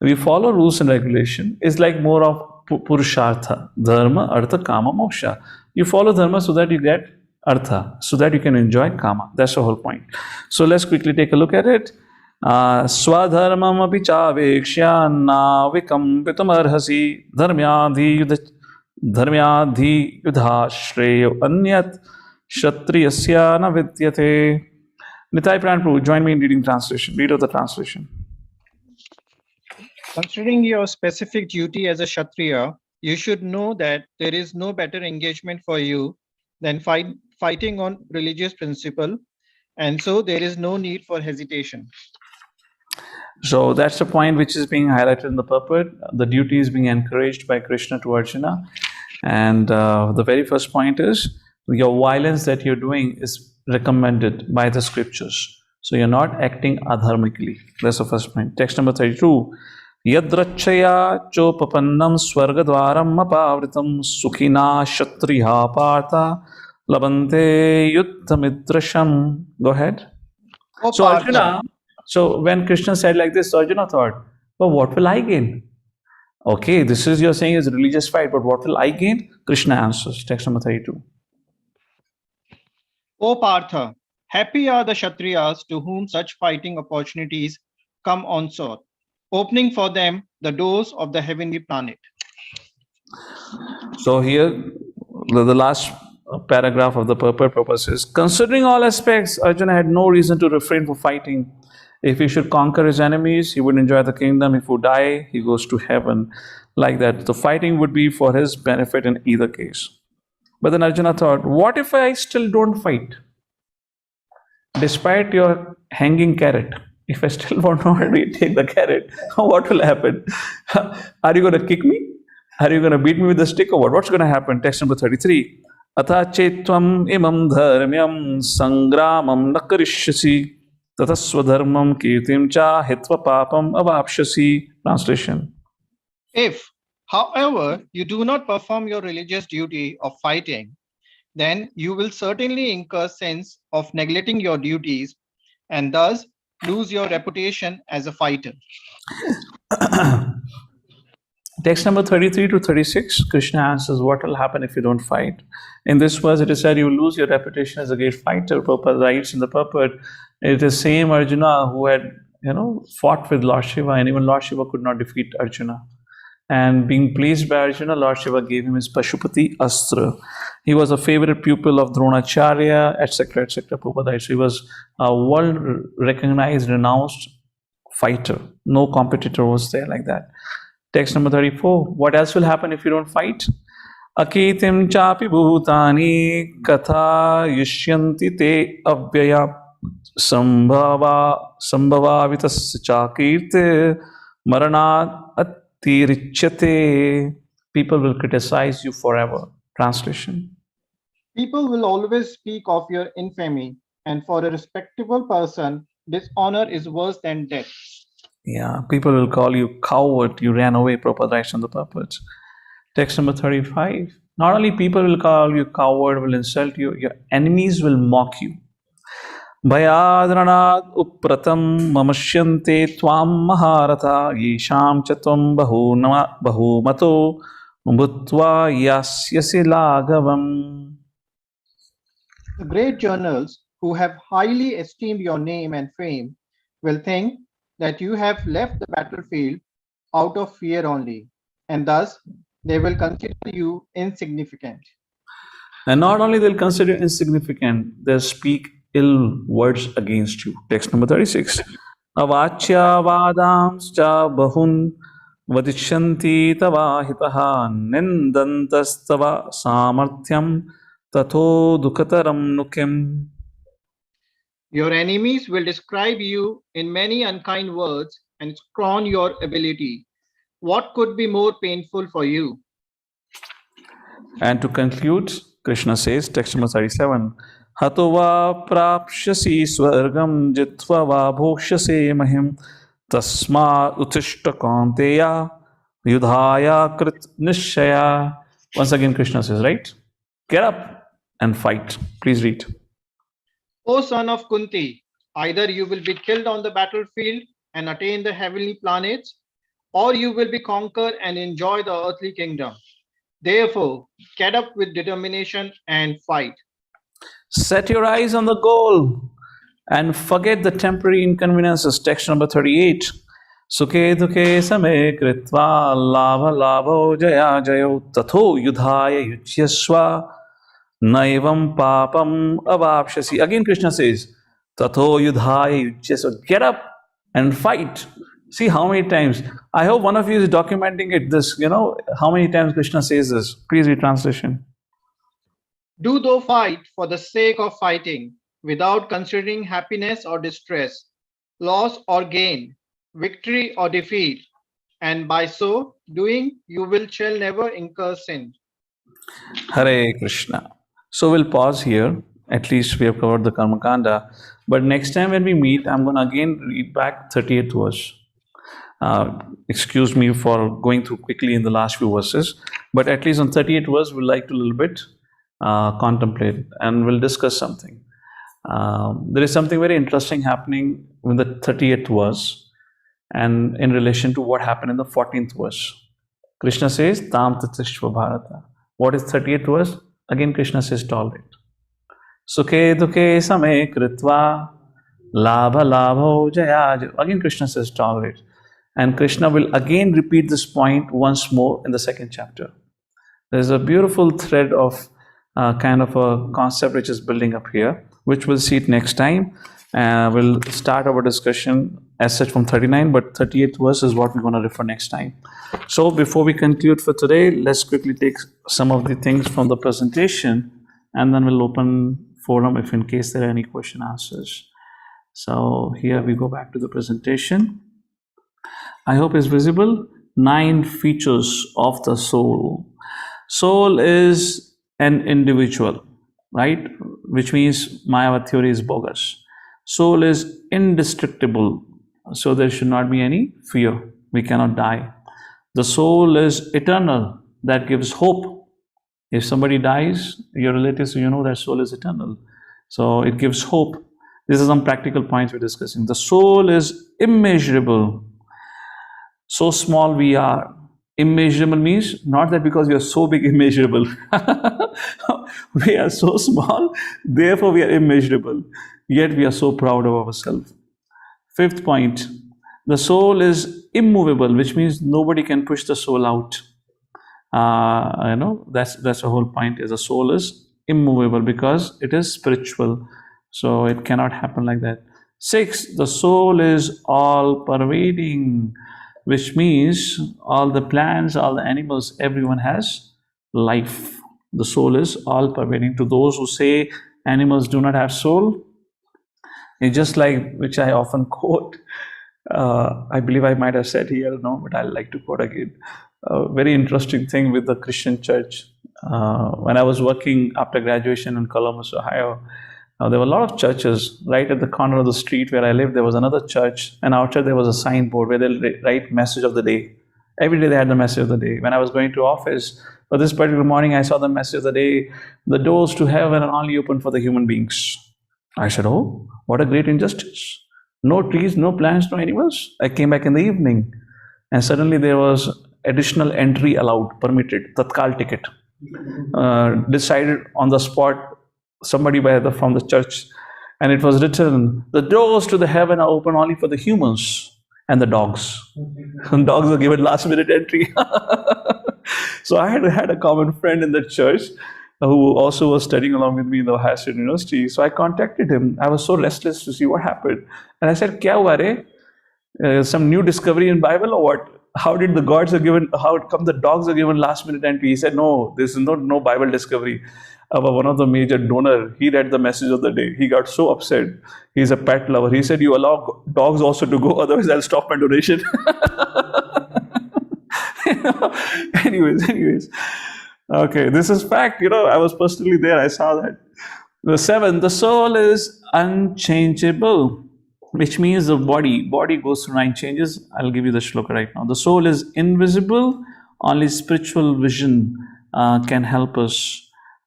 We follow rules and regulation. It's like more of Purushartha, Dharma, Artha, Kama, Moksha. You follow Dharma so that you get Artha, so that you can enjoy Kama. That's the whole point. So let's quickly take a look at it. Swadharmam api chavekshya navikampitum arhasi dharmyadhi yudha shreyo anyat kshatriyasya na vidyate. Nitai Pran Prabhu, join me in reading translation. Read of the translation. Considering your specific duty as a Kshatriya, you should know that there is no better engagement for you than fighting on religious principle, and so there is no need for hesitation. So that's the point which is being highlighted in the purport. The duty is being encouraged by Krishna to Arjuna. And the very first point is, your violence that you're doing is recommended by the scriptures. So you're not acting adharmically. That's the first point. Text number 32. Yadrachaya chopapannam swargadvaram apavritam sukhina shatriha partha labante yuddhamidrasham. Go ahead. So Arjuna, so when Krishna said like this, Arjuna thought, well, what will I gain? Okay, this is you're saying is a religious fight, but what will I gain? Krishna answers. Text number 32. O Partha, happy are the Kshatriyas to whom such fighting opportunities come on sought, opening for them the doors of the heavenly planet. So here, the last paragraph of the purpose is, considering all aspects, Arjuna had no reason to refrain from fighting. If he should conquer his enemies, he would enjoy the kingdom. If he would die, he goes to heaven. Like that. The fighting would be for his benefit in either case. But then Arjuna thought, what if I still don't fight? Despite your hanging carrot, if I still won't take the carrot, what will happen? Are you going to kick me? Are you going to beat me with the stick or what? What's going to happen? Text number 33. Atha chetvam imam dharmyam sangramam nakarishyasi tataswadharmam kirtim cha hitva papam avapshasi. Translation. If, however, you do not perform your religious duty of fighting, then you will certainly incur sins of neglecting your duties and thus lose your reputation as a fighter. Text number 33 to 36, Krishna answers, what will happen if you don't fight? In this verse, it is said you will lose your reputation as a great fighter. Prabhupada writes in the purport, it is same Arjuna who had, fought with Lord Shiva, and even Lord Shiva could not defeat Arjuna. And being pleased by Arjuna, Lord Shiva gave him his Pashupati Astra. He was a favorite pupil of Dronacharya, etc., etc. Prabhupada. So he was a world-recognized, renounced fighter. No competitor was there like that. Text number 34. What else will happen if you don't fight? Akitim chapi bhutani katha yishyanti te avyaya Sambhavavitasya chakirte maranat atirichyate. People will criticize you forever. Translation. People will always speak of your infamy, and for a respectable person, dishonor is worse than death. Yeah, people will call you coward. You ran away. Prabhupada writes on the purport. Text number 35. Not only people will call you coward, will insult you, your enemies will mock you. भयाद्रणात् उप्रतं ममष्यन्ते त्वां महारथा येषां च त्वं बहुमतो भूत्वा यास्यसि लाघवम्. The great journals who have highly esteemed your name and fame will think that you have left the battlefield out of fear only, and thus they will consider you insignificant. And not only they'll consider you insignificant, they'll speak ill words against you. Text number 36. Avachya vadamscha bahun vadishanti tavahitaha nindantastava samarthyam tatho dukataram nukim. Your enemies will describe you in many unkind words and scorn your ability. What could be more painful for you? And to conclude, Krishna says, text number 37, Hato va prapshasi swargam jitva va bhokshase mahim tasma utishta kaunteya yudhaya krit nishaya. Once again, Krishna says, right? Get up and fight. Please read. O son of Kunti, either you will be killed on the battlefield and attain the heavenly planets, or you will be conquered and enjoy the earthly kingdom. Therefore, get up with determination and fight. Set your eyes on the goal and forget the temporary inconveniences. Text number 38. Sukhe dukhe same kritva lava lavo jaya jayo tatho yudhaya yuchyasva naivam papam avapshasi. Again Krishna says, tatho yudhaya yuchyasva. Get up and fight. See how many times. I hope one of you is documenting it. This, how many times Krishna says this. Please read translation. Do thou fight for the sake of fighting, without considering happiness or distress, loss or gain, victory or defeat, and by so doing, you shall never incur sin. Hare Krishna. So we'll pause here. At least we have covered the Karma Kanda. But next time when we meet, I'm going to again read back 38th verse. Excuse me for going through quickly in the last few verses. But at least on 38th verse, we'll like to a little bit contemplate and we'll discuss something. There is something very interesting happening with the 38th verse and in relation to what happened in the 14th verse. Krishna says, Tam tatishva bharata. What is 38th verse? Again, Krishna says, tolerate. Sukhe dukhe same kritva labha labho jaya. Again, Krishna says, tolerate. And Krishna will again repeat this point once more in the second chapter. There's a beautiful thread of kind of a concept which is building up here, which we'll see it next time. We'll start our discussion as such from 39, but 38th verse is what we're going to refer next time. So before we conclude for today, let's quickly take some of the things from the presentation and then we'll open forum if in case there are any question answers. So here we go back to the presentation. I hope it's visible. 9 features of the soul. Soul is an individual, right? Which means Mayavad theory is bogus. Soul is indestructible, so there should not be any fear. We cannot die. The soul is eternal. That gives hope. If somebody dies, your relatives, that soul is eternal. So it gives hope. These are some practical points we're discussing. The soul is immeasurable. So small we are. Immeasurable means not that because we are so big, immeasurable. We are so small, therefore we are immeasurable. Yet we are so proud of ourselves. 5th point, the soul is immovable, which means nobody can push the soul out. That's the whole point. Is the soul is immovable because it is spiritual, so it cannot happen like that. 6, the soul is all pervading, which means all the plants, all the animals, everyone has life. The soul is all pervading. To those who say animals do not have soul, It's just like, which I often quote, I believe I might have said here, no, but I like to quote again. A very interesting thing with the Christian church. When I was working after graduation in Columbus, Ohio, there were a lot of churches. Right at the corner of the street where I lived, there was another church, and outside there was a signboard where they'll write message of the day. Every day they had the message of the day. When I was going to office, for this particular morning, I saw the message of the day, the doors to heaven are only open for the human beings. I said, oh, what a great injustice. No trees, no plants, no animals. I came back in the evening, and suddenly there was additional entry allowed, permitted, tatkal ticket. Decided on the spot, somebody from the church, and it was written, the doors to the heaven are open only for the humans and the dogs. And dogs are given last minute entry. So I had a common friend in the church who also was studying along with me in the Ohio State University. So I contacted him. I was so restless to see what happened. And I said, Kya hua re? Some new discovery in Bible or what? How did the gods are given, how come the dogs are given last minute entry? He said, no, this is no Bible discovery. One of the major donor, he read the message of the day. He got so upset. He's a pet lover. He said, you allow dogs also to go, otherwise I'll stop my donation. Anyways. Okay, this is fact. I was personally there. I saw that. The 7, the soul is unchangeable, which means the body goes through 9 changes. I'll give you the shloka right now. The soul is invisible. Only spiritual vision can help us.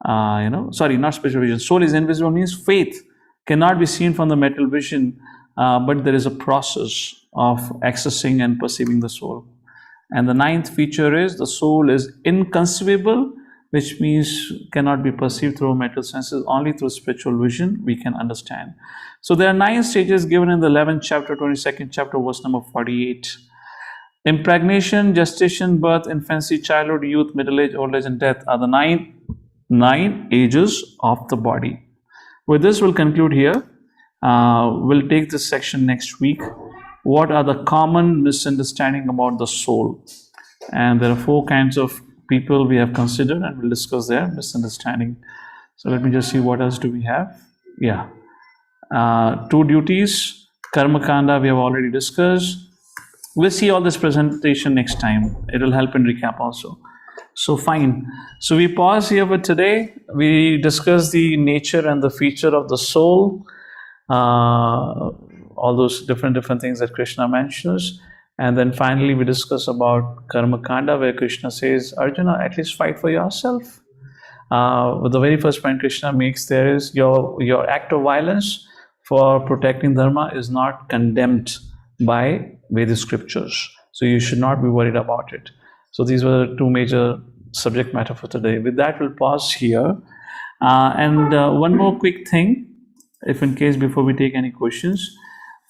Sorry, not spiritual vision. Soul is invisible means faith cannot be seen from the material vision, but there is a process of accessing and perceiving the soul. And the 9th feature is the soul is inconceivable, which means cannot be perceived through material senses. Only through spiritual vision we can understand. So there are 9 stages given in the 11th chapter, 22nd chapter, verse number 48. Impregnation, gestation, birth, infancy, childhood, youth, middle age, old age, and death are the 9 ages of the body. With this, we'll conclude here. We'll take this section next week. What are the common misunderstanding about the soul? And there are 4 kinds of people we have considered, and we'll discuss their misunderstanding. So let me just see, what else do we have? Yeah. 2 duties, karma kanda we have already discussed. We'll see all this presentation next time. It will help in recap also. So fine. So we pause here for today. We discuss the nature and the feature of the soul. All those different things that Krishna mentions. And then finally we discuss about karma kanda, where Krishna says, Arjuna, at least fight for yourself. The very first point Krishna makes there is your act of violence for protecting dharma is not condemned by Vedic scriptures. So you should not be worried about it. So these were the 2 major subject matter for today. With that, we'll pause here. And one more quick thing, if in case before we take any questions.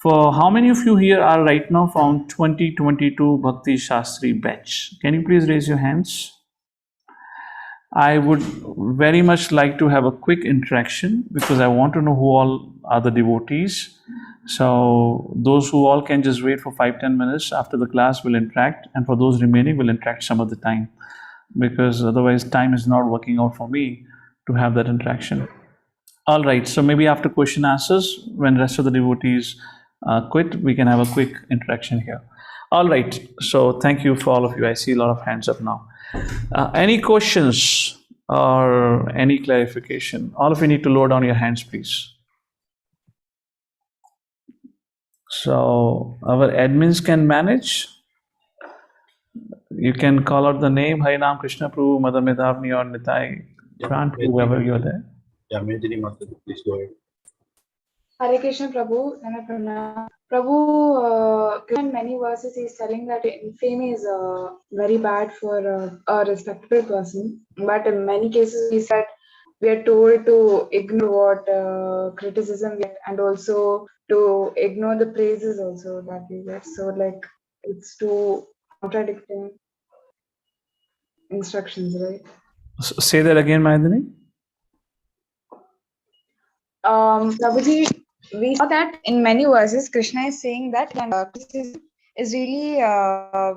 For how many of you here are right now from 2022 Bhakti Shastri batch? Can you please raise your hands? I would very much like to have a quick interaction because I want to know who all are the devotees. So those who all can just wait for 5-10 minutes after the class will interact, and for those remaining will interact some of the time, because otherwise time is not working out for me to have that interaction. All right, so maybe after question answers, when rest of the devotees quit, we can have a quick interaction here. All right, so thank you for all of you. I see a lot of hands up now. Any questions or any clarification? All of you need to lower down your hands, please. So our admins can manage. You can call out the name, Harinam Krishna Prabhu, Mother Medhavni, or Nitai, Grant, whoever you're there. Yeah, Medhini Mata, please go ahead. Hare Krishna Prabhu, Prabhu, in many verses he's telling that infamy is very bad for a respectable person, but in many cases he said we are told to ignore what criticism we get, and also to ignore the praises also that we get. So like it's two contradicting instructions, right? Say that again, Mahendra. Prabhuji, we saw that in many verses Krishna is saying that criticism is really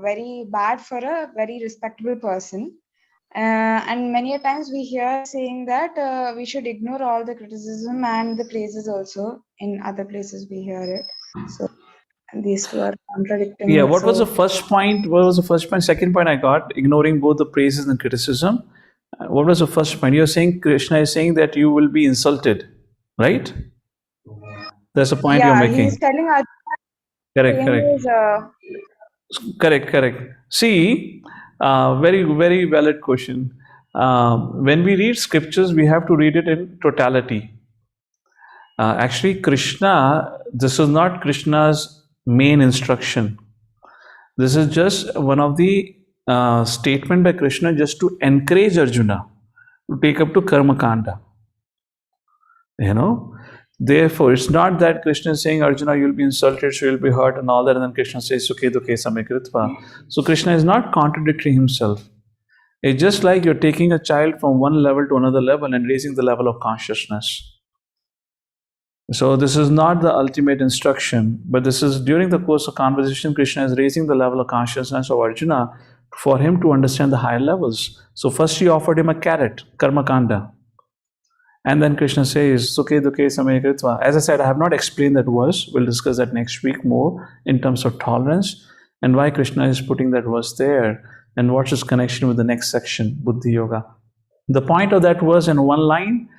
very bad for a very respectable person, And many a times we hear saying that we should ignore all the criticism and the praises also. In other places we hear it. So these two are contradicting. Yeah, what was the So first point? What was the first point? Second point I got, ignoring both the praises and criticism. What was the first point? You're saying Krishna is saying that you will be insulted, right? That's the point you're yeah, he is making. telling Arjuna Correct, saying correct. is Correct. See, very, very valid question. When we read scriptures, we have to read it in totality. Actually, Krishna, this is not Krishna's main instruction. This is just one of the statement by Krishna just to encourage Arjuna to take up to Karma Kanda. Therefore, it's not that Krishna is saying, Arjuna, you'll be insulted, so you'll be hurt, and all that, and then Krishna says, Sukhe dukhe same kritva. So Krishna is not contradicting himself. It's just like you're taking a child from one level to another level and raising the level of consciousness. So this is not the ultimate instruction, but this is during the course of conversation, Krishna is raising the level of consciousness of Arjuna for him to understand the higher levels. So first he offered him a carrot, karma kanda. And then Krishna says, Sukhe dukhe same kritva. As I said, I have not explained that verse. We'll discuss that next week more in terms of tolerance and why Krishna is putting that verse there and what's its connection with the next section, Buddhi Yoga. The point of that verse in one line,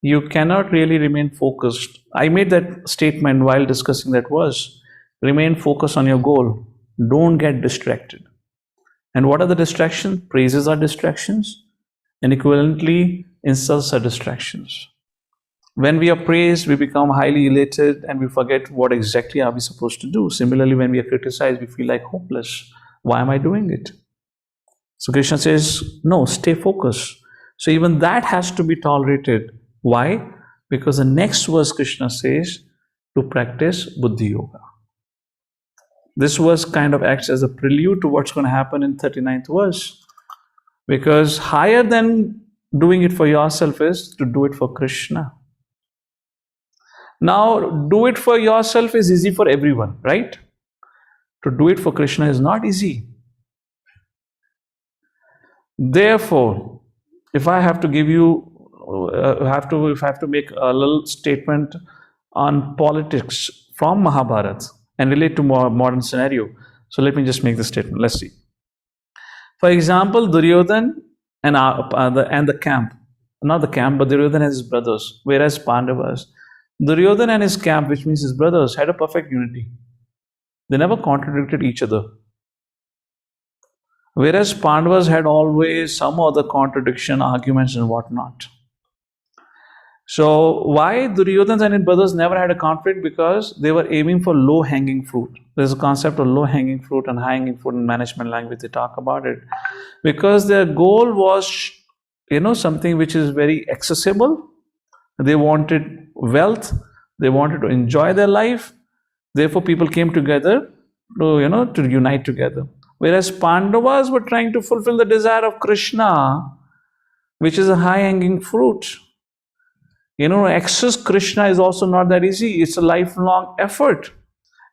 you cannot really remain focused. I made that statement while discussing that verse. Remain focused on your goal. Don't get distracted. And what are the distractions? Praises are distractions, and equivalently, insults are distractions. When we are praised, we become highly elated and we forget what exactly are we supposed to do. Similarly, when we are criticized, we feel like hopeless. Why am I doing it? So Krishna says, no, stay focused. So even that has to be tolerated. Why? Because the next verse Krishna says to practice Buddhi Yoga. This verse kind of acts as a prelude to what's going to happen in 39th verse. Because higher than doing it for yourself is to do it for Krishna. Now, do it for yourself is easy for everyone, right? To do it for Krishna is not easy. Therefore, if I have to give you, if I have to make a little statement on politics from Mahabharata and relate to more modern scenario. So let me just make the statement. Let's see. For example, Duryodhan and the camp, not the camp, but Duryodhan and his brothers, whereas Pandavas, Duryodhan and his camp, which means his brothers, had a perfect unity. They never contradicted each other. Whereas Pandavas had always some other contradiction, arguments and whatnot. So why Duryodhan and his brothers never had a conflict? Because they were aiming for low-hanging fruit. There's a concept of low-hanging fruit and high-hanging fruit in management language. They talk about it. Because their goal was, something which is very accessible. They wanted wealth. They wanted to enjoy their life. Therefore, people came together to unite together. Whereas Pandavas were trying to fulfill the desire of Krishna, which is a high-hanging fruit. Access Krishna is also not that easy. It's a lifelong effort.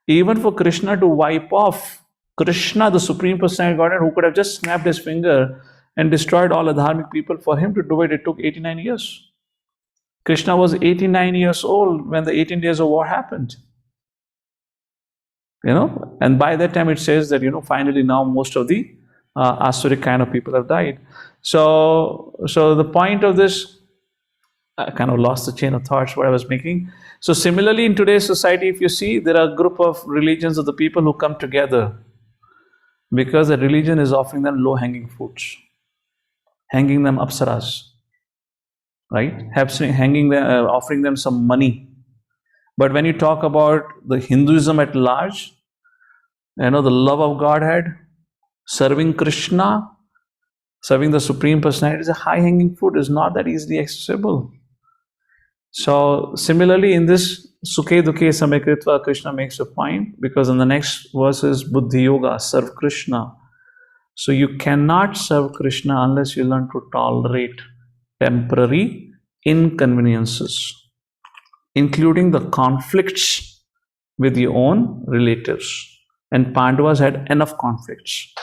Even for Krishna to wipe off Krishna, the Supreme Personality Godhead, who could have just snapped his finger and destroyed all adharmic people, for him to do it, it took 89 years. Krishna was 89 years old when the 18 days of war happened. And by that time it says that, finally now most of the Asuric kind of people have died. So the point of this, I kind of lost the chain of thoughts what I was making. So similarly in today's society, if you see, there are a group of religions of the people who come together because the religion is offering them low-hanging fruits, hanging them apsaras, right? Offering them some money. But when you talk about the Hinduism at large, the love of Godhead, serving Krishna, serving the Supreme Personality is a high-hanging fruit. It's not that easily accessible. So similarly in this Sukhe Dukhe Same Kritva, Krishna makes a point, because in the next verse is Buddhi Yoga, serve Krishna. So you cannot serve Krishna unless you learn to tolerate temporary inconveniences, including the conflicts with your own relatives. And Pandavas had enough conflicts.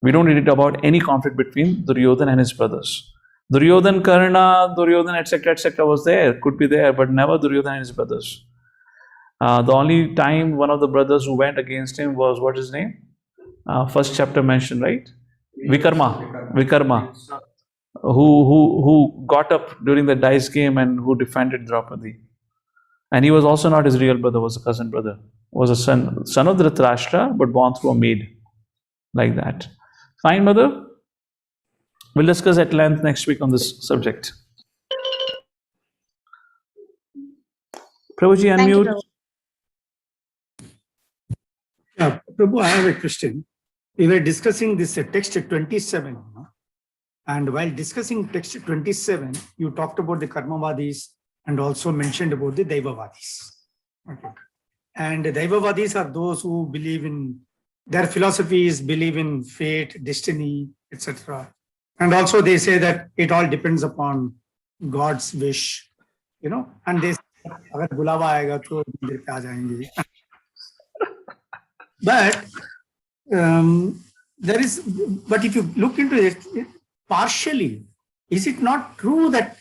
We don't read it about any conflict between Duryodhana and his brothers. Duryodhana, Karna, Duryodhana, etc., was there, could be there, but never Duryodhana and his brothers. The only time one of the brothers who went against him was, what is his name? First chapter mentioned, right? Vikarma, who got up during the dice game and who defended Draupadi. And he was also not his real brother, was a cousin brother. Was a son of Dhritarashtra, but born through a maid. Like that. Fine, mother? We'll discuss at length next week on this subject. Prabhuji, unmute. Yeah, Prabhu, I have a question. We were discussing this text 27. And while discussing text 27, you talked about the Karmavadis and also mentioned about the Daivavadis. Okay. And the Daivavadis are those who believe in, their philosophies believe in fate, destiny, etc. And also they say that it all depends upon God's wish, and they say, agar bulawa aayega to mandir pe aa jayenge. But but if you look into it partially, is it not true that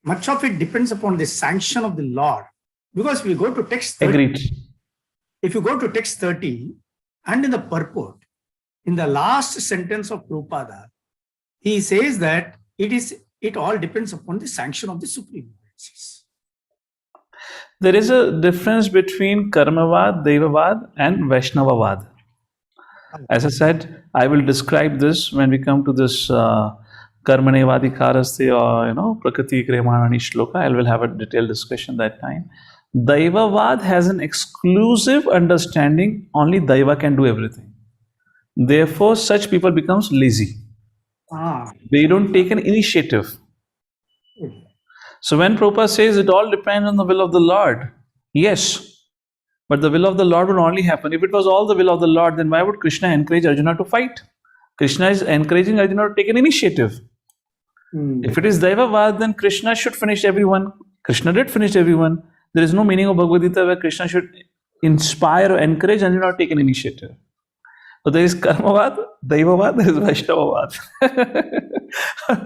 much of it depends upon the sanction of the Lord? Because we go to text 30. Agreed. If you go to text 30 and in the purport, in the last sentence of Prabhupada, he says that it all depends upon the sanction of the Supreme Lord. There is a difference between Karmavad, Devavad, and Vaishnavavad. As I said, I will describe this when we come to this Karmanevadi Karaste or Prakriti Kremani Shloka. I will have a detailed discussion that time. Daivavad has an exclusive understanding, only Daiva can do everything. Therefore, such people becomes lazy. They don't take an initiative. So when Prabhupada says it all depends on the will of the Lord, yes, but the will of the Lord will only happen. If it was all the will of the Lord, then why would Krishna encourage Arjuna to fight? Krishna is encouraging Arjuna to take an initiative. If it is Daivavad, then Krishna should finish everyone. Krishna did finish everyone. There is no meaning of Bhagavad Gita where Krishna should inspire or encourage Arjuna to take an initiative. So there is Karmavad, Daivavad, there is Vaishnavavad.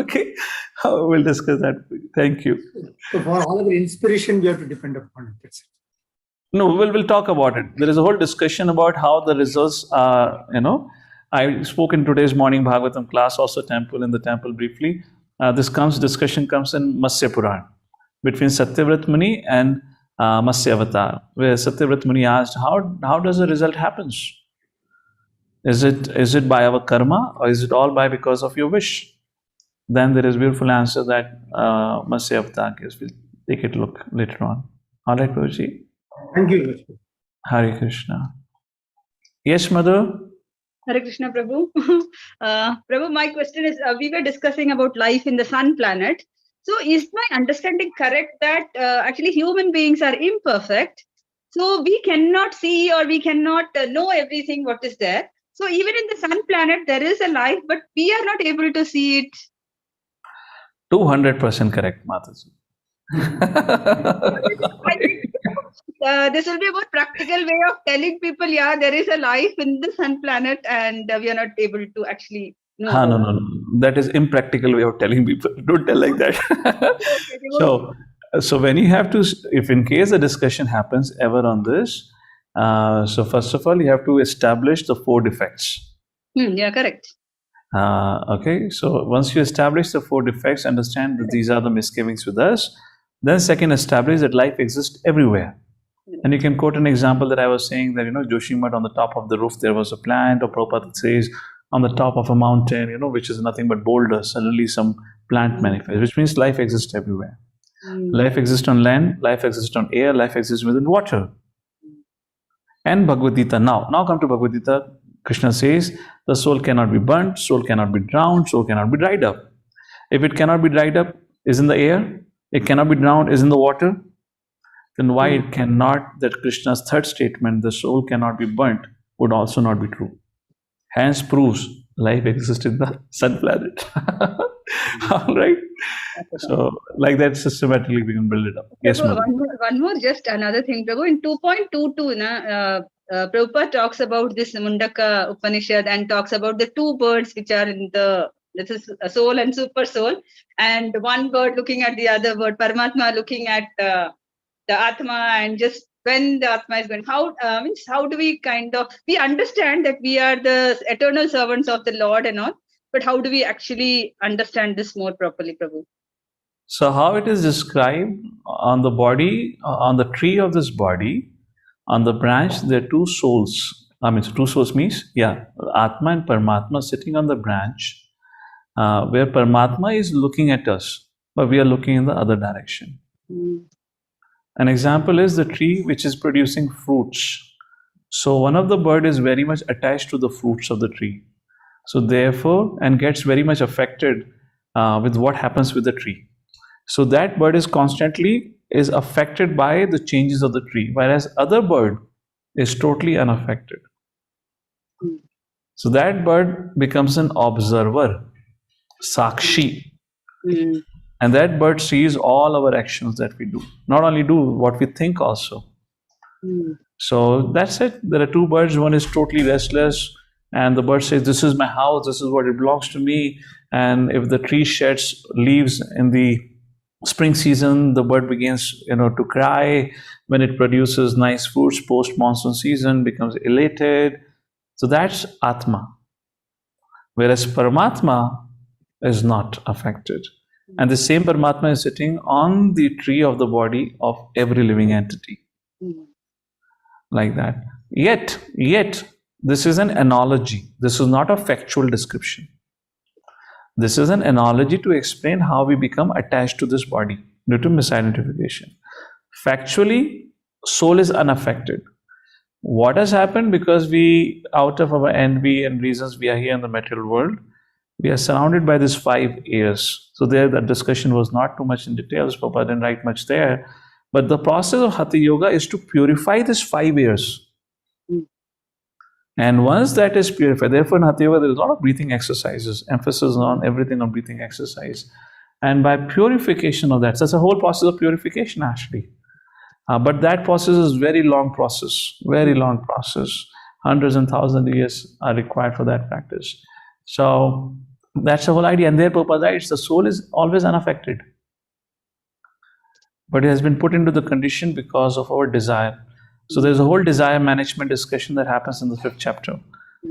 Okay, we'll discuss that. Thank you. So for all of the inspiration, we have to depend upon it. That's it. No, we'll talk about it. There is a whole discussion about how the results are, I spoke in today's morning Bhagavatam class, also in the temple briefly. Discussion comes in Matsya Puran between Satyavrat Muni and Matsya Avatar, where Satyavrat Muni asked, how does the result happens? Is it by our karma or is it all by because of your wish? Then there is beautiful answer that Matsya Avatar gives. We'll take a look later on. All right, Prabhuji. Thank you. Hare Krishna. Yes, Mother. Hare Krishna, Prabhu. Prabhu, my question is, we were discussing about life in the sun planet. So is my understanding correct that actually human beings are imperfect? So we cannot see or we cannot know everything what is there. So even in the sun planet, there is a life, but we are not able to see it. 200% correct, Mataji. This will be a more practical way of telling people, yeah, there is a life in the sun planet and we are not able to actually know. No. That is impractical way of telling people. Don't tell like that. So when you have to, if in case a discussion happens ever on this, so first of all, you have to establish the 4 defects. Yeah, correct. Okay, so once you establish the 4 defects, understand that these are the misgivings with us. Then second, establish that life exists everywhere. And you can quote an example that I was saying that, Joshimath, on the top of the roof, there was a plant, or Prabhupada says on the top of a mountain, which is nothing but boulders, suddenly some plant manifests, which means life exists everywhere. Life exists on land, life exists on air, life exists within water. And Bhagavad Gita. Now come to Bhagavad Gita. Krishna says, the soul cannot be burnt, soul cannot be drowned, soul cannot be dried up. If it cannot be dried up, is in the air, it cannot be drowned, is in the water, then why it cannot, that Krishna's third statement, the soul cannot be burnt, would also not be true. Hence proves life exists in the sun planet. All right. So, like that, systematically we can build it up. Yes, Prabhu, Madhu. one more, just another thing, Prabhu. In 2.22, Prabhupada talks about this Mundaka Upanishad and talks about the two birds which are in this is a soul and super soul, and one bird looking at the other bird, Paramatma looking at the Atma, and just when the Atma is going, how do we we understand that we are the eternal servants of the Lord and all, but how do we actually understand this more properly, Prabhu? So, how it is described on the body, on the tree of this body, on the branch, there are two souls. Two souls means, Atma and Paramatma sitting on the branch, where Paramatma is looking at us, but we are looking in the other direction. An example is the tree which is producing fruits. So one of the bird is very much attached to the fruits of the tree. So therefore, and gets very much affected with what happens with the tree. So that bird is constantly affected by the changes of the tree, whereas other bird is totally unaffected. So that bird becomes an observer, sakshi. And that bird sees all our actions that we do. Not only do, what we think also. So that's it. There are two birds. One is totally restless, and the bird says, "This is my house. This is what it belongs to me." And if the tree sheds leaves in the spring season, the bird begins, to cry. When it produces nice fruits post monsoon season, becomes elated. So that's Atma. Whereas Paramatma is not affected. And the same Paramatma is sitting on the tree of the body of every living entity. Like that. Yet, this is an analogy. This is not a factual description. This is an analogy to explain how we become attached to this body due to misidentification. Factually, soul is unaffected. What has happened? Because we, out of our envy and reasons, we are here in the material world. We are surrounded by these 5 ears. So there, the discussion was not too much in details. Prabhupada didn't write much there. But the process of Hatha Yoga is to purify these 5 ears. And once that is purified, therefore in Hatha Yoga there is a lot of breathing exercises, emphasis on everything on breathing exercise. And by purification of that, so that's a whole process of purification actually. But that process is very long process. Hundreds and thousands of years are required for that practice. So that's the whole idea. And there Prabhupada writes, the soul is always unaffected. But it has been put into the condition because of our desire. So there's a whole desire management discussion that happens in the 5th chapter.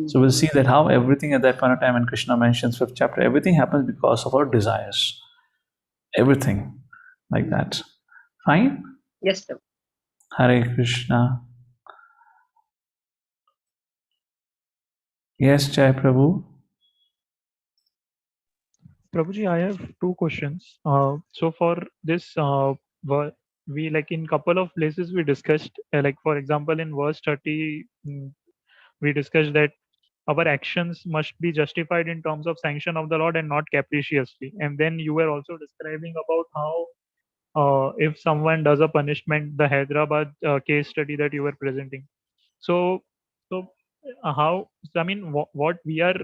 So we'll see that how everything at that point of time, when Krishna mentions 5th chapter, everything happens because of our desires. Everything like that. Fine? Yes, sir. Hare Krishna. Yes, Jai Prabhu. Prabhuji, I have 2 questions. So for this, we like in couple of places we discussed, like for example in verse 30, we discussed that our actions must be justified in terms of sanction of the Lord and not capriciously. And then you were also describing about how if someone does a punishment, the Hyderabad case study that you were presenting. So what we are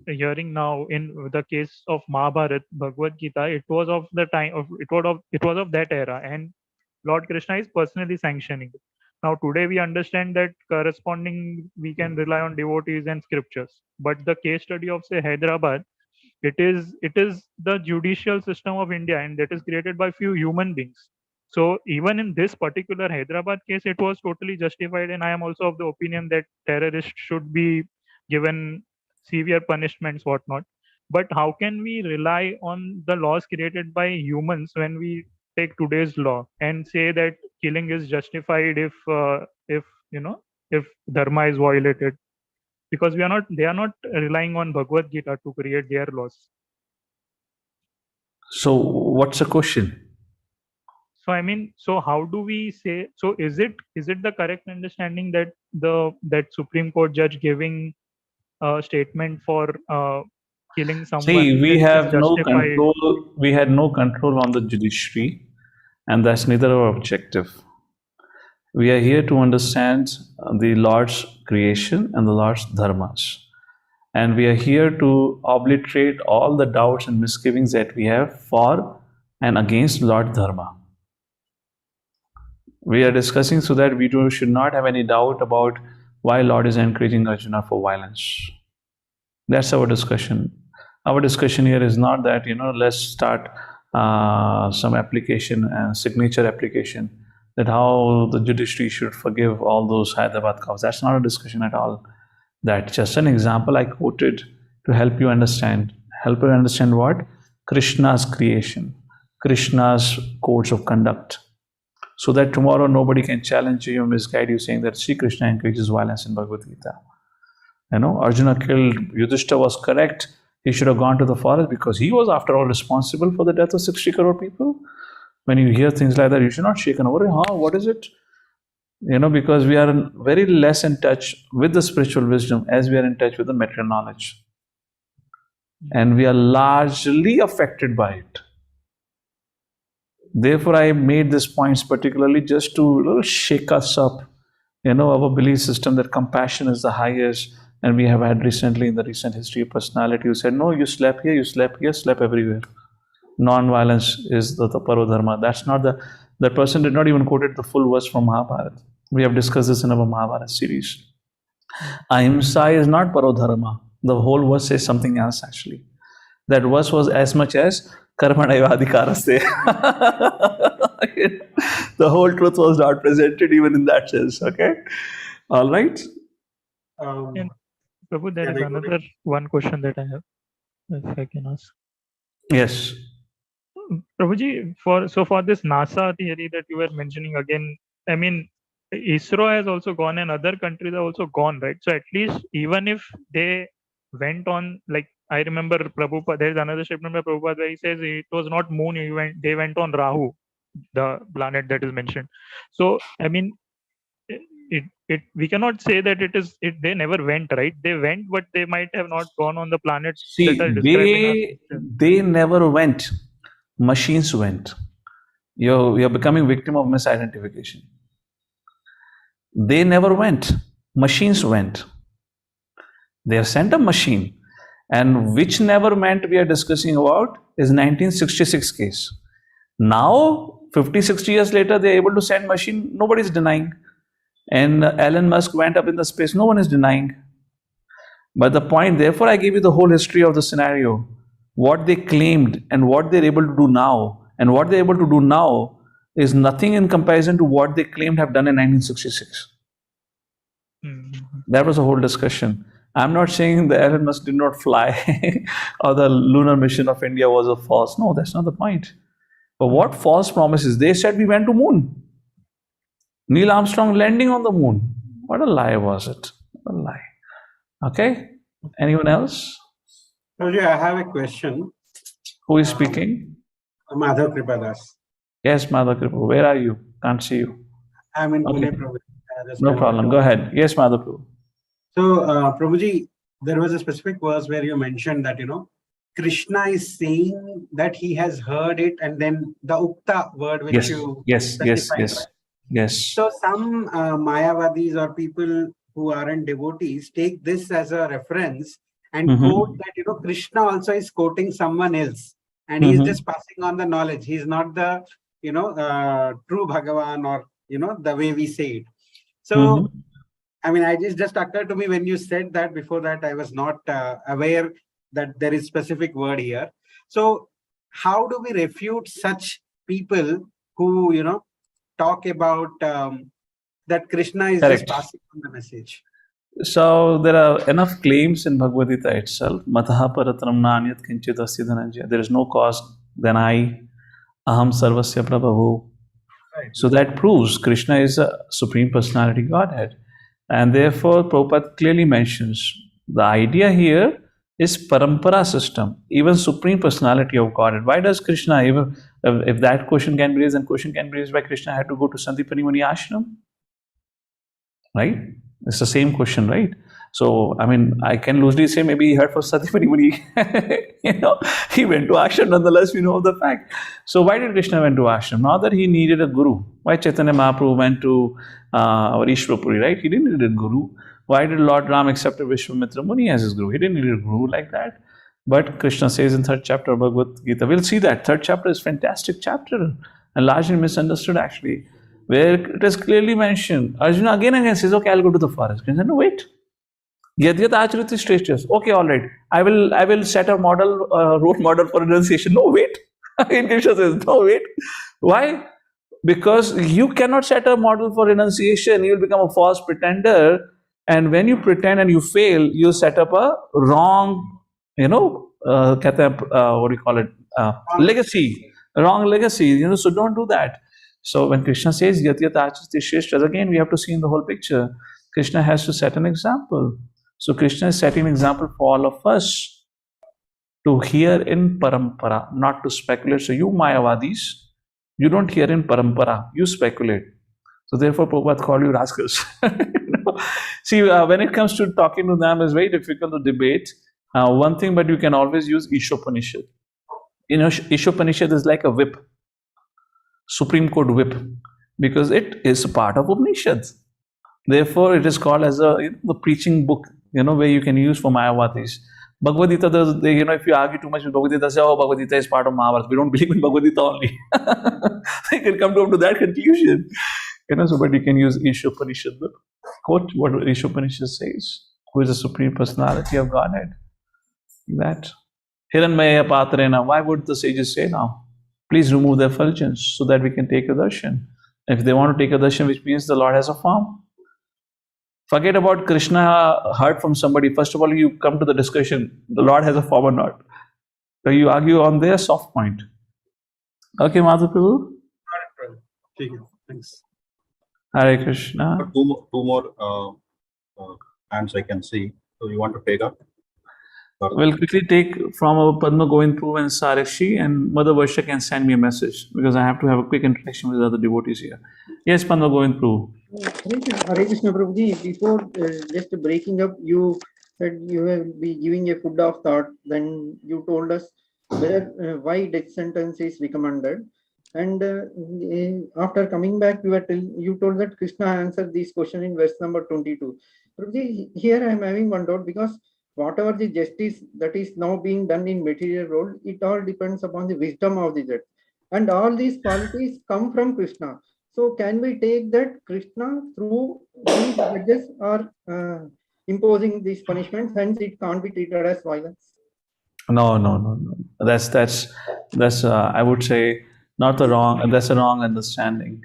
hearing now in the case of Mahabharata, Bhagavad Gita, it was of the time of it was of that era, and Lord Krishna is personally sanctioning it. Now today we understand that corresponding we can rely on devotees and scriptures, but the case study of say Hyderabad, it is the judicial system of India, and that is created by few human beings. So even in this particular Hyderabad case, it was totally justified, and I am also of the opinion that terrorists should be given severe punishments, whatnot. But how can we rely on the laws created by humans when we take today's law and say that killing is justified if dharma is violated? Because they are not relying on Bhagavad Gita to create their laws. So what's the question? So how do we say? So is it the correct understanding that that Supreme Court judge giving a statement for killing someone? See, we have no justified? control. We had no control on the judiciary, and that's neither our objective. We are here to understand the Lord's creation and the Lord's dharmas. And we are here to obliterate all the doubts and misgivings that we have for and against Lord Dharma. We are discussing so that we should not have any doubt about why Lord is encouraging Arjuna for violence. That's our discussion. Our discussion here is not that, let's start some application and signature application that how the judiciary should forgive all those Hyderabad cows. That's not a discussion at all. That's just an example I quoted to help you understand. Help you understand what? Krishna's creation, Krishna's codes of conduct. So that tomorrow nobody can challenge you or misguide you saying that Sri Krishna encourages violence in Bhagavad Gita. Arjuna killed Yudhishthira was correct. He should have gone to the forest because he was, after all, responsible for the death of 60 crore people. When you hear things like that, you should not shake over. What is it? Because we are very less in touch with the spiritual wisdom as we are in touch with the material knowledge. And we are largely affected by it. Therefore, I made these points particularly just to shake us up. Our belief system that compassion is the highest. And we have had recently in the recent history of personality who said, no, you slept here, slept everywhere. Non-violence is the Parodharma. That's not that person did not even quote the full verse from Mahabharata. We have discussed this in our Mahabharata series. Ahimsa is not Parodharma. The whole verse says something else actually. That verse was as much as Karmanayavadhikaraste. The whole truth was not presented even in that sense. Okay? All right? Prabhu, there is another one question that I have, if I can ask. Yes. Prabhuji, for this NASA theory that you were mentioning again, I mean, ISRO has also gone and other countries have also gone, right? So at least even if they went on, like I remember Prabhupada, there is another statement by Prabhupada where he says it was not moon, they went on Rahu, the planet that is mentioned. So, I mean, we cannot say that they never went, right? They went, but they might have not gone on the planets. See, they never went. Machines went. You're becoming victim of misidentification. They never went. Machines went. They have sent a machine. And which never went we are discussing about is 1966 case. Now, 50, 60 years later, they're able to send machine. Nobody's denying. And Elon Musk went up in the space. No one is denying. But the point, therefore, I gave you the whole history of the scenario. What they claimed and what they're able to do now. And what they're able to do now is nothing in comparison to what they claimed have done in 1966. That was a whole discussion. I'm not saying the Elon Musk did not fly or the lunar mission of India was a false. No, that's not the point. But what false promises? They said we went to moon. Neil Armstrong landing on the moon. What a lie was it? What a lie. Okay? Anyone else? Prabhuji, I have a question. Who is speaking? Madhav Kripadas. Yes, Madhav Kripadas. Where are you? Can't see you. I'm in Pune, Okay. Prabhuji. No problem. Go ahead. Yes, Madhav Prabhu. So, Prabhuji, there was a specific verse where you mentioned that, Krishna is saying that he has heard it, and then the Ukta word which Yes. specified, Yes. right? Yes. So some Mayavadis or people who aren't devotees take this as a reference and quote that, Krishna also is quoting someone else, and he is just passing on the knowledge. He is not the, true Bhagavan, or, the way we say it. So, I mean, it just occurred to me when you said that. Before that, I was not aware that there is specific word here. So how do we refute such people who, talk about that Krishna is Correct. just passing on the message? So there are enough claims in Bhagavad Gita itself. Mataha paratram nanyat kinchit asti dhananjaya. There is no cause than I. Aham sarvasya prabhavu. So that proves Krishna is a Supreme Personality Godhead. And therefore, Prabhupada clearly mentions the idea here is parampara system, even Supreme Personality of Godhead. Why does Krishna, even if that question can be raised, and question can be raised, why Krishna had to go to Sandipani Muni ashram? Right? It's the same question, right? So, I mean, I can loosely say maybe he heard for Satyamani, but he went to ashram. Nonetheless, we know the fact. So, why did Krishna went to ashram? Not that he needed a guru. Why Chaitanya Mahaprabhu went to our Ishwarpuri, right? He didn't need a guru. Why did Lord Ram accept Vishwamitra Muni as his guru? He didn't need a guru like that. But Krishna says in 3rd chapter of Bhagavad Gita, we'll see that. 3rd chapter is fantastic chapter and largely misunderstood actually, where it is clearly mentioned. Arjuna again and again says, okay, I'll go to the forest. Krishna said, no, wait. Yad acharati shreshthas. Okay, all right. I will set a model, role model for renunciation. No, wait. Krishna says, no, wait. Why? Because you cannot set a model for renunciation. You will become a false pretender. And when you pretend and you fail, you set up a wrong, what do you call it? Legacy. Wrong legacy. So don't do that. So when Krishna says yat acharati shreshthas, again we have to see in the whole picture. Krishna has to set an example. So Krishna is setting an example for all of us to hear in parampara, not to speculate. So you Mayavadis, you don't hear in parampara, you speculate. So therefore Prabhupada called you rascals. See, when it comes to talking to them, it's very difficult to debate. One thing, but you can always use Ishopanishad. Ishopanishad is like a whip, Supreme Court whip, because it is a part of Upanishads. Therefore, it is called as the preaching book, where you can use for Mayavadis. Bhagavad Gita, if you argue too much with Bhagavad Gita, say, oh, Bhagavad Gita is part of Mahabharata. We don't believe in Bhagavad Gita only. They can come to that conclusion. But you can use Ishopanishad. Quote what Ishopanishad says. Who is the Supreme Personality of Godhead? That. Hiranmaya Patrena. Why would the sages say now? Please remove the effulgence so that we can take a darshan. If they want to take a darshan, which means the Lord has a form. Forget about Krishna heard from somebody. First of all, you come to the discussion, the Lord has a form or not. So you argue on their soft point. Okay, Madhu Prabhu? Thanks. Hare Krishna. Two more hands I can see. So you want to take up? We'll quickly take from our Padma Govind Prabhu and Sarakshi, and Mother Varsha can send me a message because I have to have a quick interaction with other devotees here. Yes, Padma Govind Prabhu. Hare Krishna Prabhuji, before just breaking up, you said you will be giving a food of thought. Then you told us why death sentence is recommended. And after coming back, you told that Krishna answered this question in verse number 22. Prabhuji, here I am having one doubt because whatever the justice that is now being done in material world, it all depends upon the wisdom of the judge. And all these qualities come from Krishna. So can we take that Krishna through these judges are imposing these punishments, hence it can't be treated as violence? No. That's I would say that's a wrong understanding.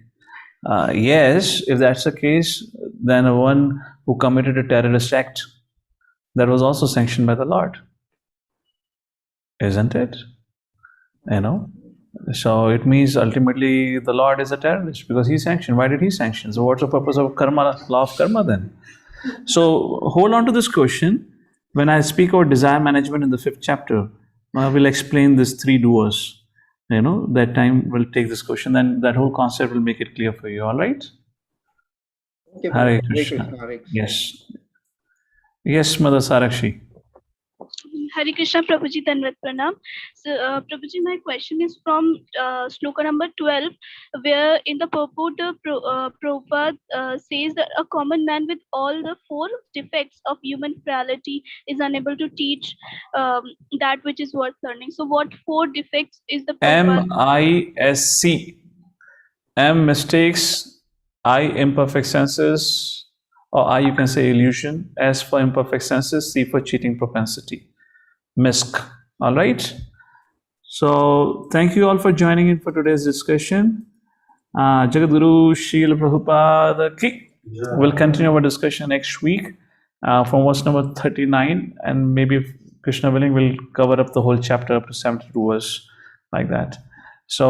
Yes, if that's the case, then one who committed a terrorist act, that was also sanctioned by the Lord. Isn't it? So it means ultimately the Lord is a terrorist because he sanctioned. Why did he sanction? So what's the purpose of karma, law of karma then? So hold on to this question. When I speak about desire management in the 5th chapter, I will explain these 3 doers. That time we'll take this question, then that whole concept will make it clear for you. All right? Okay, Hare Krishna. Yes, Mother Sarakshi. Hare Krishna, Prabhuji, Danvat Pranam. So, Prabhuji, my question is from sloka number 12, where in the purport, Prabhupada says that a common man with all the 4 defects of human frailty is unable to teach that which is worth learning. So, what 4 defects is the Prabhupada? MISC. M, mistakes. I, imperfect senses. Or I, you can say illusion. S for imperfect senses. C for cheating propensity. MISC. All right. So thank you all for joining in for today's discussion. Jagadguru Srila Prabhupada ki. We'll continue our discussion next week from verse number 39, and maybe if Krishna willing, we'll cover up the whole chapter up to 72 verse like that. So